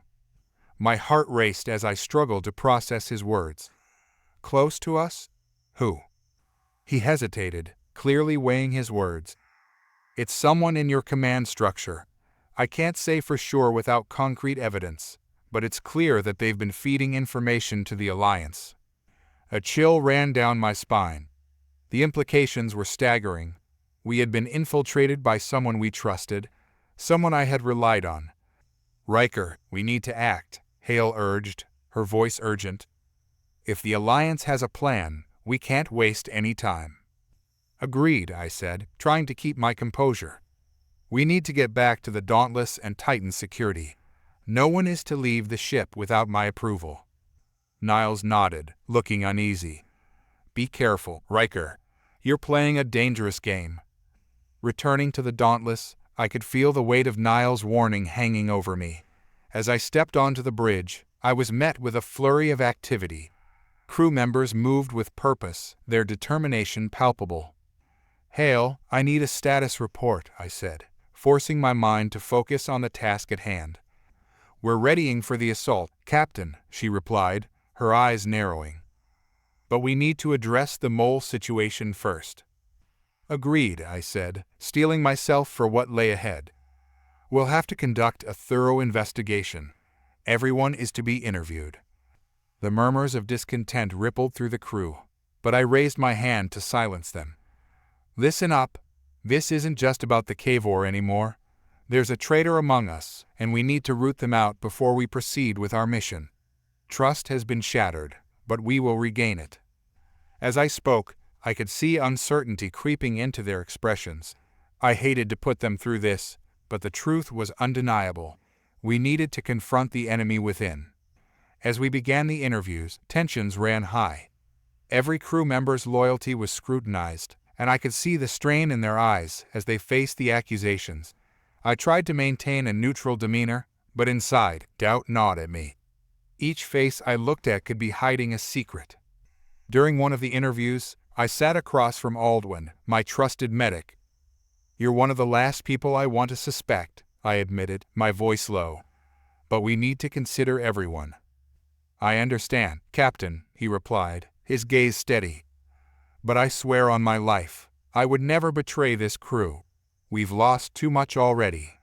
My heart raced as I struggled to process his words. "Close to us? Who?" He hesitated, clearly weighing his words. It's someone in your command structure. I can't say for sure without concrete evidence, but it's clear that they've been feeding information to the Alliance. A chill ran down my spine. The implications were staggering. We had been infiltrated by someone we trusted, someone I had relied on. Riker, we need to act, Hale urged, her voice urgent. If the Alliance has a plan, we can't waste any time. Agreed, I said, trying to keep my composure. We need to get back to the Dauntless and Titan security. No one is to leave the ship without my approval. Niles nodded, looking uneasy. Be careful, Riker. You're playing a dangerous game. Returning to the Dauntless, I could feel the weight of Niles' warning hanging over me. As I stepped onto the bridge, I was met with a flurry of activity. Crew members moved with purpose, their determination palpable. Hale, I need a status report, I said, forcing my mind to focus on the task at hand. We're readying for the assault, Captain, she replied, her eyes narrowing. But we need to address the mole situation first. Agreed, I said, steeling myself for what lay ahead. We'll have to conduct a thorough investigation. Everyone is to be interviewed. The murmurs of discontent rippled through the crew, but I raised my hand to silence them. Listen up. This isn't just about the Cavor anymore. There's a traitor among us, and we need to root them out before we proceed with our mission. Trust has been shattered, but we will regain it. As I spoke, I could see uncertainty creeping into their expressions. I hated to put them through this, but the truth was undeniable. We needed to confront the enemy within. As we began the interviews, tensions ran high. Every crew member's loyalty was scrutinized, and I could see the strain in their eyes as they faced the accusations. I tried to maintain a neutral demeanor, but inside, doubt gnawed at me. Each face I looked at could be hiding a secret. During one of the interviews, I sat across from Aldwin, my trusted medic. You're one of the last people I want to suspect, I admitted, my voice low. But we need to consider everyone. I understand, Captain, he replied, his gaze steady. But I swear on my life, I would never betray this crew. We've lost too much already.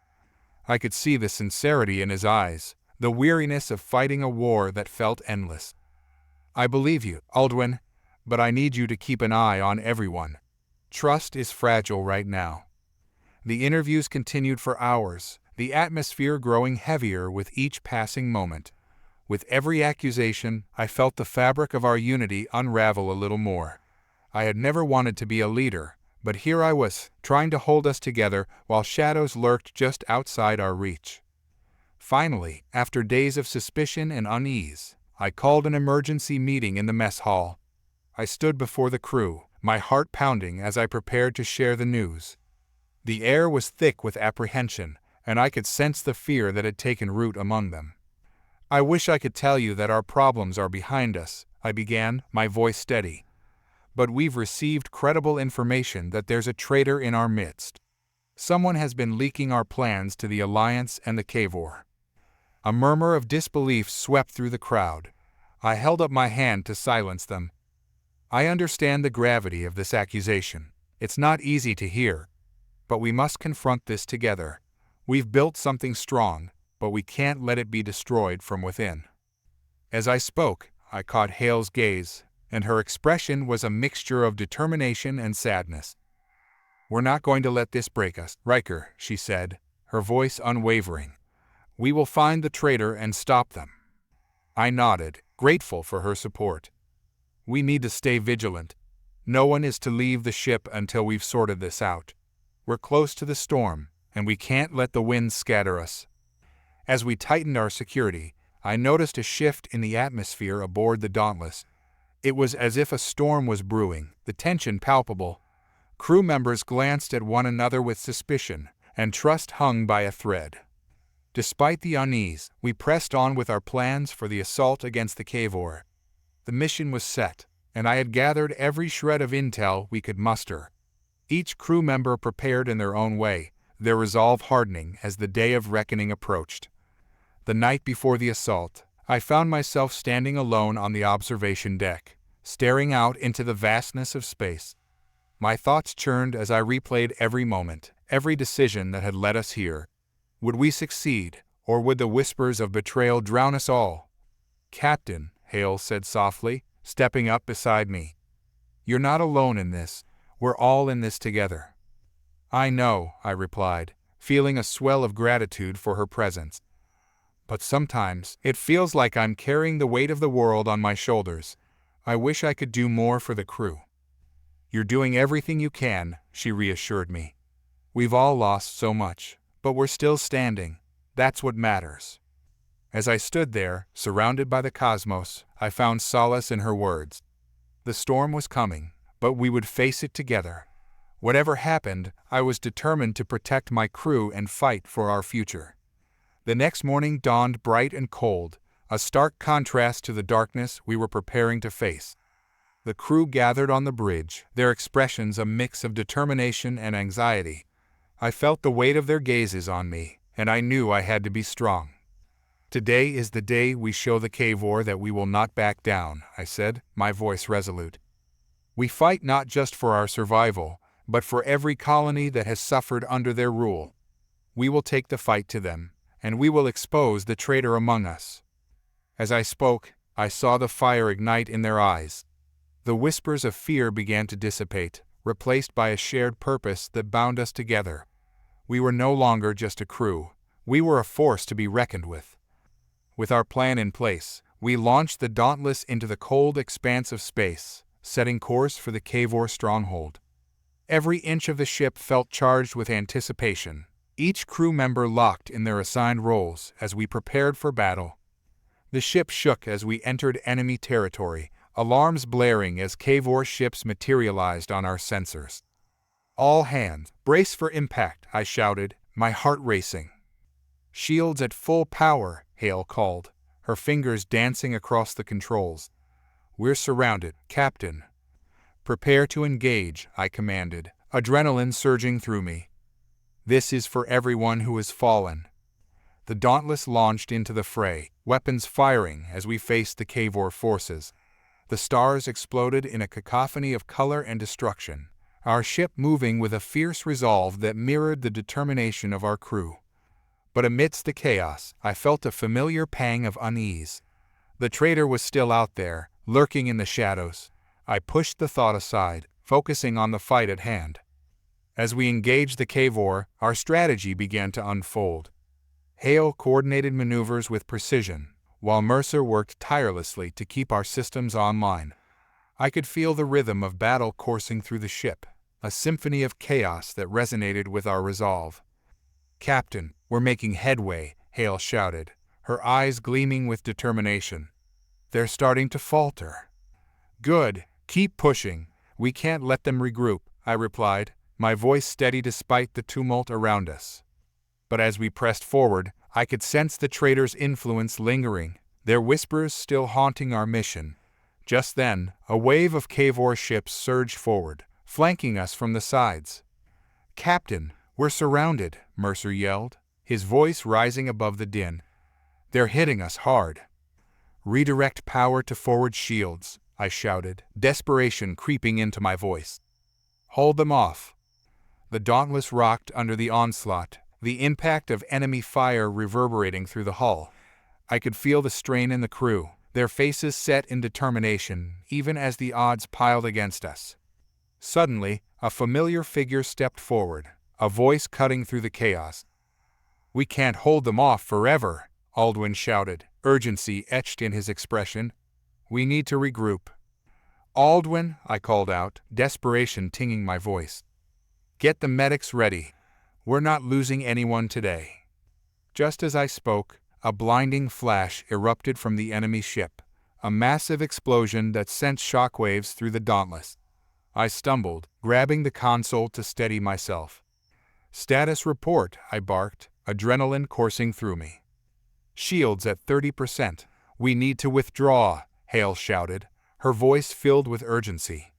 I could see the sincerity in his eyes, the weariness of fighting a war that felt endless. I believe you, Aldwin, but I need you to keep an eye on everyone. Trust is fragile right now. The interviews continued for hours, the atmosphere growing heavier with each passing moment. With every accusation, I felt the fabric of our unity unravel a little more. I had never wanted to be a leader, but here I was, trying to hold us together while shadows lurked just outside our reach. Finally, after days of suspicion and unease, I called an emergency meeting in the mess hall. I stood before the crew, my heart pounding as I prepared to share the news. The air was thick with apprehension, and I could sense the fear that had taken root among them. I wish I could tell you that our problems are behind us, I began, my voice steady. But we've received credible information that there's a traitor in our midst. Someone has been leaking our plans to the Alliance and the Cavor. A murmur of disbelief swept through the crowd. I held up my hand to silence them. I understand the gravity of this accusation. It's not easy to hear. But we must confront this together. We've built something strong, but we can't let it be destroyed from within. As I spoke, I caught Hale's gaze, and her expression was a mixture of determination and sadness. We're not going to let this break us, Riker, she said, her voice unwavering. We will find the traitor and stop them. I nodded, grateful for her support. We need to stay vigilant. No one is to leave the ship until we've sorted this out. We're close to the storm, and we can't let the winds scatter us. As we tightened our security, I noticed a shift in the atmosphere aboard the Dauntless. It was as if a storm was brewing, the tension palpable. Crew members glanced at one another with suspicion, and trust hung by a thread. Despite the unease, we pressed on with our plans for the assault against the Cavor. The mission was set, and I had gathered every shred of intel we could muster. Each crew member prepared in their own way, their resolve hardening as the day of reckoning approached. The night before the assault, I found myself standing alone on the observation deck, staring out into the vastness of space. My thoughts churned as I replayed every moment, every decision that had led us here. Would we succeed, or would the whispers of betrayal drown us all? "Captain," Hale said softly, stepping up beside me. "You're not alone in this. We're all in this together." "I know," I replied, feeling a swell of gratitude for her presence. "But sometimes, it feels like I'm carrying the weight of the world on my shoulders. I wish I could do more for the crew." "You're doing everything you can," she reassured me. "We've all lost so much, but we're still standing. That's what matters." As I stood there, surrounded by the cosmos, I found solace in her words. The storm was coming, but we would face it together. Whatever happened, I was determined to protect my crew and fight for our future. The next morning dawned bright and cold, a stark contrast to the darkness we were preparing to face. The crew gathered on the bridge, their expressions a mix of determination and anxiety. I felt the weight of their gazes on me, and I knew I had to be strong. "Today is the day we show the Kavor that we will not back down," I said, my voice resolute. "We fight not just for our survival, but for every colony that has suffered under their rule. We will take the fight to them, and we will expose the traitor among us." As I spoke, I saw the fire ignite in their eyes. The whispers of fear began to dissipate, replaced by a shared purpose that bound us together. We were no longer just a crew. We were a force to be reckoned with. With our plan in place, we launched the Dauntless into the cold expanse of space, setting course for the Kavor stronghold. Every inch of the ship felt charged with anticipation, each crew member locked in their assigned roles as we prepared for battle. The ship shook as we entered enemy territory, alarms blaring as Kavor ships materialized on our sensors. "All hands, brace for impact," I shouted, my heart racing. "Shields at full power," Hale called, her fingers dancing across the controls. "We're surrounded, Captain." "Prepare to engage," I commanded, adrenaline surging through me. "This is for everyone who has fallen." The Dauntless launched into the fray, weapons firing as we faced the Kavor forces. The stars exploded in a cacophony of color and destruction, our ship moving with a fierce resolve that mirrored the determination of our crew. But amidst the chaos, I felt a familiar pang of unease. The traitor was still out there, lurking in the shadows. I pushed the thought aside, focusing on the fight at hand. As we engaged the Kavor, our strategy began to unfold. Hale coordinated maneuvers with precision, while Mercer worked tirelessly to keep our systems online. I could feel the rhythm of battle coursing through the ship, a symphony of chaos that resonated with our resolve. "Captain, we're making headway," Hale shouted, her eyes gleaming with determination. "They're starting to falter." "Good, keep pushing. We can't let them regroup," I replied, my voice steady despite the tumult around us. But as we pressed forward, I could sense the traitors' influence lingering, their whispers still haunting our mission. Just then, a wave of Kavor ships surged forward, flanking us from the sides. "Captain, we're surrounded," Mercer yelled, his voice rising above the din. "They're hitting us hard." "Redirect power to forward shields," I shouted, desperation creeping into my voice. "Hold them off." The Dauntless rocked under the onslaught, the impact of enemy fire reverberating through the hull. I could feel the strain in the crew, their faces set in determination, even as the odds piled against us. Suddenly, a familiar figure stepped forward, a voice cutting through the chaos. "We can't hold them off forever," Aldwin shouted, urgency etched in his expression. "We need to regroup." "Aldwin," I called out, desperation tinging my voice. "Get the medics ready. We're not losing anyone today." Just as I spoke, a blinding flash erupted from the enemy ship, a massive explosion that sent shockwaves through the Dauntless. I stumbled, grabbing the console to steady myself. "Status report," I barked, adrenaline coursing through me. "Shields at 30%. We need to withdraw," Hale shouted, her voice filled with urgency.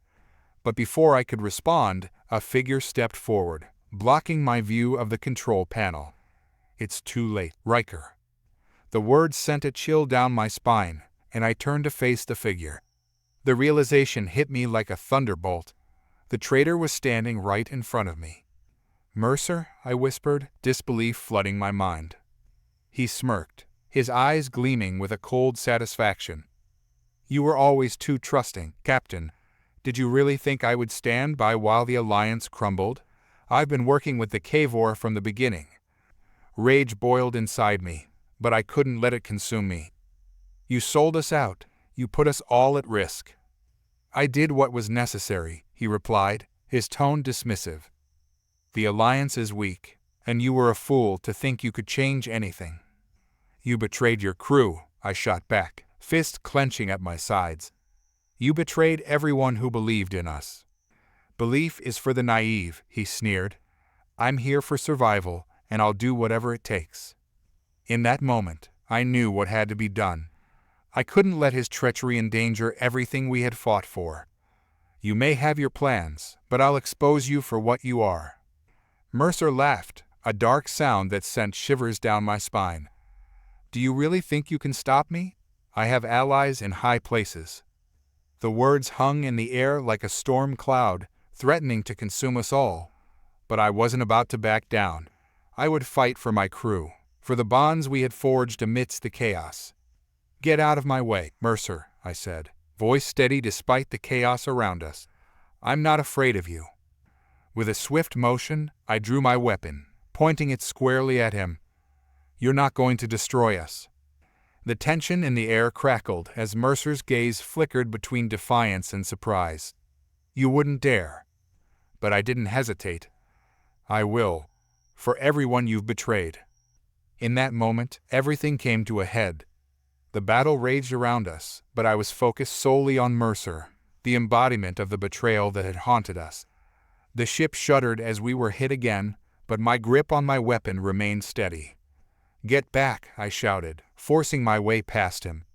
But before I could respond, a figure stepped forward, blocking my view of the control panel. "It's too late, Riker." The words sent a chill down my spine, and I turned to face the figure. The realization hit me like a thunderbolt. The traitor was standing right in front of me. "Mercer?" I whispered, disbelief flooding my mind. He smirked, his eyes gleaming with a cold satisfaction. "You were always too trusting, Captain. Did you really think I would stand by while the Alliance crumbled? I've been working with the Cavor from the beginning." Rage boiled inside me, but I couldn't let it consume me. "You sold us out. You put us all at risk." "I did what was necessary," he replied, his tone dismissive. "The Alliance is weak, and you were a fool to think you could change anything." "You betrayed your crew," I shot back, fists clenching at my sides. "You betrayed everyone who believed in us." "Belief is for the naive," he sneered. "I'm here for survival, and I'll do whatever it takes." In that moment, I knew what had to be done. I couldn't let his treachery endanger everything we had fought for. "You may have your plans, but I'll expose you for what you are." Mercer laughed, a dark sound that sent shivers down my spine. "Do you really think you can stop me? I have allies in high places." The words hung in the air like a storm cloud, threatening to consume us all. But I wasn't about to back down. I would fight for my crew, for the bonds we had forged amidst the chaos. "Get out of my way, Mercer," I said, voice steady despite the chaos around us. "I'm not afraid of you." With a swift motion, I drew my weapon, pointing it squarely at him. "You're not going to destroy us." The tension in the air crackled as Mercer's gaze flickered between defiance and surprise. "You wouldn't dare." But I didn't hesitate. "I will, for everyone you've betrayed." In that moment, everything came to a head. The battle raged around us, but I was focused solely on Mercer, the embodiment of the betrayal that had haunted us. The ship shuddered as we were hit again, but my grip on my weapon remained steady. "Get back," I shouted, forcing my way past him.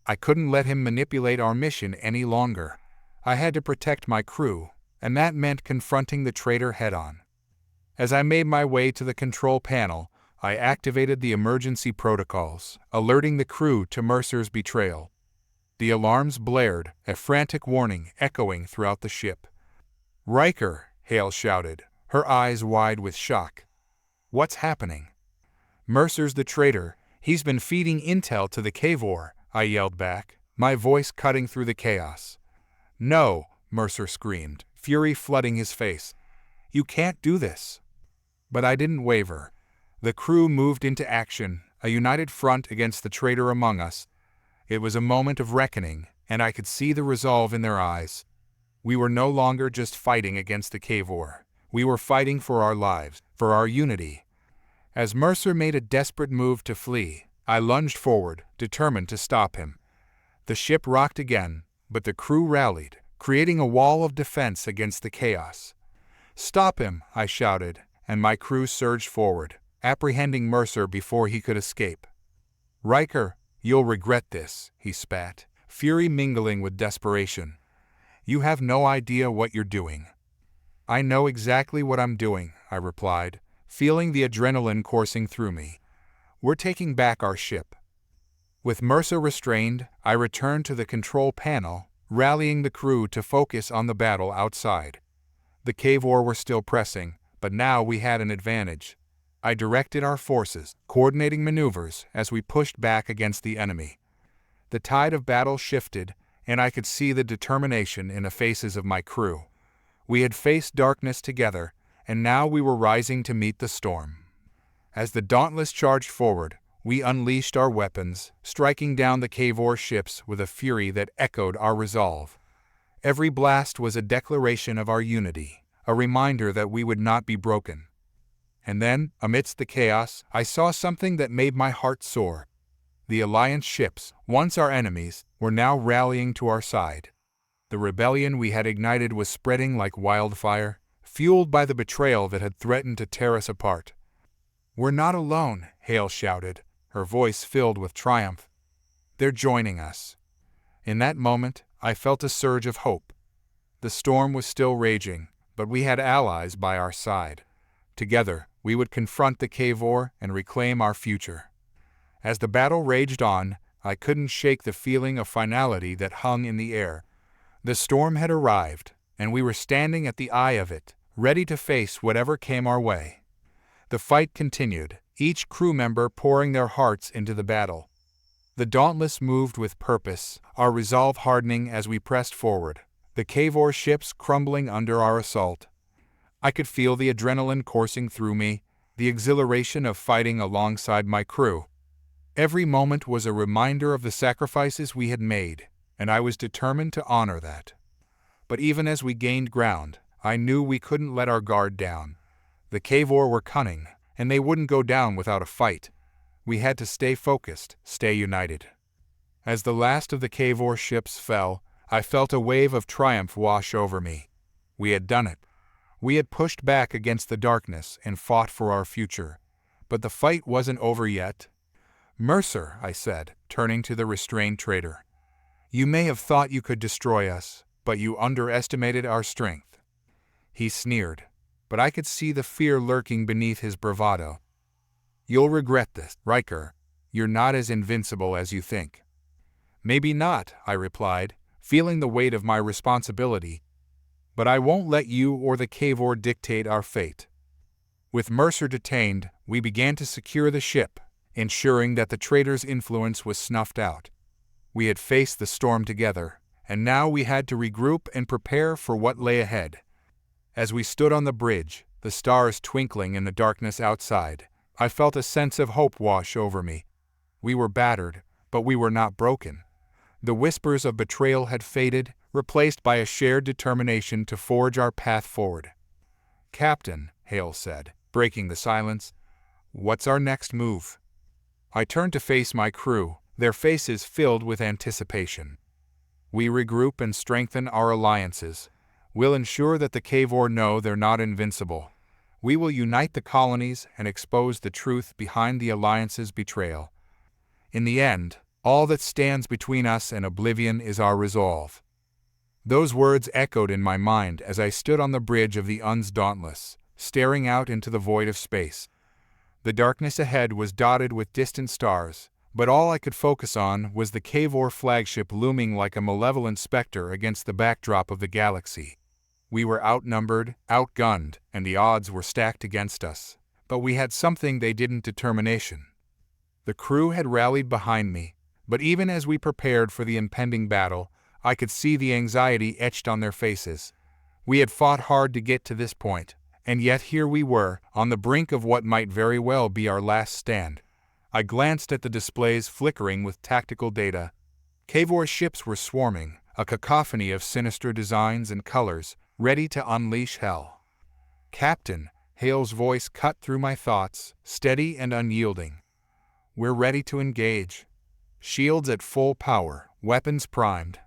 I couldn't let him manipulate our mission any longer. I had to protect my crew, and that meant confronting the traitor head-on. As I made my way to the control panel, I activated the emergency protocols, alerting the crew to Mercer's betrayal. The alarms blared, a frantic warning echoing throughout the ship. "Riker!" Hale shouted, her eyes wide with shock. "What's happening?" "Mercer's the traitor. He's been feeding intel to the Cavor," I yelled back, my voice cutting through the chaos. "No!" Mercer screamed, fury flooding his face. "You can't do this." But I didn't waver. The crew moved into action, a united front against the traitor among us. It was a moment of reckoning, and I could see the resolve in their eyes. We were no longer just fighting against the Cavor. We were fighting for our lives, for our unity. As Mercer made a desperate move to flee, I lunged forward, determined to stop him. The ship rocked again, but the crew rallied, creating a wall of defense against the chaos. "Stop him!" I shouted, and my crew surged forward, apprehending Mercer before he could escape. "Riker, you'll regret this," he spat, fury mingling with desperation. "You have no idea what you're doing." "I know exactly what I'm doing," I replied, feeling the adrenaline coursing through me. "We're taking back our ship." With Mercer restrained, I returned to the control panel, rallying the crew to focus on the battle outside. The Cavor were still pressing, but now we had an advantage. I directed our forces, coordinating maneuvers as we pushed back against the enemy. The tide of battle shifted, and I could see the determination in the faces of my crew. We had faced darkness together, and now we were rising to meet the storm. As the Dauntless charged forward, we unleashed our weapons, striking down the Cavor ships with a fury that echoed our resolve. Every blast was a declaration of our unity, a reminder that we would not be broken. And then, amidst the chaos, I saw something that made my heart soar. The Alliance ships, once our enemies, were now rallying to our side. The rebellion we had ignited was spreading like wildfire, fueled by the betrayal that had threatened to tear us apart. "We're not alone," Hale shouted, her voice filled with triumph. "They're joining us." In that moment, I felt a surge of hope. The storm was still raging, but we had allies by our side. Together, we would confront the Cavor and reclaim our future. As the battle raged on, I couldn't shake the feeling of finality that hung in the air. The storm had arrived, and we were standing at the eye of it, ready to face whatever came our way. The fight continued, each crew member pouring their hearts into the battle. The Dauntless moved with purpose, our resolve hardening as we pressed forward, the Cavor ships crumbling under our assault. I could feel the adrenaline coursing through me, the exhilaration of fighting alongside my crew. Every moment was a reminder of the sacrifices we had made, and I was determined to honor that. But even as we gained ground, I knew we couldn't let our guard down. The Cavor were cunning, and they wouldn't go down without a fight. We had to stay focused, stay united. As the last of the Cavor ships fell, I felt a wave of triumph wash over me. We had done it. We had pushed back against the darkness and fought for our future. But the fight wasn't over yet. "Mercer," I said, turning to the restrained traitor, "you may have thought you could destroy us, but you underestimated our strength." He sneered, but I could see the fear lurking beneath his bravado. "You'll regret this, Riker. You're not as invincible as you think." "Maybe not," I replied, feeling the weight of my responsibility. "But I won't let you or the Cavor dictate our fate." With Mercer detained, we began to secure the ship, ensuring that the traitor's influence was snuffed out. We had faced the storm together, and now we had to regroup and prepare for what lay ahead. As we stood on the bridge, the stars twinkling in the darkness outside, I felt a sense of hope wash over me. We were battered, but we were not broken. The whispers of betrayal had faded, replaced by a shared determination to forge our path forward. "Captain," Hale said, breaking the silence, "what's our next move?" I turned to face my crew, their faces filled with anticipation. "We regroup and strengthen our alliances. We'll ensure that the Cavor know they're not invincible. We will unite the colonies and expose the truth behind the Alliance's betrayal. In the end, all that stands between us and oblivion is our resolve." Those words echoed in my mind as I stood on the bridge of the Uns Dauntless, staring out into the void of space. The darkness ahead was dotted with distant stars, but all I could focus on was the Cavor flagship looming like a malevolent specter against the backdrop of the galaxy. We were outnumbered, outgunned, and the odds were stacked against us. But we had something they didn't: determination. The crew had rallied behind me, but even as we prepared for the impending battle, I could see the anxiety etched on their faces. We had fought hard to get to this point, and yet here we were, on the brink of what might very well be our last stand. I glanced at the displays flickering with tactical data. Cavor ships were swarming, a cacophony of sinister designs and colors, ready to unleash hell. "Captain," Hale's voice cut through my thoughts, steady and unyielding. "We're ready to engage. Shields at full power, weapons primed."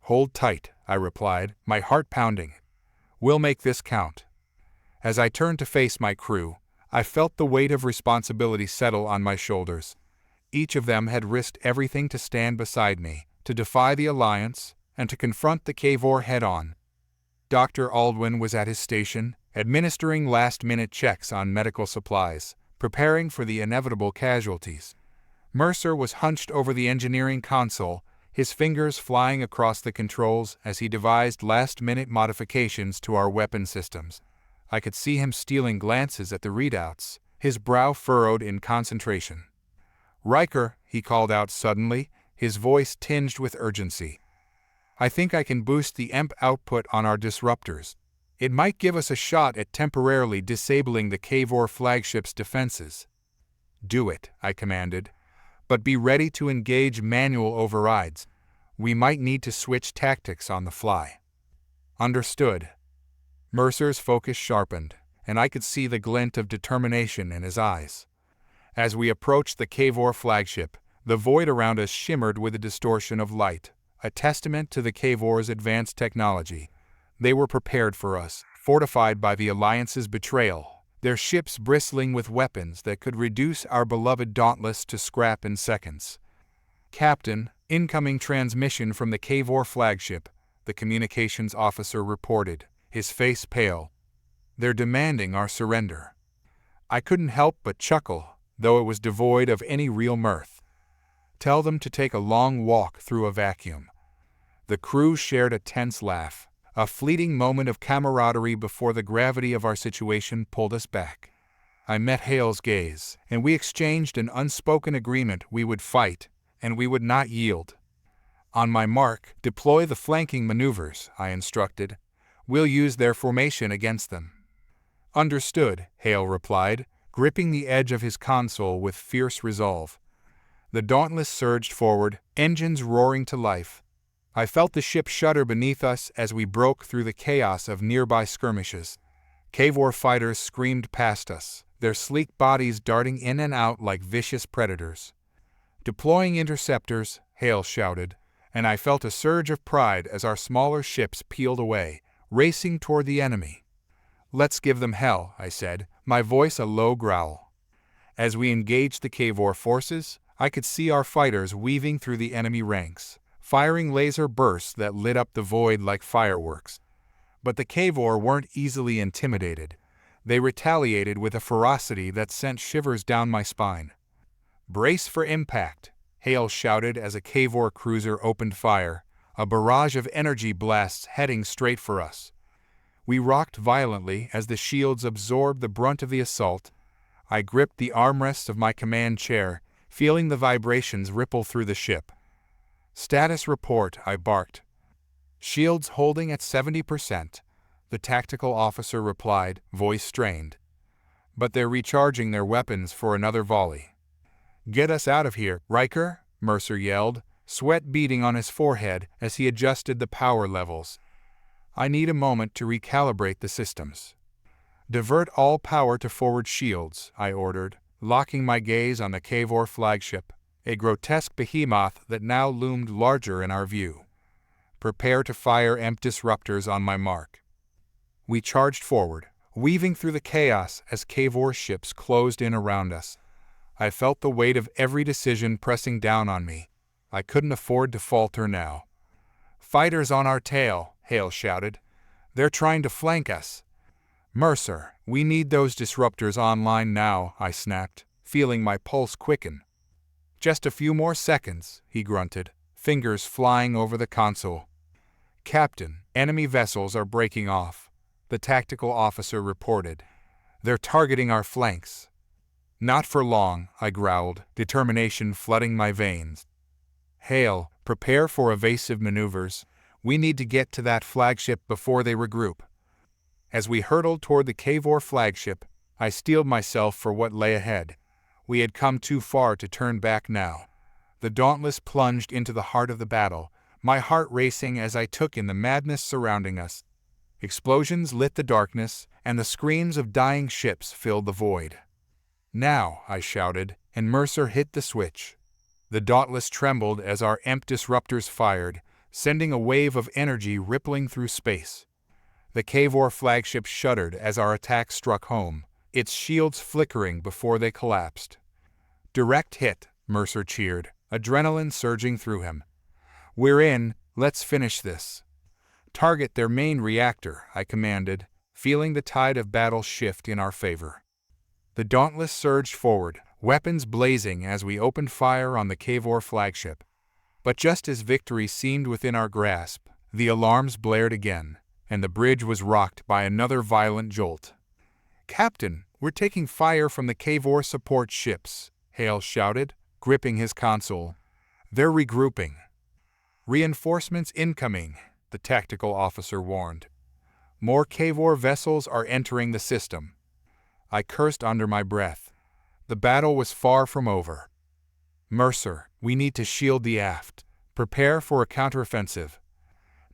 "Hold tight," I replied, my heart pounding. "We'll make this count." As I turned to face my crew, I felt the weight of responsibility settle on my shoulders. Each of them had risked everything to stand beside me, to defy the Alliance, and to confront the Cavor head-on. Dr. Aldwin was at his station, administering last-minute checks on medical supplies, preparing for the inevitable casualties. Mercer was hunched over the engineering console, his fingers flying across the controls as he devised last-minute modifications to our weapon systems. I could see him stealing glances at the readouts, his brow furrowed in concentration. "Riker," he called out suddenly, his voice tinged with urgency. "I think I can boost the EMP output on our disruptors. It might give us a shot at temporarily disabling the Cavor flagship's defenses." "Do it," I commanded. "But be ready to engage manual overrides. We might need to switch tactics on the fly." "Understood." Mercer's focus sharpened, and I could see the glint of determination in his eyes. As we approached the Cavor flagship, the void around us shimmered with a distortion of light, a testament to the Cavor's advanced technology. They were prepared for us, fortified by the Alliance's betrayal, their ships bristling with weapons that could reduce our beloved Dauntless to scrap in seconds. "Captain, incoming transmission from the Cavor flagship," the communications officer reported, his face pale. "They're demanding our surrender." I couldn't help but chuckle, though it was devoid of any real mirth. "Tell them to take a long walk through a vacuum." The crew shared a tense laugh. A fleeting moment of camaraderie before the gravity of our situation pulled us back. I met Hale's gaze, and we exchanged an unspoken agreement we would fight, and we would not yield. On my mark, deploy the flanking maneuvers, I instructed. We'll use their formation against them. Understood, Hale replied, gripping the edge of his console with fierce resolve. The Dauntless surged forward, engines roaring to life. I felt the ship shudder beneath us as we broke through the chaos of nearby skirmishes. K-4 fighters screamed past us, their sleek bodies darting in and out like vicious predators. Deploying interceptors, Hale shouted, and I felt a surge of pride as our smaller ships peeled away, racing toward the enemy. Let's give them hell, I said, my voice a low growl. As we engaged the K-4 forces, I could see our fighters weaving through the enemy ranks, firing laser bursts that lit up the void like fireworks. But the K-4 weren't easily intimidated. They retaliated with a ferocity that sent shivers down my spine. Brace for impact, Hale shouted as a K-4 cruiser opened fire, a barrage of energy blasts heading straight for us. We rocked violently as the shields absorbed the brunt of the assault. I gripped the armrests of my command chair, feeling the vibrations ripple through the ship. Status report, I barked. Shields holding at 70%, the tactical officer replied, voice strained. But they're recharging their weapons for another volley. Get us out of here, Riker, Mercer yelled, sweat beading on his forehead as he adjusted the power levels. I need a moment to recalibrate the systems. Divert all power to forward shields, I ordered, locking my gaze on the K-4 flagship, a grotesque behemoth that now loomed larger in our view. Prepare to fire EMP disruptors on my mark. We charged forward, weaving through the chaos as K-4 ships closed in around us. I felt the weight of every decision pressing down on me. I couldn't afford to falter now. Fighters on our tail, Hale shouted. They're trying to flank us. Mercer, we need those disruptors online now, I snapped, feeling my pulse quicken. Just a few more seconds, he grunted, fingers flying over the console. Captain, enemy vessels are breaking off, the tactical officer reported. They're targeting our flanks. Not for long, I growled, determination flooding my veins. Hale, prepare for evasive maneuvers. We need to get to that flagship before they regroup. As we hurtled toward the K-4 flagship, I steeled myself for what lay ahead. We had come too far to turn back now. The Dauntless plunged into the heart of the battle, my heart racing as I took in the madness surrounding us. Explosions lit the darkness, and the screams of dying ships filled the void. Now, I shouted, and Mercer hit the switch. The Dauntless trembled as our EMP disruptors fired, sending a wave of energy rippling through space. The K-4 flagship shuddered as our attack struck home, its shields flickering before they collapsed. Direct hit, Mercer cheered, adrenaline surging through him. We're in, let's finish this. Target their main reactor, I commanded, feeling the tide of battle shift in our favor. The Dauntless surged forward, weapons blazing as we opened fire on the K-4 flagship. But just as victory seemed within our grasp, the alarms blared again, and the bridge was rocked by another violent jolt. Captain, we're taking fire from the K-4 support ships, Hale shouted, gripping his console. They're regrouping. Reinforcements incoming, the tactical officer warned. More K-4 vessels are entering the system. I cursed under my breath. The battle was far from over. Mercer, we need to shield the aft. Prepare for a counteroffensive.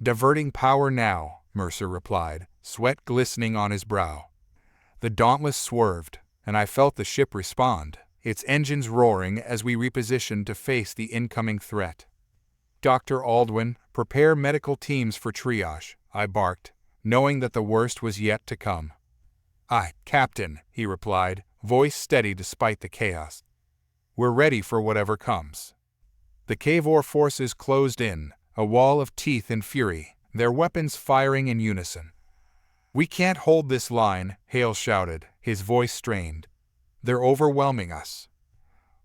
Diverting power now, Mercer replied, sweat glistening on his brow. The Dauntless swerved, and I felt the ship respond, its engines roaring as we repositioned to face the incoming threat. Dr. Aldwin, prepare medical teams for triage, I barked, knowing that the worst was yet to come. Aye, Captain, he replied, voice steady despite the chaos. We're ready for whatever comes. The K-4 forces closed in, a wall of teeth and fury, their weapons firing in unison. We can't hold this line, Hale shouted, his voice strained. They're overwhelming us.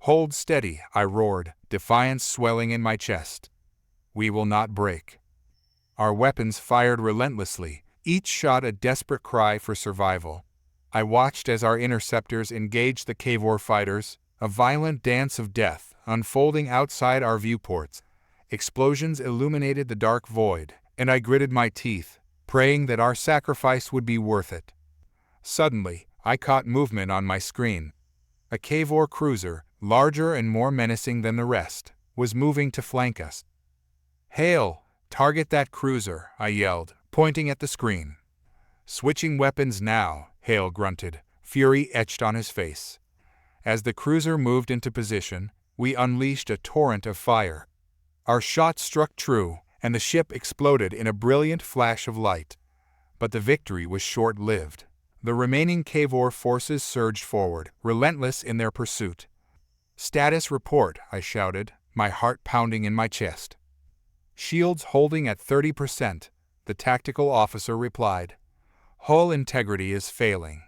Hold steady, I roared, defiance swelling in my chest. We will not break. Our weapons fired relentlessly, each shot a desperate cry for survival. I watched as our interceptors engaged the cave war fighters, a violent dance of death unfolding outside our viewports. Explosions illuminated the dark void, and I gritted my teeth, praying that our sacrifice would be worth it. Suddenly, I caught movement on my screen. A cave war cruiser, larger and more menacing than the rest, was moving to flank us. "Hail! Target that cruiser," I yelled, pointing at the screen. "Switching weapons now," Hale grunted, fury etched on his face. As the cruiser moved into position, we unleashed a torrent of fire. Our shots struck true, and the ship exploded in a brilliant flash of light. But the victory was short-lived. The remaining cave war forces surged forward, relentless in their pursuit. "Status report," I shouted, my heart pounding in my chest. "Shields holding at 30%, the tactical officer replied. "Hull integrity is failing."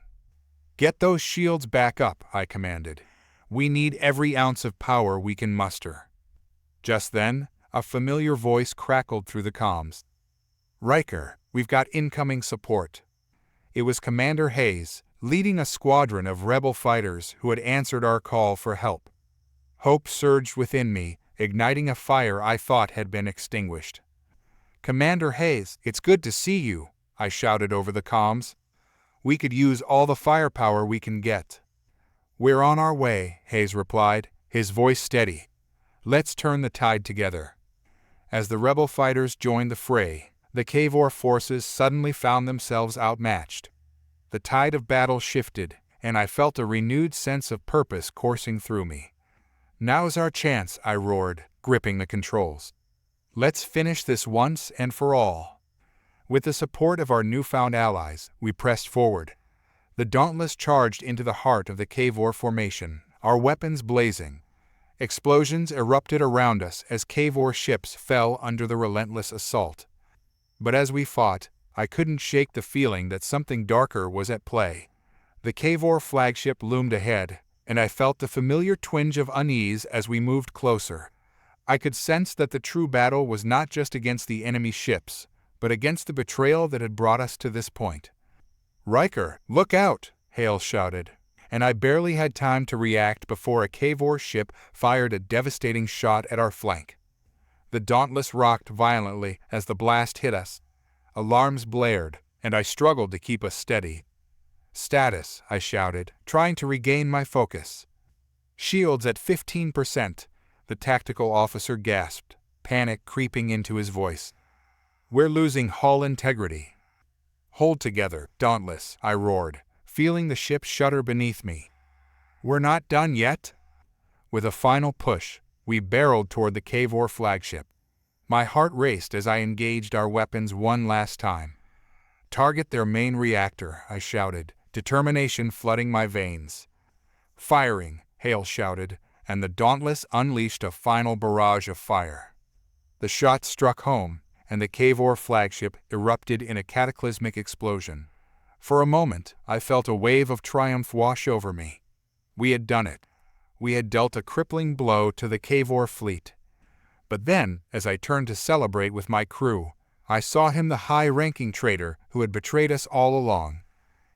"Get those shields back up," I commanded. "We need every ounce of power we can muster." Just then, a familiar voice crackled through the comms. "Riker, we've got incoming support." It was Commander Hayes, leading a squadron of rebel fighters who had answered our call for help. Hope surged within me, igniting a fire I thought had been extinguished. "Commander Hayes, it's good to see you," I shouted over the comms. "We could use all the firepower we can get." "We're on our way," Hayes replied, his voice steady. "Let's turn the tide together." As the rebel fighters joined the fray, the cave war forces suddenly found themselves outmatched. The tide of battle shifted, and I felt a renewed sense of purpose coursing through me. "Now's our chance," I roared, gripping the controls. "Let's finish this once and for all." With the support of our newfound allies, we pressed forward. The Dauntless charged into the heart of the cave war formation, our weapons blazing. Explosions erupted around us as cave war ships fell under the relentless assault. But as we fought, I couldn't shake the feeling that something darker was at play. The cave war flagship loomed ahead, and I felt the familiar twinge of unease as we moved closer. I could sense that the true battle was not just against the enemy ships, but against the betrayal that had brought us to this point. "Riker, look out!" Hale shouted, and I barely had time to react before a cave war ship fired a devastating shot at our flank. The Dauntless rocked violently as the blast hit us. Alarms blared, and I struggled to keep us steady. "Status," I shouted, trying to regain my focus. "Shields at 15%, the tactical officer gasped, panic creeping into his voice. "We're losing hull integrity." "Hold together, Dauntless," I roared, feeling the ship shudder beneath me. "We're not done yet." With a final push, we barreled toward the cave war flagship. My heart raced as I engaged our weapons one last time. "Target their main reactor," I shouted, determination flooding my veins. "Firing," Hale shouted, and the Dauntless unleashed a final barrage of fire. The shot struck home, and the cave war flagship erupted in a cataclysmic explosion. For a moment, I felt a wave of triumph wash over me. We had done it. We had dealt a crippling blow to the cave war fleet. But then, as I turned to celebrate with my crew, I saw him, the high-ranking traitor who had betrayed us all along.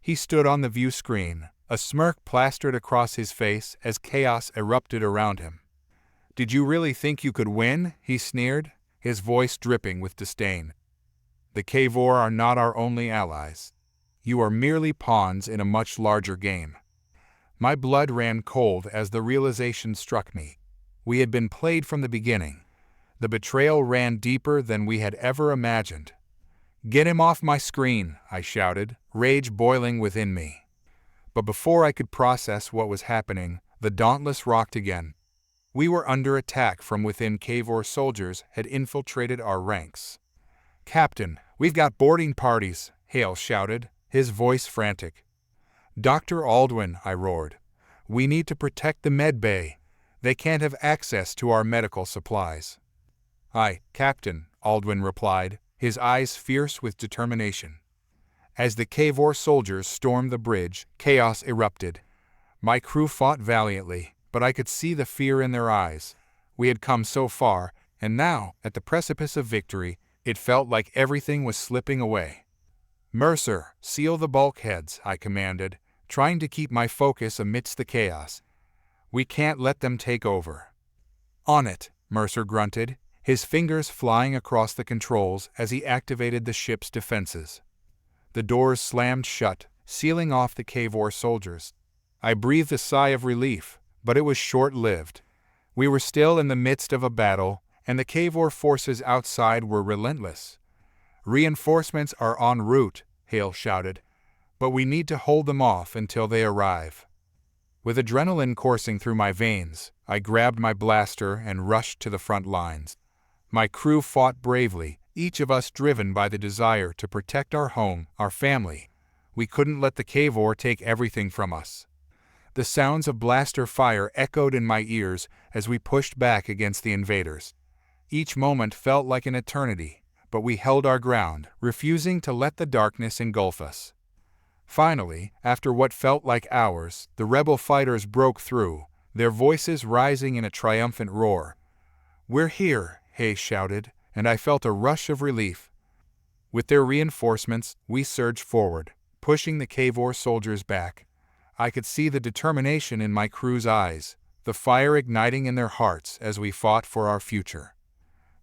He stood on the view screen, a smirk plastered across his face as chaos erupted around him. "Did you really think you could win?" he sneered, his voice dripping with disdain. "The cave war are not our only allies. You are merely pawns in a much larger game." My blood ran cold as the realization struck me. We had been played from the beginning. The betrayal ran deeper than we had ever imagined. "Get him off my screen," I shouted, rage boiling within me. But before I could process what was happening, the Dauntless rocked again. We were under attack from within. Cave war soldiers had infiltrated our ranks. "Captain, we've got boarding parties," Hale shouted, his voice frantic. "Dr. Aldwin," I roared, "we need to protect the med bay. They can't have access to our medical supplies." "Aye, Captain," Aldwin replied, his eyes fierce with determination. As the cave war soldiers stormed the bridge, chaos erupted. My crew fought valiantly, but I could see the fear in their eyes. We had come so far, and now, at the precipice of victory, It felt like everything was slipping away. "Mercer, seal the bulkheads," I commanded, trying to keep my focus amidst the chaos. "We can't let them take over." "On it," Mercer grunted, his fingers flying across the controls as he activated the ship's defenses. The doors slammed shut, sealing off the Cavor soldiers. I breathed a sigh of relief, but it was short-lived. We were still in the midst of a battle, and the Cavor forces outside were relentless. "Reinforcements are en route," Hale shouted, "but we need to hold them off until they arrive." With adrenaline coursing through my veins, I grabbed my blaster and rushed to the front lines. My crew fought bravely, each of us driven by the desire to protect our home, our family. We couldn't let the Cavor take everything from us. The sounds of blaster fire echoed in my ears as we pushed back against the invaders. Each moment felt like an eternity, but we held our ground, refusing to let the darkness engulf us. Finally, after what felt like hours, the rebel fighters broke through, their voices rising in a triumphant roar. "We're here," Hayes shouted, and I felt a rush of relief. With their reinforcements, we surged forward, pushing the Cavor soldiers back. I could see the determination in my crew's eyes, the fire igniting in their hearts as we fought for our future.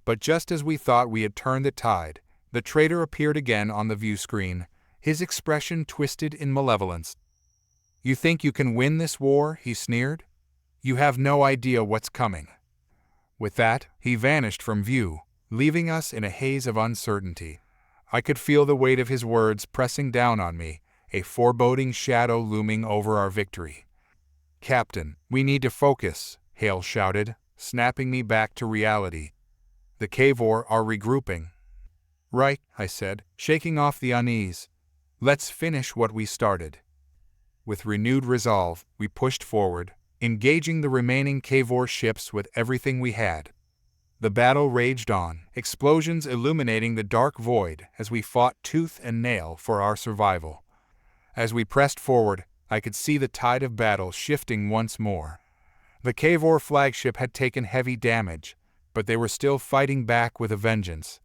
But just as we thought we had turned the tide, the traitor appeared again on the view screen, his expression twisted in malevolence. "You think you can win this war?" he sneered. "You have no idea what's coming." With that, he vanished from view, leaving us in a haze of uncertainty. I could feel the weight of his words pressing down on me, a foreboding shadow looming over our victory. "Captain, we need to focus," Hale shouted, snapping me back to reality. "The Cavor are regrouping." "Right," I said, shaking off the unease. "Let's finish what we started." With renewed resolve, we pushed forward, engaging the remaining Cavor ships with everything we had. The battle raged on, explosions illuminating the dark void as we fought tooth and nail for our survival. As we pressed forward, I could see the tide of battle shifting once more. The Cavor flagship had taken heavy damage, but they were still fighting back with a vengeance.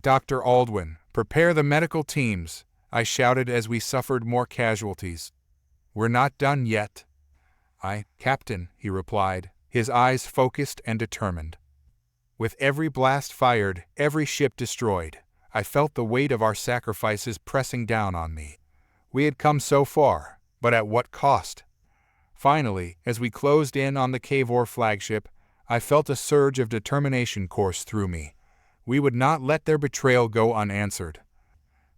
"Dr. Aldwin, prepare the medical teams," I shouted as we suffered more casualties. "We're not done yet." "Aye, Captain," he replied, his eyes focused and determined. With every blast fired, every ship destroyed, I felt the weight of our sacrifices pressing down on me. We had come so far, but at what cost? Finally, as we closed in on the Cavor flagship, I felt a surge of determination course through me. We would not let their betrayal go unanswered.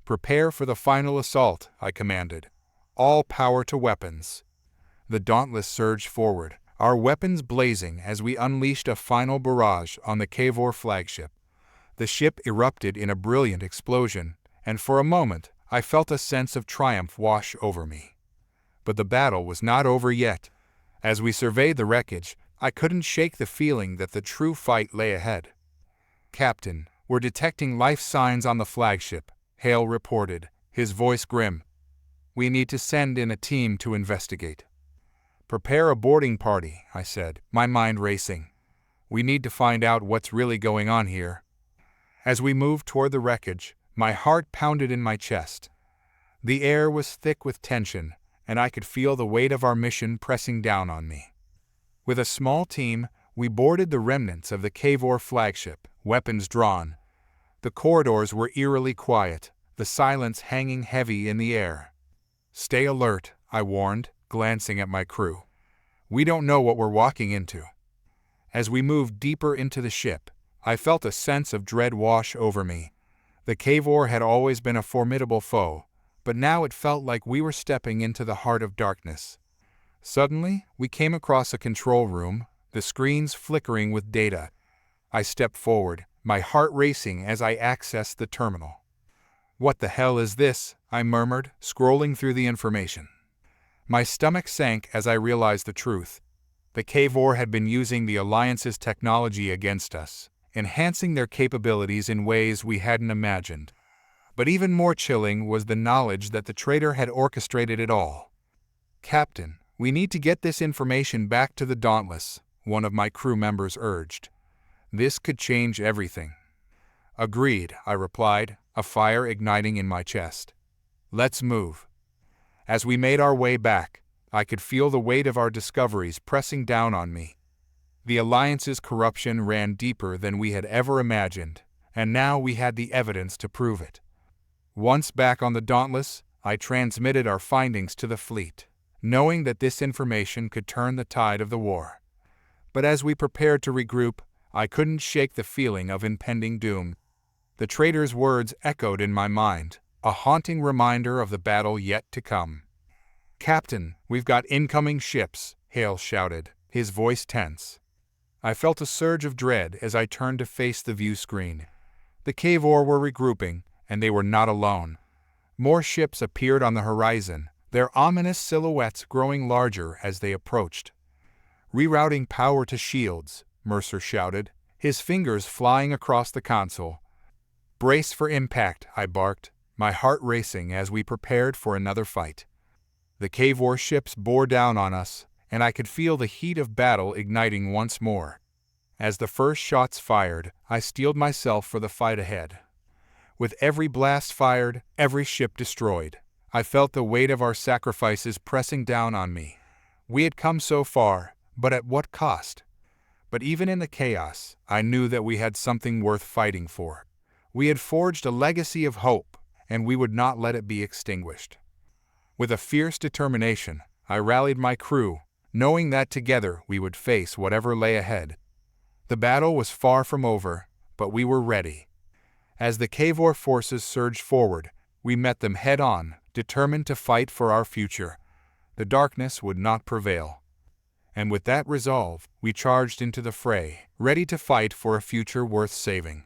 "Prepare for the final assault," I commanded. "All power to weapons." The Dauntless surged forward, our weapons blazing as we unleashed a final barrage on the Cavor flagship. The ship erupted in a brilliant explosion, and for a moment I felt a sense of triumph wash over me. But the battle was not over yet. As we surveyed the wreckage, I couldn't shake the feeling that the true fight lay ahead. "Captain, we're detecting life signs on the flagship," Hale reported, his voice grim. "We need to send in a team to investigate." "Prepare a boarding party," I said, my mind racing. "We need to find out what's really going on here." As we moved toward the wreckage, my heart pounded in my chest. The air was thick with tension, and I could feel the weight of our mission pressing down on me. With a small team, we boarded the remnants of the Cavor flagship, weapons drawn. The corridors were eerily quiet, the silence hanging heavy in the air. "Stay alert," I warned, glancing at my crew. "We don't know what we're walking into." As we moved deeper into the ship, I felt a sense of dread wash over me. The Cavor had always been a formidable foe, but now it felt like we were stepping into the heart of darkness. Suddenly, we came across a control room, the screens flickering with data. I stepped forward, my heart racing as I accessed the terminal. "What the hell is this?" I murmured, scrolling through the information. My stomach sank as I realized the truth. The Cavor had been using the Alliance's technology against us, enhancing their capabilities in ways we hadn't imagined. But even more chilling was the knowledge that the traitor had orchestrated it all. "Captain, we need to get this information back to the Dauntless," one of my crew members urged. "This could change everything." Agreed, I replied, a fire igniting in my chest. Let's move. As we made our way back, I could feel the weight of our discoveries pressing down on me. The Alliance's corruption ran deeper than we had ever imagined, and now we had the evidence to prove it. Once back on the Dauntless, I transmitted our findings to the fleet, knowing that this information could turn the tide of the war. But as we prepared to regroup, I couldn't shake the feeling of impending doom. The traitor's words echoed in my mind, a haunting reminder of the battle yet to come. "Captain, we've got incoming ships," Hale shouted, his voice tense. I felt a surge of dread as I turned to face the view screen. The Cavor were regrouping, and they were not alone. More ships appeared on the horizon, their ominous silhouettes growing larger as they approached. "Rerouting power to shields," Mercer shouted, his fingers flying across the console. "Brace for impact," I barked, my heart racing as we prepared for another fight. The Cavor ships bore down on us, and I could feel the heat of battle igniting once more. As the first shots fired, I steeled myself for the fight ahead. With every blast fired, every ship destroyed, I felt the weight of our sacrifices pressing down on me. We had come so far, but at what cost? But even in the chaos, I knew that we had something worth fighting for. We had forged a legacy of hope, and we would not let it be extinguished. With a fierce determination, I rallied my crew, knowing that together we would face whatever lay ahead. The battle was far from over, but we were ready. As the Cavor forces surged forward, we met them head-on, determined to fight for our future. The darkness would not prevail. And with that resolve, we charged into the fray, ready to fight for a future worth saving.